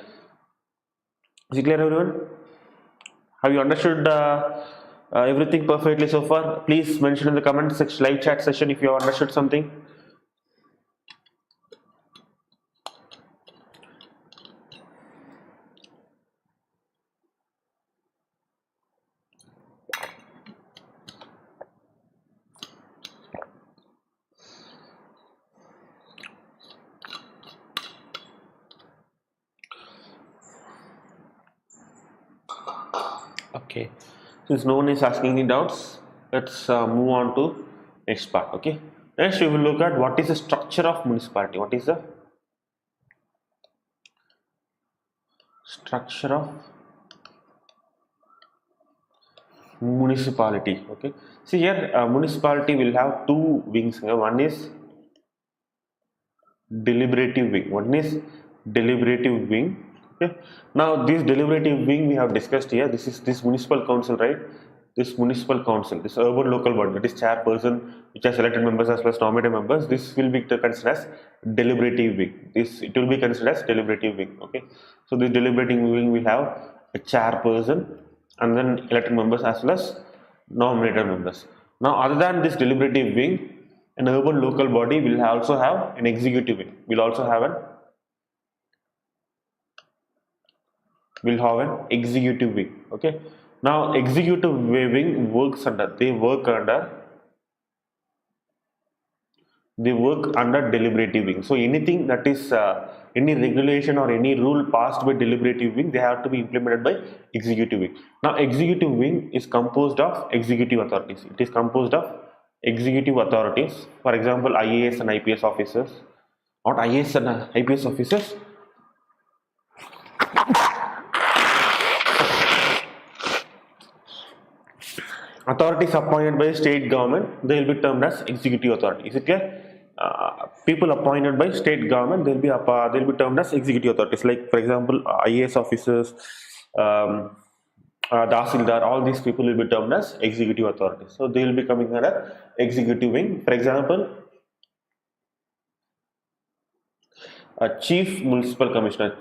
Speaker 2: Is it clear, everyone? Have you understood everything perfectly so far? Please mention in the comment section, live chat session, if you have understood something. Okay, since no one is asking any doubts, let's move on to next part. Okay, next we will look at what is the structure of municipality. What is the structure of municipality? Okay, see here, municipality will have two wings. One is deliberative wing. One is deliberative wing. Okay. Now this deliberative wing we have discussed here. This is this municipal council, right? This municipal council, this urban local body, that is chairperson, which has elected members as well as nominated members. This will be considered as deliberative wing. It will be considered as deliberative wing. Okay. So this deliberative wing will have a chairperson and then elected members as well as nominated members. Now, other than this deliberative wing, an urban local body will also have an executive wing. Will also have an executive wing. Okay, now executive wing works under deliberative wing. So anything that is any regulation or any rule passed by deliberative wing, they have to be implemented by executive wing. Now executive wing is composed of executive authorities. It is composed of executive authorities, for example IAS and IPS officers. Not IAS and IPS officers, authorities appointed by state government, they will be termed as executive authority. Is it clear? People appointed by state government, they will be termed as executive authorities. Like for example, IAS officers, Dasildar, all these people will be termed as executive authorities. So they will be coming under executive wing. For example, chief municipal commissioner.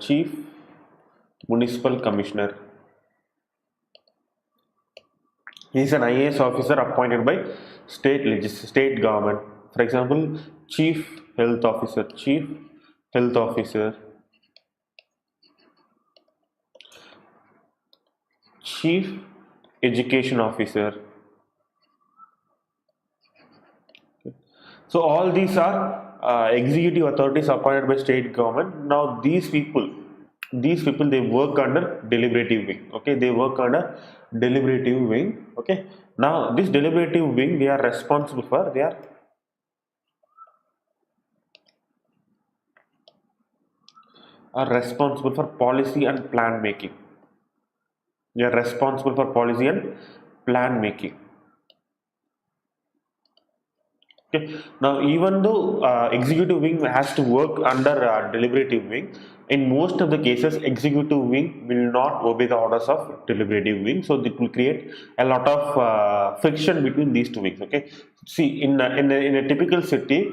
Speaker 2: He is an IAS officer appointed by state government. For example, chief health officer, chief education officer. So all these are executive authorities appointed by state government. Now these people they work under deliberative wing. Okay, they work under deliberative wing. Okay, now this deliberative wing they are responsible for policy and plan making. They are responsible for policy and plan making. Okay. Now, even though executive wing has to work under deliberative wing, in most of the cases, executive wing will not obey the orders of deliberative wing. So, it will create a lot of friction between these two wings. Okay. See, in a typical city,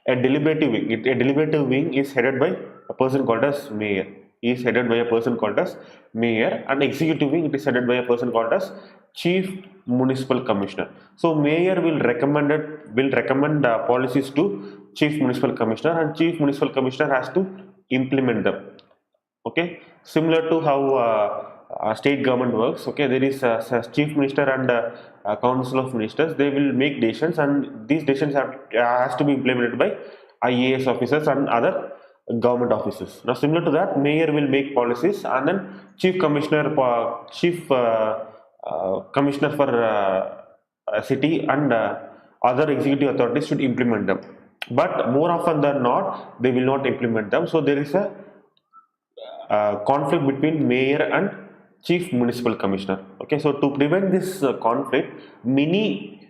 Speaker 2: a deliberative wing is headed by a person called as mayor. Is headed by a person called as mayor, and executive wing it is headed by a person called as chief municipal commissioner. So mayor will recommend policies to chief municipal commissioner, and chief municipal commissioner has to implement them. Okay, similar to how state government works. Okay, there is a chief minister and council of ministers. They will make decisions, and these decisions has to be implemented by IAS officers and other government officers. Now, similar to that, mayor will make policies, and then chief commissioner for a city and other executive authorities should implement them. But more often than not, they will not implement them. So there is a conflict between mayor and chief municipal commissioner. Okay, so to prevent this conflict, many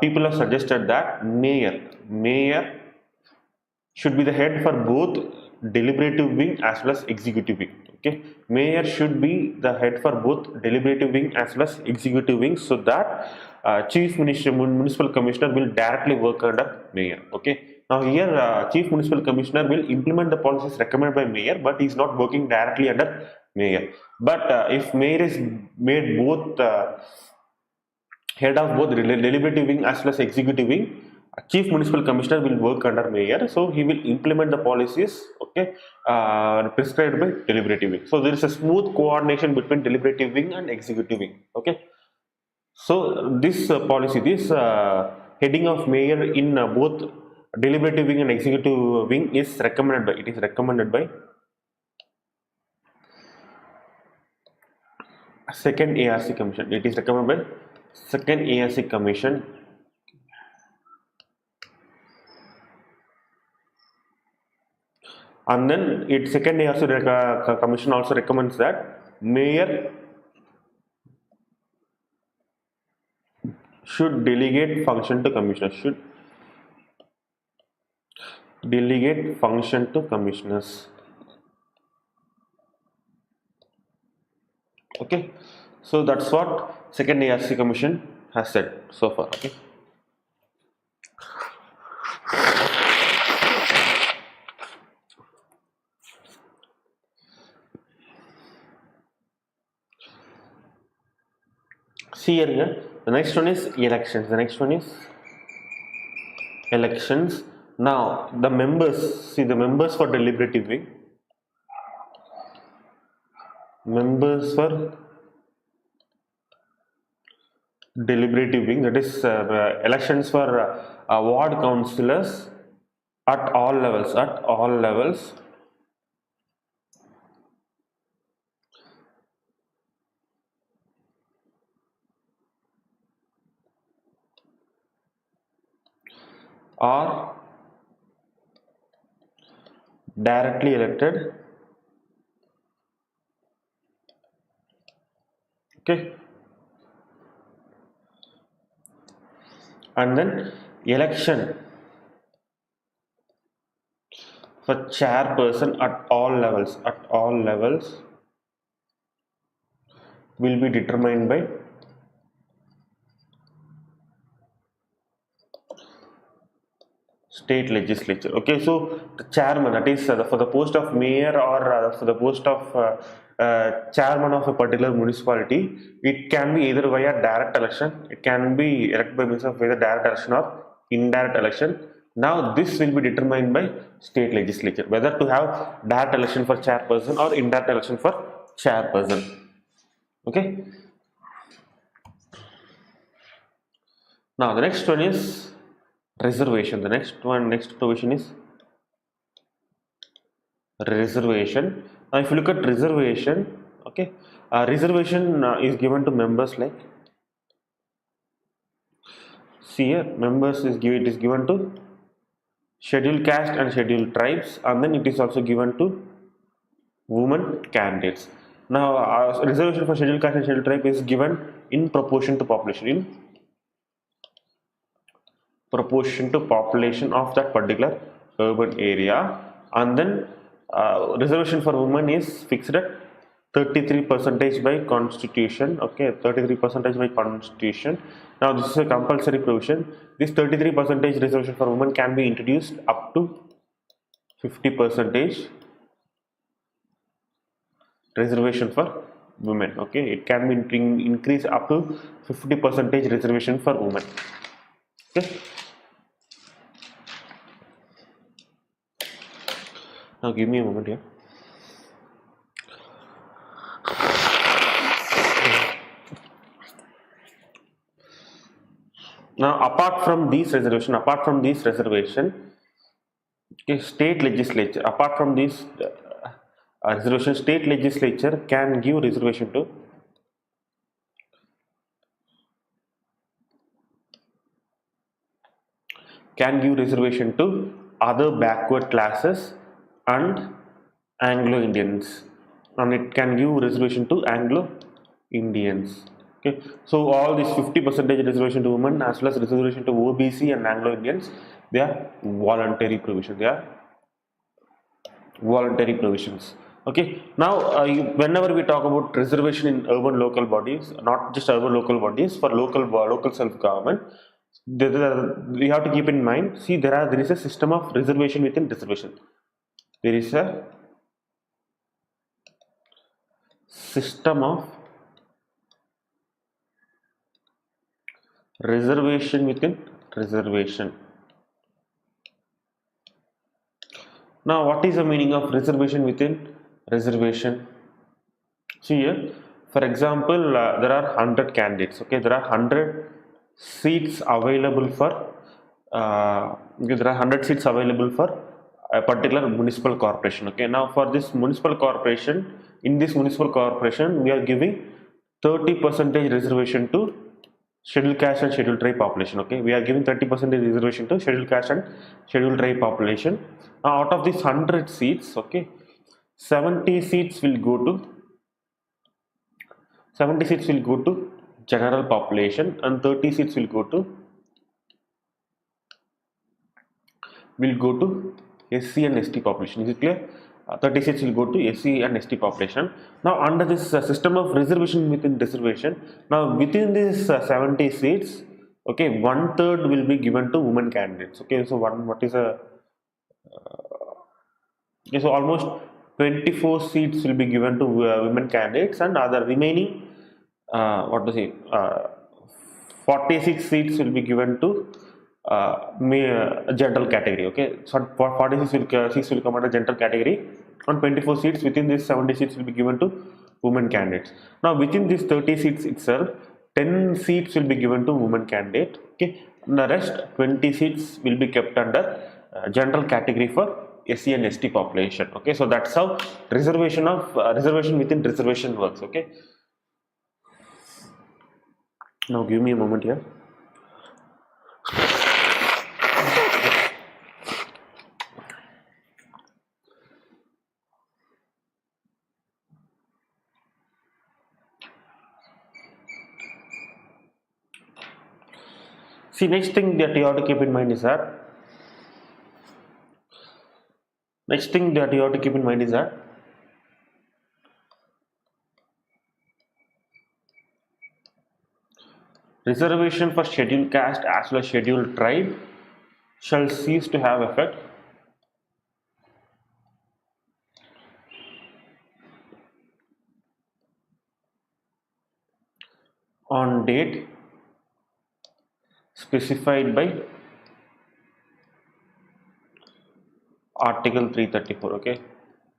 Speaker 2: people have suggested that mayor should be the head for both deliberative wing as well as executive wing. Okay, mayor should be the head for both deliberative wing as well as executive wing, so that chief municipal commissioner will directly work under mayor. Okay, now here chief municipal commissioner will implement the policies recommended by mayor, but he is not working directly under mayor. But if mayor is made both head of both deliberative wing as well as executive wing, chief municipal commissioner will work under mayor, so he will implement the policies, okay, prescribed by deliberative wing. So there is a smooth coordination between deliberative wing and executive wing. Okay, so this policy, this heading of mayor in both deliberative wing and executive wing is recommended by second ARC commission. It is recommended by second ARC commission. And then its second ARC commission also recommends that mayor should delegate function to commissioners. Okay, so that's what second ARC commission has said so far. Okay. See here, the next one is elections. Now the members for deliberative wing. That is elections for ward councillors at all levels. Are directly elected. Okay, and then election for chairperson at all levels will be determined by state legislature. Okay, so the chairman, that is for the post of mayor or for the post of chairman of a particular municipality, it can be either via direct election, it can be elected by means of either direct election or indirect election. Now this will be determined by state legislature whether to have direct election for chairperson or indirect election for chairperson. Okay. Now the next one is reservation. The next provision is reservation. Now if you look at reservation, okay, reservation is given to members like, see here, members is given, it is given to scheduled caste and scheduled tribes, and then it is also given to women candidates. Now reservation for scheduled caste and scheduled tribe is given in proportion to population, in proportion to population of that particular urban area, and then reservation for women is fixed at 33% by constitution. Okay, 33% by constitution. Now this is a compulsory provision. This 33% reservation for women can be introduced up to 50% reservation for women. Okay, it can be increased up to 50% reservation for women. Okay. Now give me a moment here. Now apart from these reservation, okay, state legislature, apart from this reservation, state legislature can give reservation to other backward classes and Anglo-Indians, and it can give reservation to Anglo-Indians. Okay, so all these 50% reservation to women as well as reservation to OBC and Anglo-Indians, they are voluntary provisions. Okay, now whenever we talk about reservation in urban local bodies, not just urban local bodies, for local self-government, we have to keep in mind, see, there is a system of reservation within reservation. There is a system of reservation within reservation. Now what is the meaning of reservation within reservation? See here, for example, there are 100 candidates. Okay, there are 100 seats available for a particular municipal corporation. Okay, now for this municipal corporation, we are giving 30% reservation to scheduled caste and scheduled tribe population. Okay, we are giving 30% reservation to scheduled caste and scheduled tribe population. Now out of these 100 seats, okay, 70 seats will go to general population and 30 seats will go to SC and ST population. Is it clear? 30 seats will go to SC and ST population. Now under this system of reservation within reservation, now within this 70 seats, okay, 1/3 will be given to women candidates. Okay, so so almost 24 seats will be given to women candidates, and other remaining 46 seats will be given to general category. Okay, so 46 seats will come under general category, and 24 seats within this 70 seats will be given to women candidates. Now within these 30 seats itself, 10 seats will be given to women candidate. Okay, and the rest 20 seats will be kept under general category for SC and ST population. Okay, so that's how reservation within reservation works. Okay, now give me a moment here. See, next thing that you have to keep in mind is that reservation for scheduled caste as well as scheduled tribe shall cease to have effect on date specified by Article 334. Okay.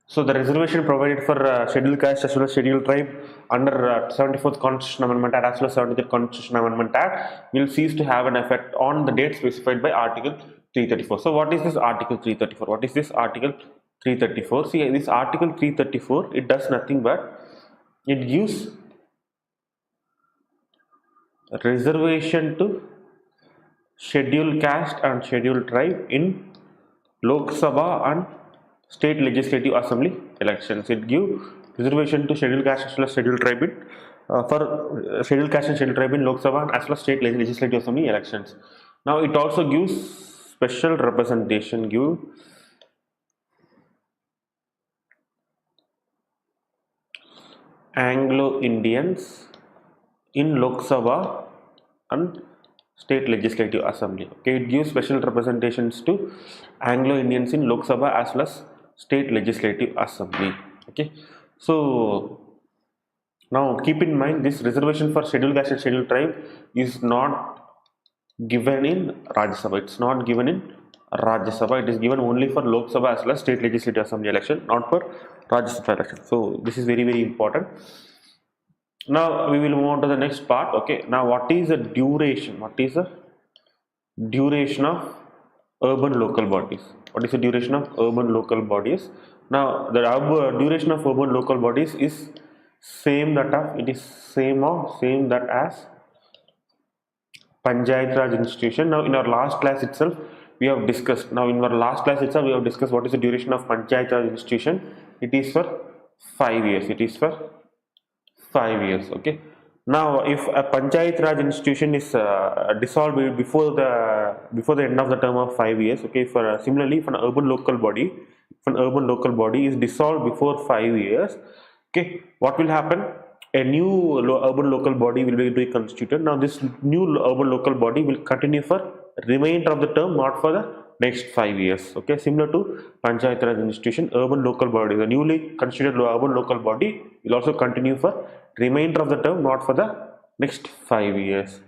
Speaker 2: So the reservation provided for scheduled caste as well as scheduled tribe under 74th Constitution Amendment Act as well as 73rd Constitution Amendment Act will cease to have an effect on the date specified by Article 334. So what is this Article 334? What is this Article 334? See, this Article 334, it does nothing but it gives reservation to scheduled caste and scheduled tribe in Lok Sabha and state legislative assembly elections. It gives reservation to scheduled caste as well as scheduled tribe in, for scheduled caste and scheduled tribe in Lok Sabha and as well as state legislative assembly elections. Now it also gives special representation, give Anglo-Indians in Lok Sabha and state legislative assembly. Okay, it gives special representations to Anglo-Indians in Lok Sabha as well as state legislative assembly. Okay, so now keep in mind this reservation for scheduled caste and scheduled tribe is not given in Rajya Sabha. It's not given in Rajya Sabha. It is given only for Lok Sabha as well as state legislative assembly election, not for Rajya Sabha election. So this is very important. Now we will move on to the next part. Okay, now what is the duration? What is the duration of urban local bodies? What is the duration of urban local bodies? Now the duration of urban local bodies is same that as Panchayat Raj institution. Now in our last class itself we have discussed. What is the duration of Panchayat Raj institution. It is for 5 years. It is for 5 years. Okay. Now, if a Panchayat Raj institution is dissolved before the end of the term of 5 years, okay. For similarly, if an urban local body is dissolved before 5 years, okay, what will happen? A new urban local body will be reconstituted. Now, this new urban local body will continue for remainder of the term, not for the next 5 years. Okay, similar to Panchayat Raj institution, urban local body, the newly constituted urban local body will also continue for remainder of the term, not for the next 5 years.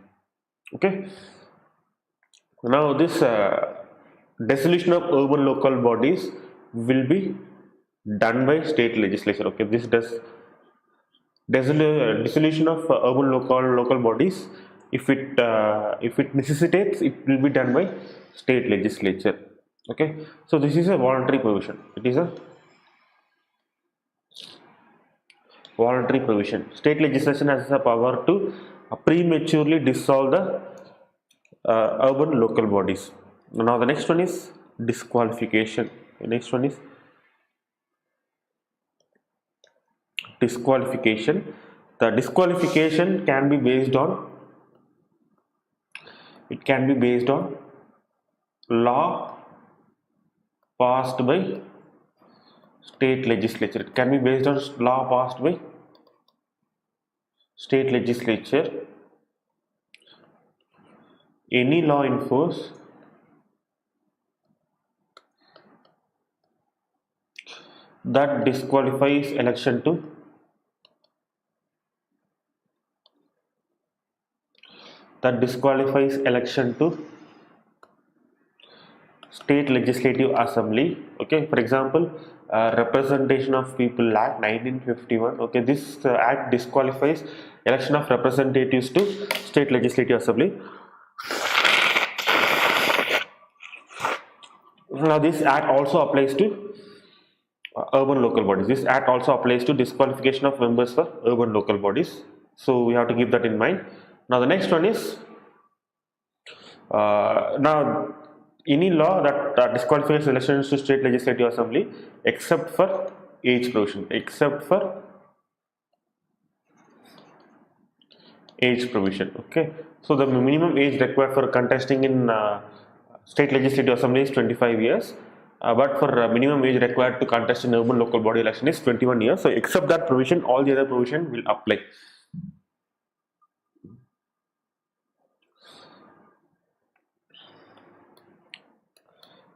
Speaker 2: Okay. Now this dissolution of urban local bodies will be done by state legislature. Okay, this dissolution of urban local bodies, if it necessitates, it will be done by state legislature. Okay, so this is a voluntary provision. It is a voluntary provision. State legislation has the power to prematurely dissolve the urban local bodies. Now the next one is disqualification. The next one is disqualification. The disqualification can be based on law passed by state legislature. It can be based on law passed by state legislature. Any law in force that disqualifies election to state legislative assembly. Okay, for example, Representation of People Act 1951. Okay, this act disqualifies election of representatives to state legislative assembly. Now this act also applies to urban local bodies. This act also applies to disqualification of members for urban local bodies. So we have to keep that in mind. Now the next one is now any law that disqualifies elections to state legislative assembly except for age provision. Okay, so the minimum age required for contesting in state legislative assembly is 25 years, but for minimum age required to contest in urban local body election is 21 years. So except that provision, all the other provision will apply.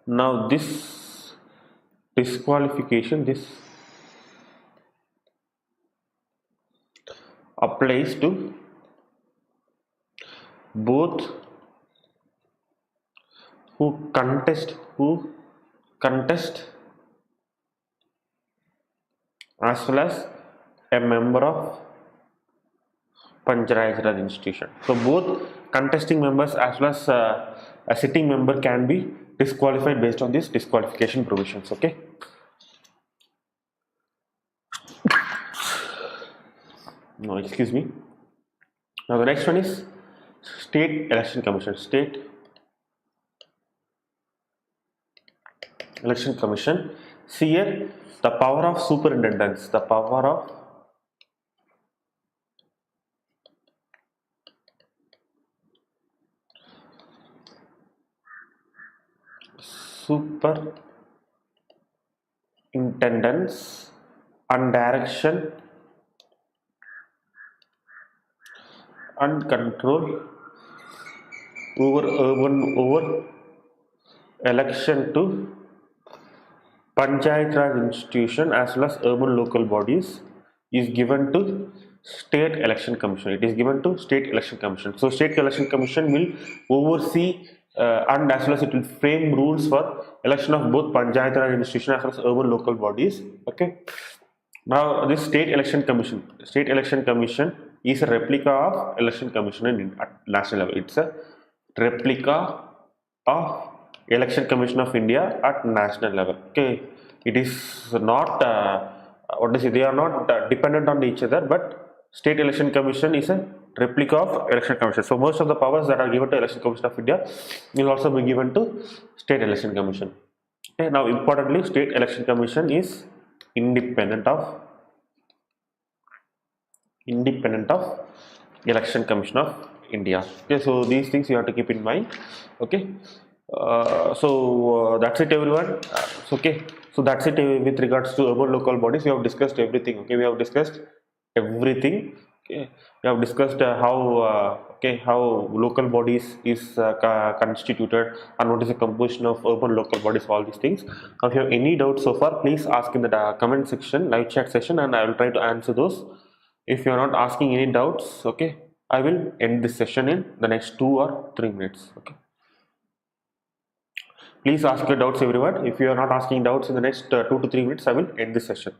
Speaker 2: Now this disqualification, this applies to both who contest contest as well as a member of Panchayat Raj institution. So both contesting members as well as a sitting member can be disqualified based on these disqualification provisions. Okay. No, excuse me. Now the next one is State Election Commission. State Election Commission. See here the power of superintendence. The power of superintendence and direction and control over election to Panchayat Raj institution as well as urban local bodies is given to State Election Commission. It is given to State Election Commission. So State Election Commission will oversee and as well as it will frame rules for election of both Panchayat Raj institution as well as urban local bodies. Okay. Now this State Election Commission is a replica of Election Commission at national level. It's a replica of Election Commission of India at national level. Okay, it is not they are not dependent on each other, but State Election Commission is a replica of Election Commission. So most of the powers that are given to Election Commission of India will also be given to State Election Commission. Okay, now importantly, State Election Commission is independent of Election Commission of India. Okay, so these things you have to keep in mind. Okay, so that's it, everyone. Okay, so that's it with regards to urban local bodies. We have discussed everything. Okay, we have discussed everything. Okay, we have discussed how local bodies is constituted and what is the composition of urban local bodies, all these things. Now if you have any doubts so far, please ask in the comment section, live chat session, and I will try to answer those. If you are not asking any doubts, okay, I will end this session in the next 2 or 3 minutes. Okay, please ask your doubts, everyone. If you are not asking doubts in the next 2 to 3 minutes, I will end this session.